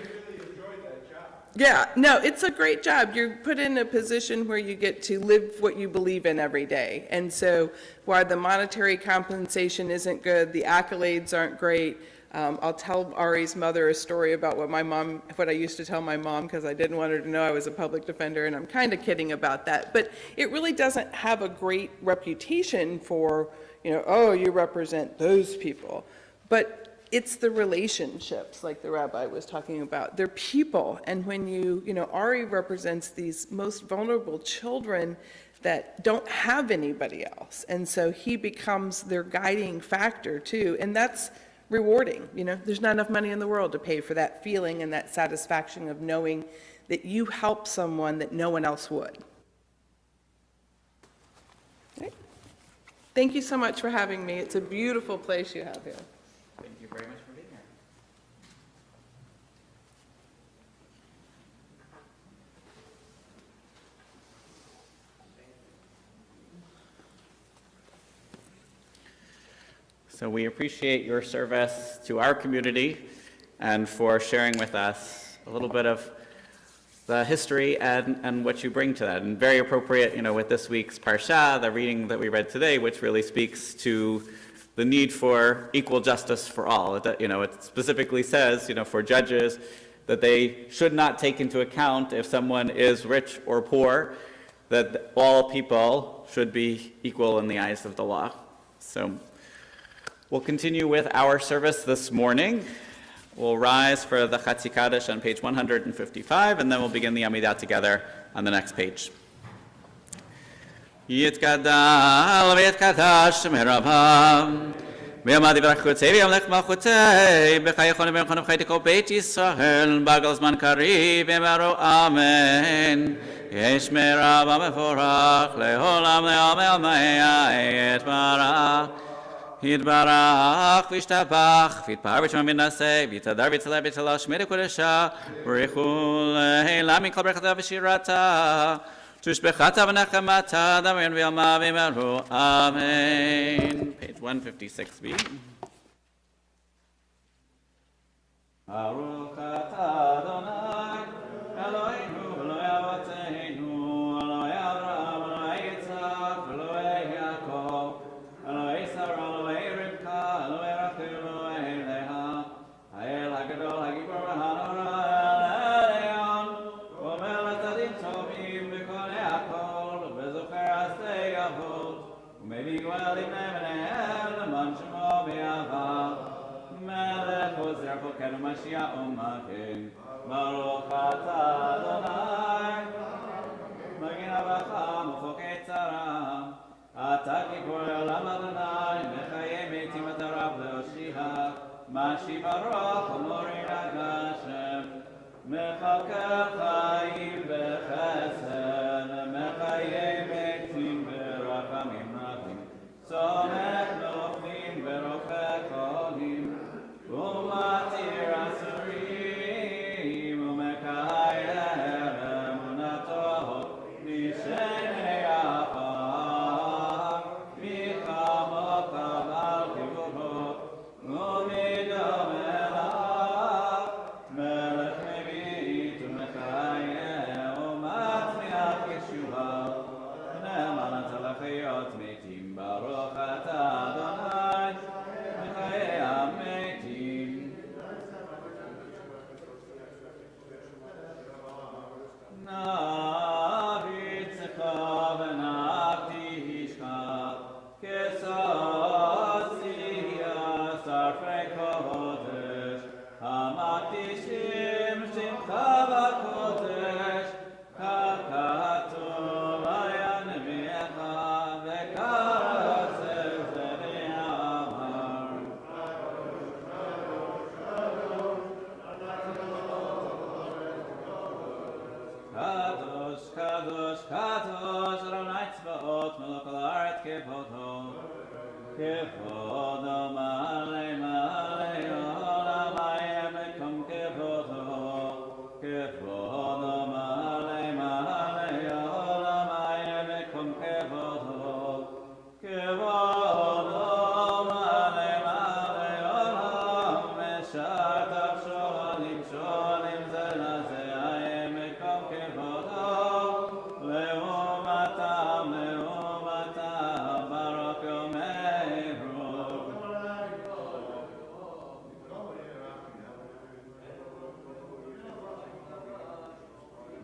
Yeah, no, it's a great job. You're put in a position where you get to live what you believe in every day. And so while the monetary compensation isn't good, the accolades aren't great. I'll tell Ari's mother a story about what I used to tell my mom, because I didn't want her to know I was a public defender, and I'm kind of kidding about that. But it really doesn't have a great reputation for, oh, you represent those people. But it's the relationships, like the rabbi was talking about. They're people, and when Ari represents these most vulnerable children that don't have anybody else, and so he becomes their guiding factor too, and that's rewarding. There's not enough money in the world to pay for that feeling and that satisfaction of knowing that you help someone that no one else would. Okay. Thank you so much for having me. It's a beautiful place you have here. Thank you very much for being here. So we appreciate your service to our community and for sharing with us a little bit of the history and what you bring to that. And very appropriate, with this week's Parsha, the reading that we read today, which really speaks to the need for equal justice for all. It specifically says, for judges, that they should not take into account if someone is rich or poor, that all people should be equal in the eyes of the law. So we'll continue with our service this morning. We'll rise for the Chatzi Kaddish on page 155, and then we'll begin the Amidah together on the next page. יתגדל ויתקדש מרבם ויעמד יברכותי וימלך מלכותי בחיי חיים ובחיים חיי כל בית ישראל בגל זמן קריב אמרו אמן יש מרבם מבורך לעולם לעולם יתברך יתברך וישתבח ויתפאר ושמע ונעשה ויתהדר ויצלח ויצלח שמי לקודשה ברכו לעילם מכל ברכתה ושירתה Tushbechata v'nechemata damin v'yama v'meru. Amen. Page 156b. Baruch atah Adonai Eloheinu Eloi Avotenu Eloi Avraham Eloi Yitzchak Eloi Yaakov Eloi Sarah Eloi Rivka Eloi Rachel Eloi Leah Ha'el HaGadol HaGibor HaNorah Maybe well in heaven, among Shemo Be'ava, Melech Ozer Chokenu Mashiach Umakim, Baruch atah Adonai, Magin Avacham Ufokei Tzaram, Atah Gibor Olam Adonai, Mechaye Meitim Atarav Le'oshiach, Mashi Baruch Umorin Agashem, Mechakel Chaim B'chesed, Mechaye Meitim B'rachamim. Somech noflim verofech olim, umatir asurim, umekayem emunato, mishenei afar, michamot aval kivurot, umidom elach, melech mevit umekayem, umatmiach yeshua, ne'emanat alachayot metim. Baruch atah Adonai, Mechayei hametim. Na'avitzecha v'na'avtishcha, kesasiya sarfei kodesh, hamakdishim shimcha b'kodesh, kakatu v'yan mi'echa v'kara. Kadosh, Kadosh, Adonai Tzvaot, Melech ha'aretz kevodo, kevodo, malei, malei, olam hayem mekom kevodo, kevodo, malei, malei, olam hayem mekom kevodo, kevodo, malei, malei, olam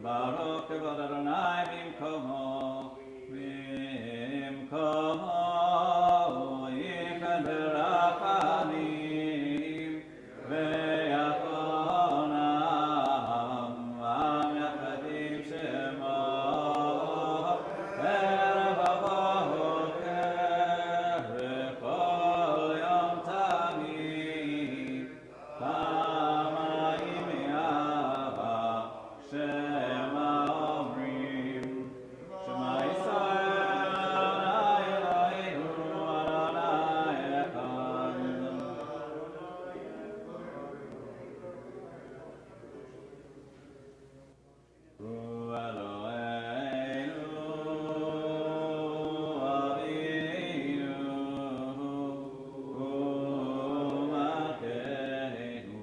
Baruch kavod Adonai bimkomo, yikan berachamim, ve'yachonam, am yachadim shemo, erev ha'boker, v'chol yom tamid, pamayim yahva, shema omrim, Shema Yisrael, Adonai Eloheinu, Adonai echad. Hu Eloheinu, Avinu, Hu Malkeinu,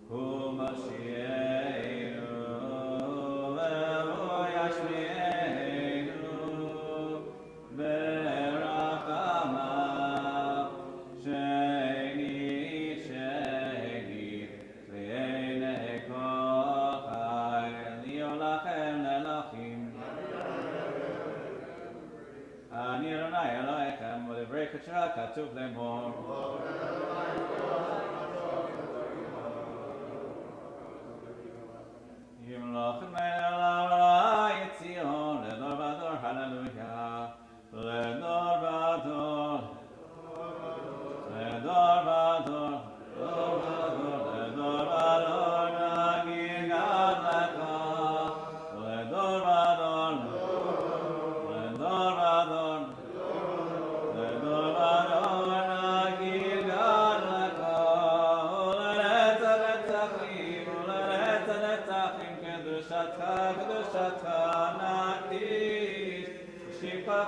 Hu Moshiachenu, Ve'hu Yashmi'enu, Berachamav, Sheni, Sheni, V'yeinei kol chai, Li'olachem Elohim. Ani Adonai Elohechem, V'divrei Kachra Katuv Lemor. Yimloch Me'el Yitzion, Ledor Vador, Hallelujah, Ledor Vador, Ledor Vador, Ledor Vador, Ledor Vador, Nagir Gad Lecha, Ledor Vador, Ledor Vador, Ledor Vador, Nagir Gad Lecha, Uleretza Letzachim, Uleretza Letzachim, Kedushatcha, Kedushatcha, Nakdish, Shipcha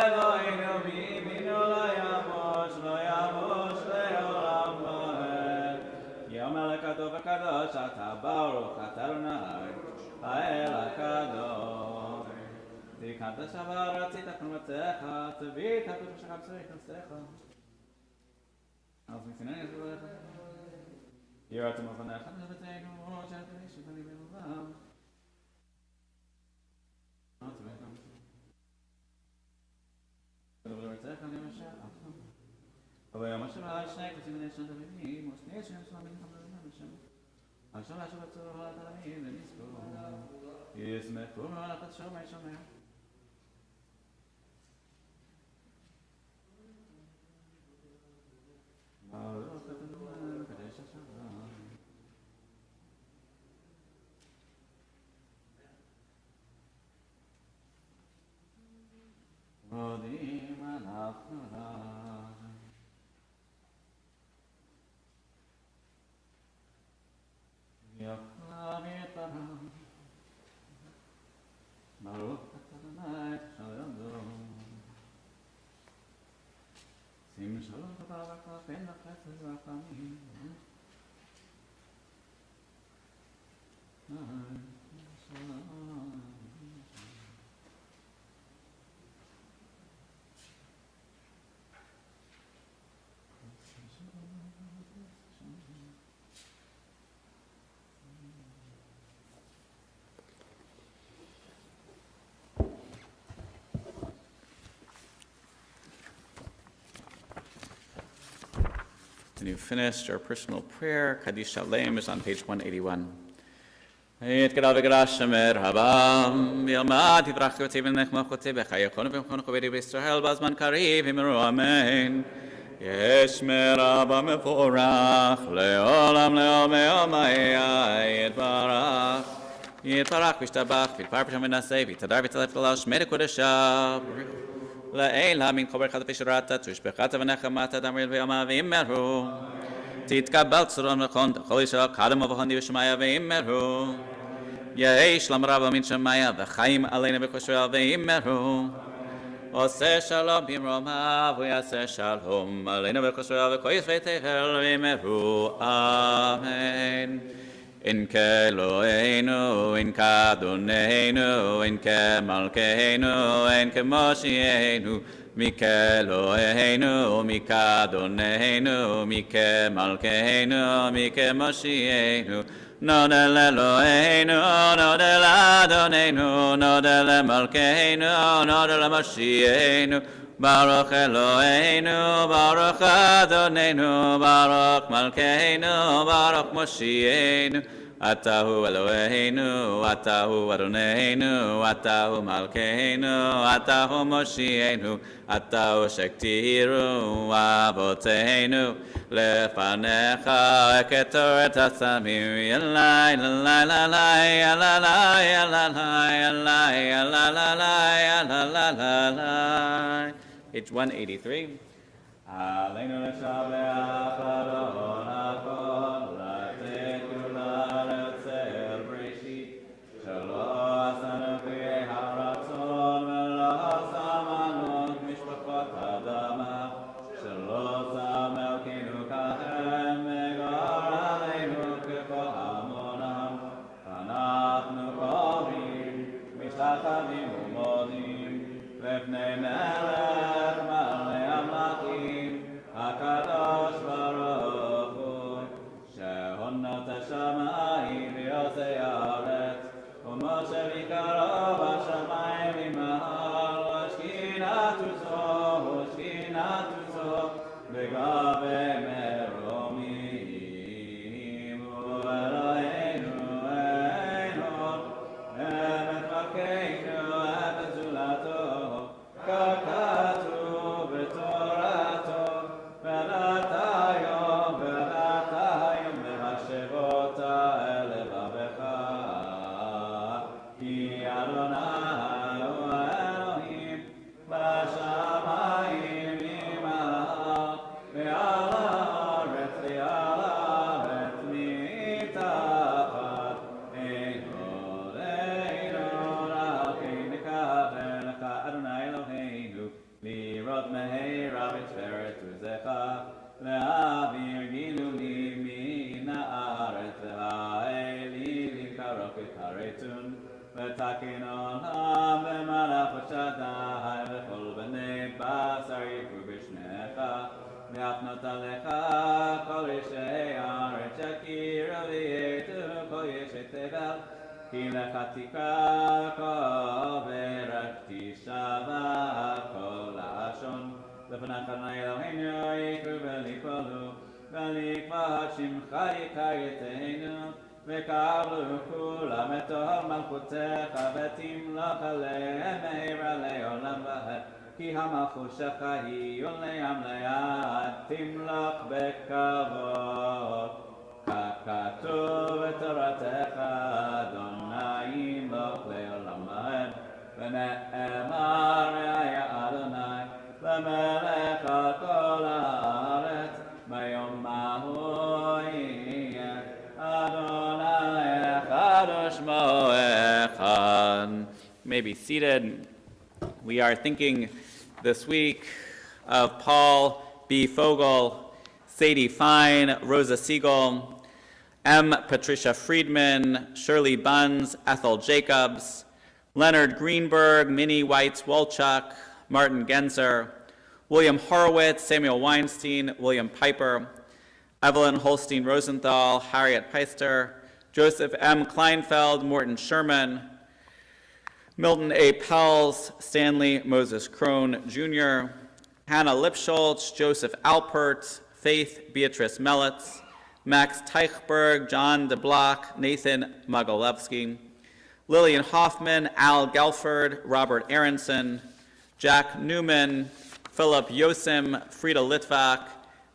Eloheinu biminu lo yamosh le'olam va'ed. Yom el-kadosh v'kadosh ata baruch ata Adonai ha'el hakadosh. Tikanta shavar ratzita k'numotzecha, tzivita k'dushacha b'tzorich nafsecha. אז מצינני ישבורך, יראתם אופניך לבתינו, שאת איש בני בלבם. ולברצך אני משאר. וביום השבת שני כתים בני שנת אביבים, ושני שם שלמים חברים לשם. אשר לשוב בצורו על התלמים ונזכו. ישמחו על החדשו מי שומע. ברוך אתה אדוני קדש השלום. מודים אנחנו לך. יחם יתברך. ברוך אתה אדוני שלום. שים שלום וברכה בין החסד והחמים. And you've finished our personal prayer. Kaddish Shalem is on page 181. יתגדל וגדש שמר הבם, וילמד יברח אותי ונכמוך אותי בחייכון ובמכונך ובידי בישראל בזמן קריב, אמרו אמן. ישמר אבא מבורך, לעולם לעולמי יתברך. יתברך וישתבח, ויתפאר פשעם ונעשה, ויתהדר ויתעלף לו שמי קודשיו. לעיל המין כל ברכת ושרת, תושבחת ונחמת אדם ויאמר ואמרו. תתקבל צורון נכון, תכל ישראל קדם ובחוני ושמיה ואמרו. יהי שלום רב מן שמיה וחיים עלינו בכושריה ואמרו. עושה שלום במרומיו ויעשה שלום עלינו בכושריה וכל ישבי תבל ואמרו אמן. אין כאלוהינו, אין כאדוננו, אין כמלכנו, אין כמושיענו, מי כאלוהינו, מי כאדוננו, מי כמלכנו, מי כמושיענו, Noda l'Eloheinu, noda l'Adonenu, noda l'Malkeinu, noda l'Mashiachenu, Baruch Eloheinu, Baruch Adonenu, Baruch Malkeinu, Baruch Mashiachenu, Atahu Eloheinu, Atahu Adonenu, Atahu Malkeinu, Atahu Moshienu, Atahu Shektiru, Avoteinu, Lefanecha, Eketoret Asamir, Yalai, Lalai, Lalai, Lalai, Lalai, Lalai, Lalai, Lalai. Page 183. Aleinu Leshabeach Adon Hakol, כי המלכותך היא לעם לעד, תמלוך בכבוד. ככתוב בתורתך, אדוני ימלוך לעולם ועד, ונאמר היה אדוני למלך על כל הארץ, ביום ההוא יהיה אדוני אחד ושמו אחד. You may be seated. We are thinking this week of Paul B. Fogel, Sadie Fine, Rosa Siegel, M. Patricia Friedman, Shirley Buns, Ethel Jacobs, Leonard Greenberg, Minnie Weitz-Wolchuk, Martin Genzer, William Horowitz, Samuel Weinstein, William Piper, Evelyn Holstein Rosenthal, Harriet Peister, Joseph M. Kleinfeld, Morton Sherman, Milton A. Pells, Stanley Moses Crone Jr., Hannah Lipschultz, Joseph Alpert, Faith Beatrice Melitz, Max Teichberg, John DeBlock, Nathan Mogilevsky, Lillian Hoffman, Al Gelford, Robert Aronson, Jack Newman, Philip Yosim, Frida Litvak,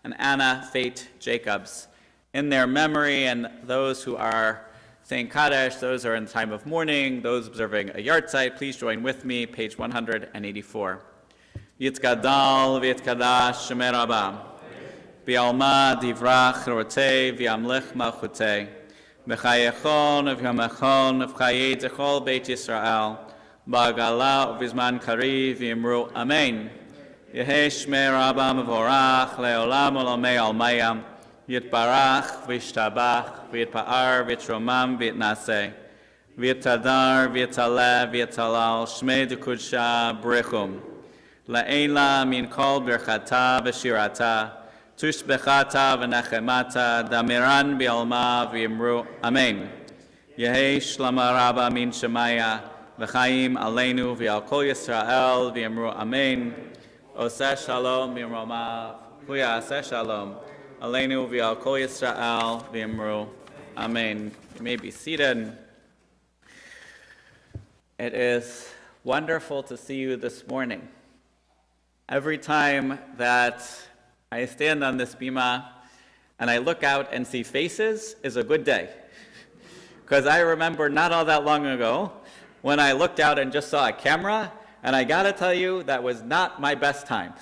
and Anna Fate Jacobs. In their memory, and those who are saying Kaddish, those are in the time of mourning, those observing a yahrzeit, please join with me, page 184. Yitzgadal v'yitkadash shemer Rabba, v'yalma divrach rotei v'yamlich malchutei, v'chayechon v'yamechon v'chayei zechol beit Yisrael, ba'gala v'zman kariv v'yimru amen. Yehei shemer Rabba mevorach le'olam olamei almayam, Yitbarach v'yishtabach v'yitpa'ar v'yitromam v'yitnaseh v'yitadar v'yitaleh v'yitalal shmei d'kudsha brechum la'ela min kol birchata v'shirata tushbechata v'nechemata, damiran bi'alma v'yimru amen. Yehi shlama rabba min shemaya, v'chaim aleinu v'al kol Yisrael v'yimru amen. Oseh shalom v'yimromav, huya aseh shalom, aleinu v'al kol Yisrael v'yimru amen. You may be seated. It is wonderful to see you this morning. Every time that I stand on this bima and I look out and see faces is a good day. Because I remember not all that long ago when I looked out and just saw a camera, and I gotta tell you, that was not my best time.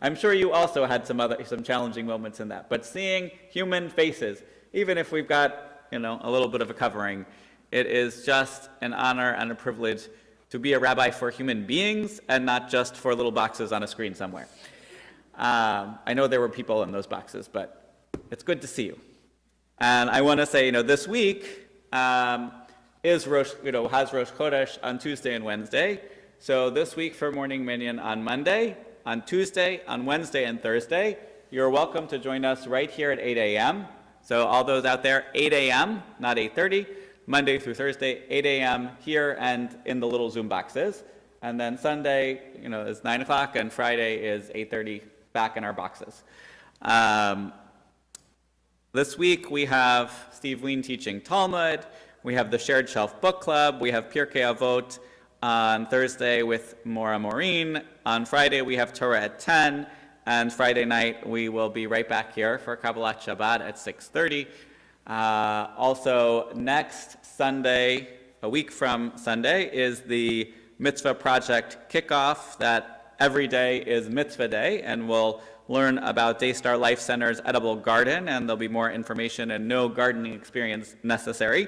I'm sure you also had some challenging moments in that. But seeing human faces, even if we've got a little bit of a covering, it is just an honor and a privilege to be a rabbi for human beings and not just for little boxes on a screen somewhere. I know there were people in those boxes, but it's good to see you. And I want to say, this week has Rosh Chodesh on Tuesday and Wednesday. So this week for Morning Minyan on Monday, on Tuesday, on Wednesday, and Thursday, you're welcome to join us right here at 8 a.m. So all those out there, 8 a.m., not 8:30, Monday through Thursday, 8 a.m. here and in the little Zoom boxes. And then Sunday, is 9 o'clock, and Friday is 8:30 back in our boxes. This week we have Steve Wien teaching Talmud. We have the Shared Shelf Book Club. We have Pirkei Avot on Thursday with Mora Maureen. On Friday we have Torah at 10. And Friday night, we will be right back here for Kabbalat Shabbat at 6:30. Also, next Sunday, a week from Sunday, is the Mitzvah Project kickoff. That every day is Mitzvah Day, and we'll learn about Daystar Life Center's edible garden, and there'll be more information and no gardening experience necessary.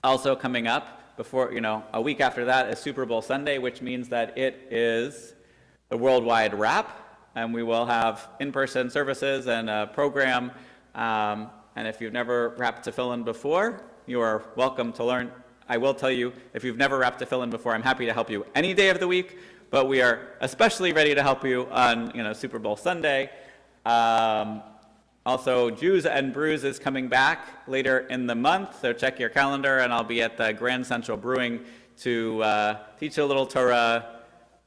Also coming up, before a week after that is Super Bowl Sunday, which means that it is the worldwide wrap, and we will have in-person services and a program. And if you've never wrapped tefillin before, you are welcome to learn. I will tell you, if you've never wrapped tefillin before, I'm happy to help you any day of the week, but we are especially ready to help you on Super Bowl Sunday. Also, Jews and Brews is coming back later in the month, so check your calendar, and I'll be at the Grand Central Brewing to teach a little Torah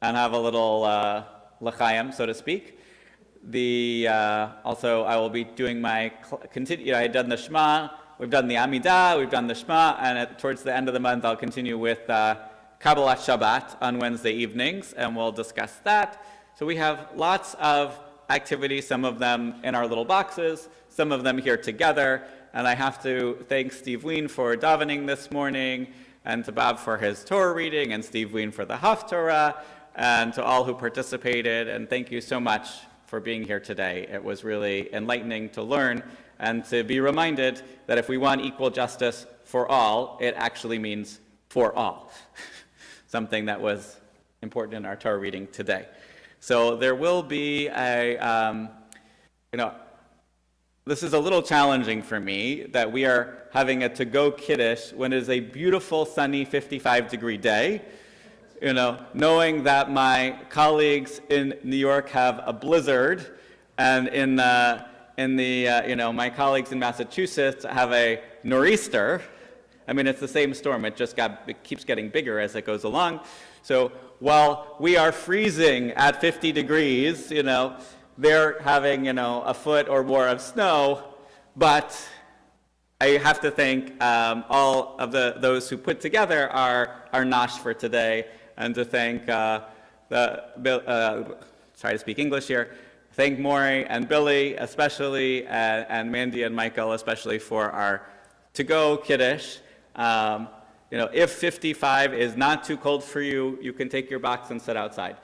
and have a little l'chaim, so to speak. Also, I will be doing I had done the Shema, we've done the Amidah, we've done the Shema, and towards the end of the month, I'll continue with Kabbalat Shabbat on Wednesday evenings, and we'll discuss that. So we have lots of activities, some of them in our little boxes, some of them here together, and I have to thank Steve Wien for davening this morning, and to Bob for his Torah reading, and Steve Wien for the Haftorah, and to all who participated, and thank you so much for being here today. It was really enlightening to learn and to be reminded that if we want equal justice for all, it actually means for all. Something that was important in our Torah reading today. So there will be this is a little challenging for me that we are having a to-go kiddush when it is a beautiful, sunny, 55-degree day. Knowing that my colleagues in New York have a blizzard, and my colleagues in Massachusetts have a nor'easter. I mean, it's the same storm. It keeps getting bigger as it goes along. So while we are freezing at 50 degrees, they're having, a foot or more of snow. But I have to thank all of those who put together our Nash for today, and to thank try to speak English here, thank Maury and Billy especially, and Mandy and Michael especially for our to-go kiddush. If 55 is not too cold for you, you can take your box and sit outside.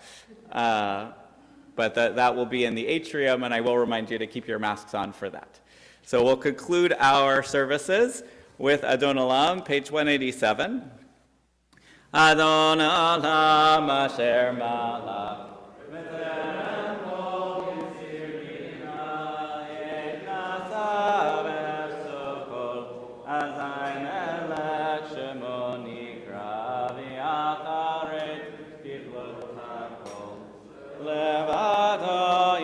But that will be in the atrium, and I will remind you to keep your masks on for that. So we'll conclude our services with Adon Olam, page 187. Adon Olam Asher Malach Levado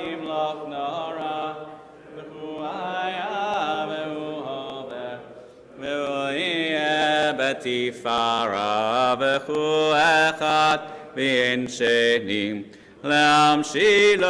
ותפארה וכו אחד ואין שני. להמשילו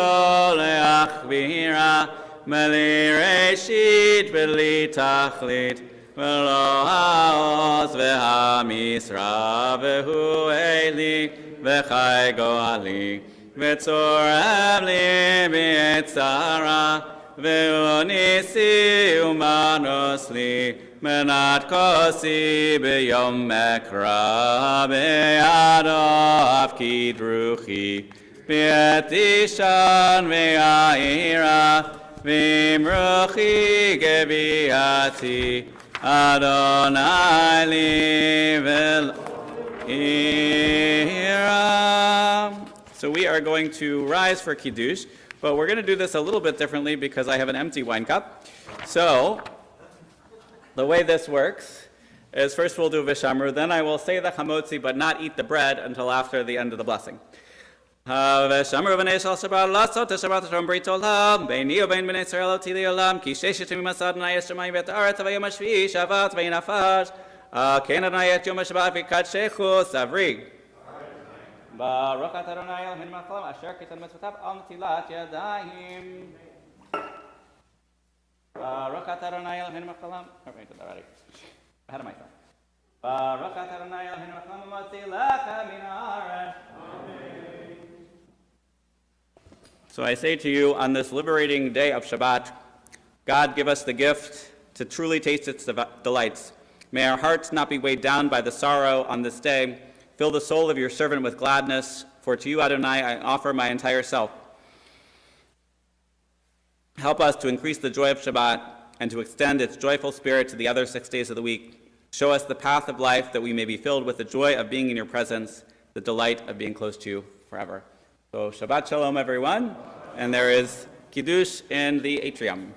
להחבירה בלי ראשית בלי תכלית ולא העוז והמשרה והוא אלי וחי גואלי וצורם לי בעת צרה והוא ניסי ומנוס לי מנת כוסי ביום מקרא בידו הפקיד רוחי בעת אישן ויעירה ועם רוחי גביעתי Adonai li v'ira. So we are going to rise for Kiddush, but we're going to do this a little bit differently because I have an empty wine cup. So the way this works is first we'll do Vishamru, then I will say the Chamotzi but not eat the bread until after the end of the blessing. ושמרו בני ישראל שבת לעשות השבת השלום ברית עולם ביני ובין בני ישראל אותי לעולם כי ששת ימים עשה אדוני השמיים ואת הארץ ויום השביעי שבת וינפש כן אדוני את יום השבת וקדשהו סברי ברוך אתה אדוני אלוהינו מלך העולם אשר קיצר מצוותיו על נטילת ידיים ברוך אתה אדוני אלוהינו מלך העולם ahead of myself ברוך אתה אדוני אלוהינו מלך העולם ומוציא לך מן הארץ So I say to you, on this liberating day of Shabbat, God give us the gift to truly taste its delights. May our hearts not be weighed down by the sorrow on this day. Fill the soul of your servant with gladness, for to you, Adonai, I offer my entire self. Help us to increase the joy of Shabbat and to extend its joyful spirit to the other 6 days of the week. Show us the path of life that we may be filled with the joy of being in your presence, the delight of being close to you forever. So Shabbat Shalom, everyone. And there is Kiddush in the atrium.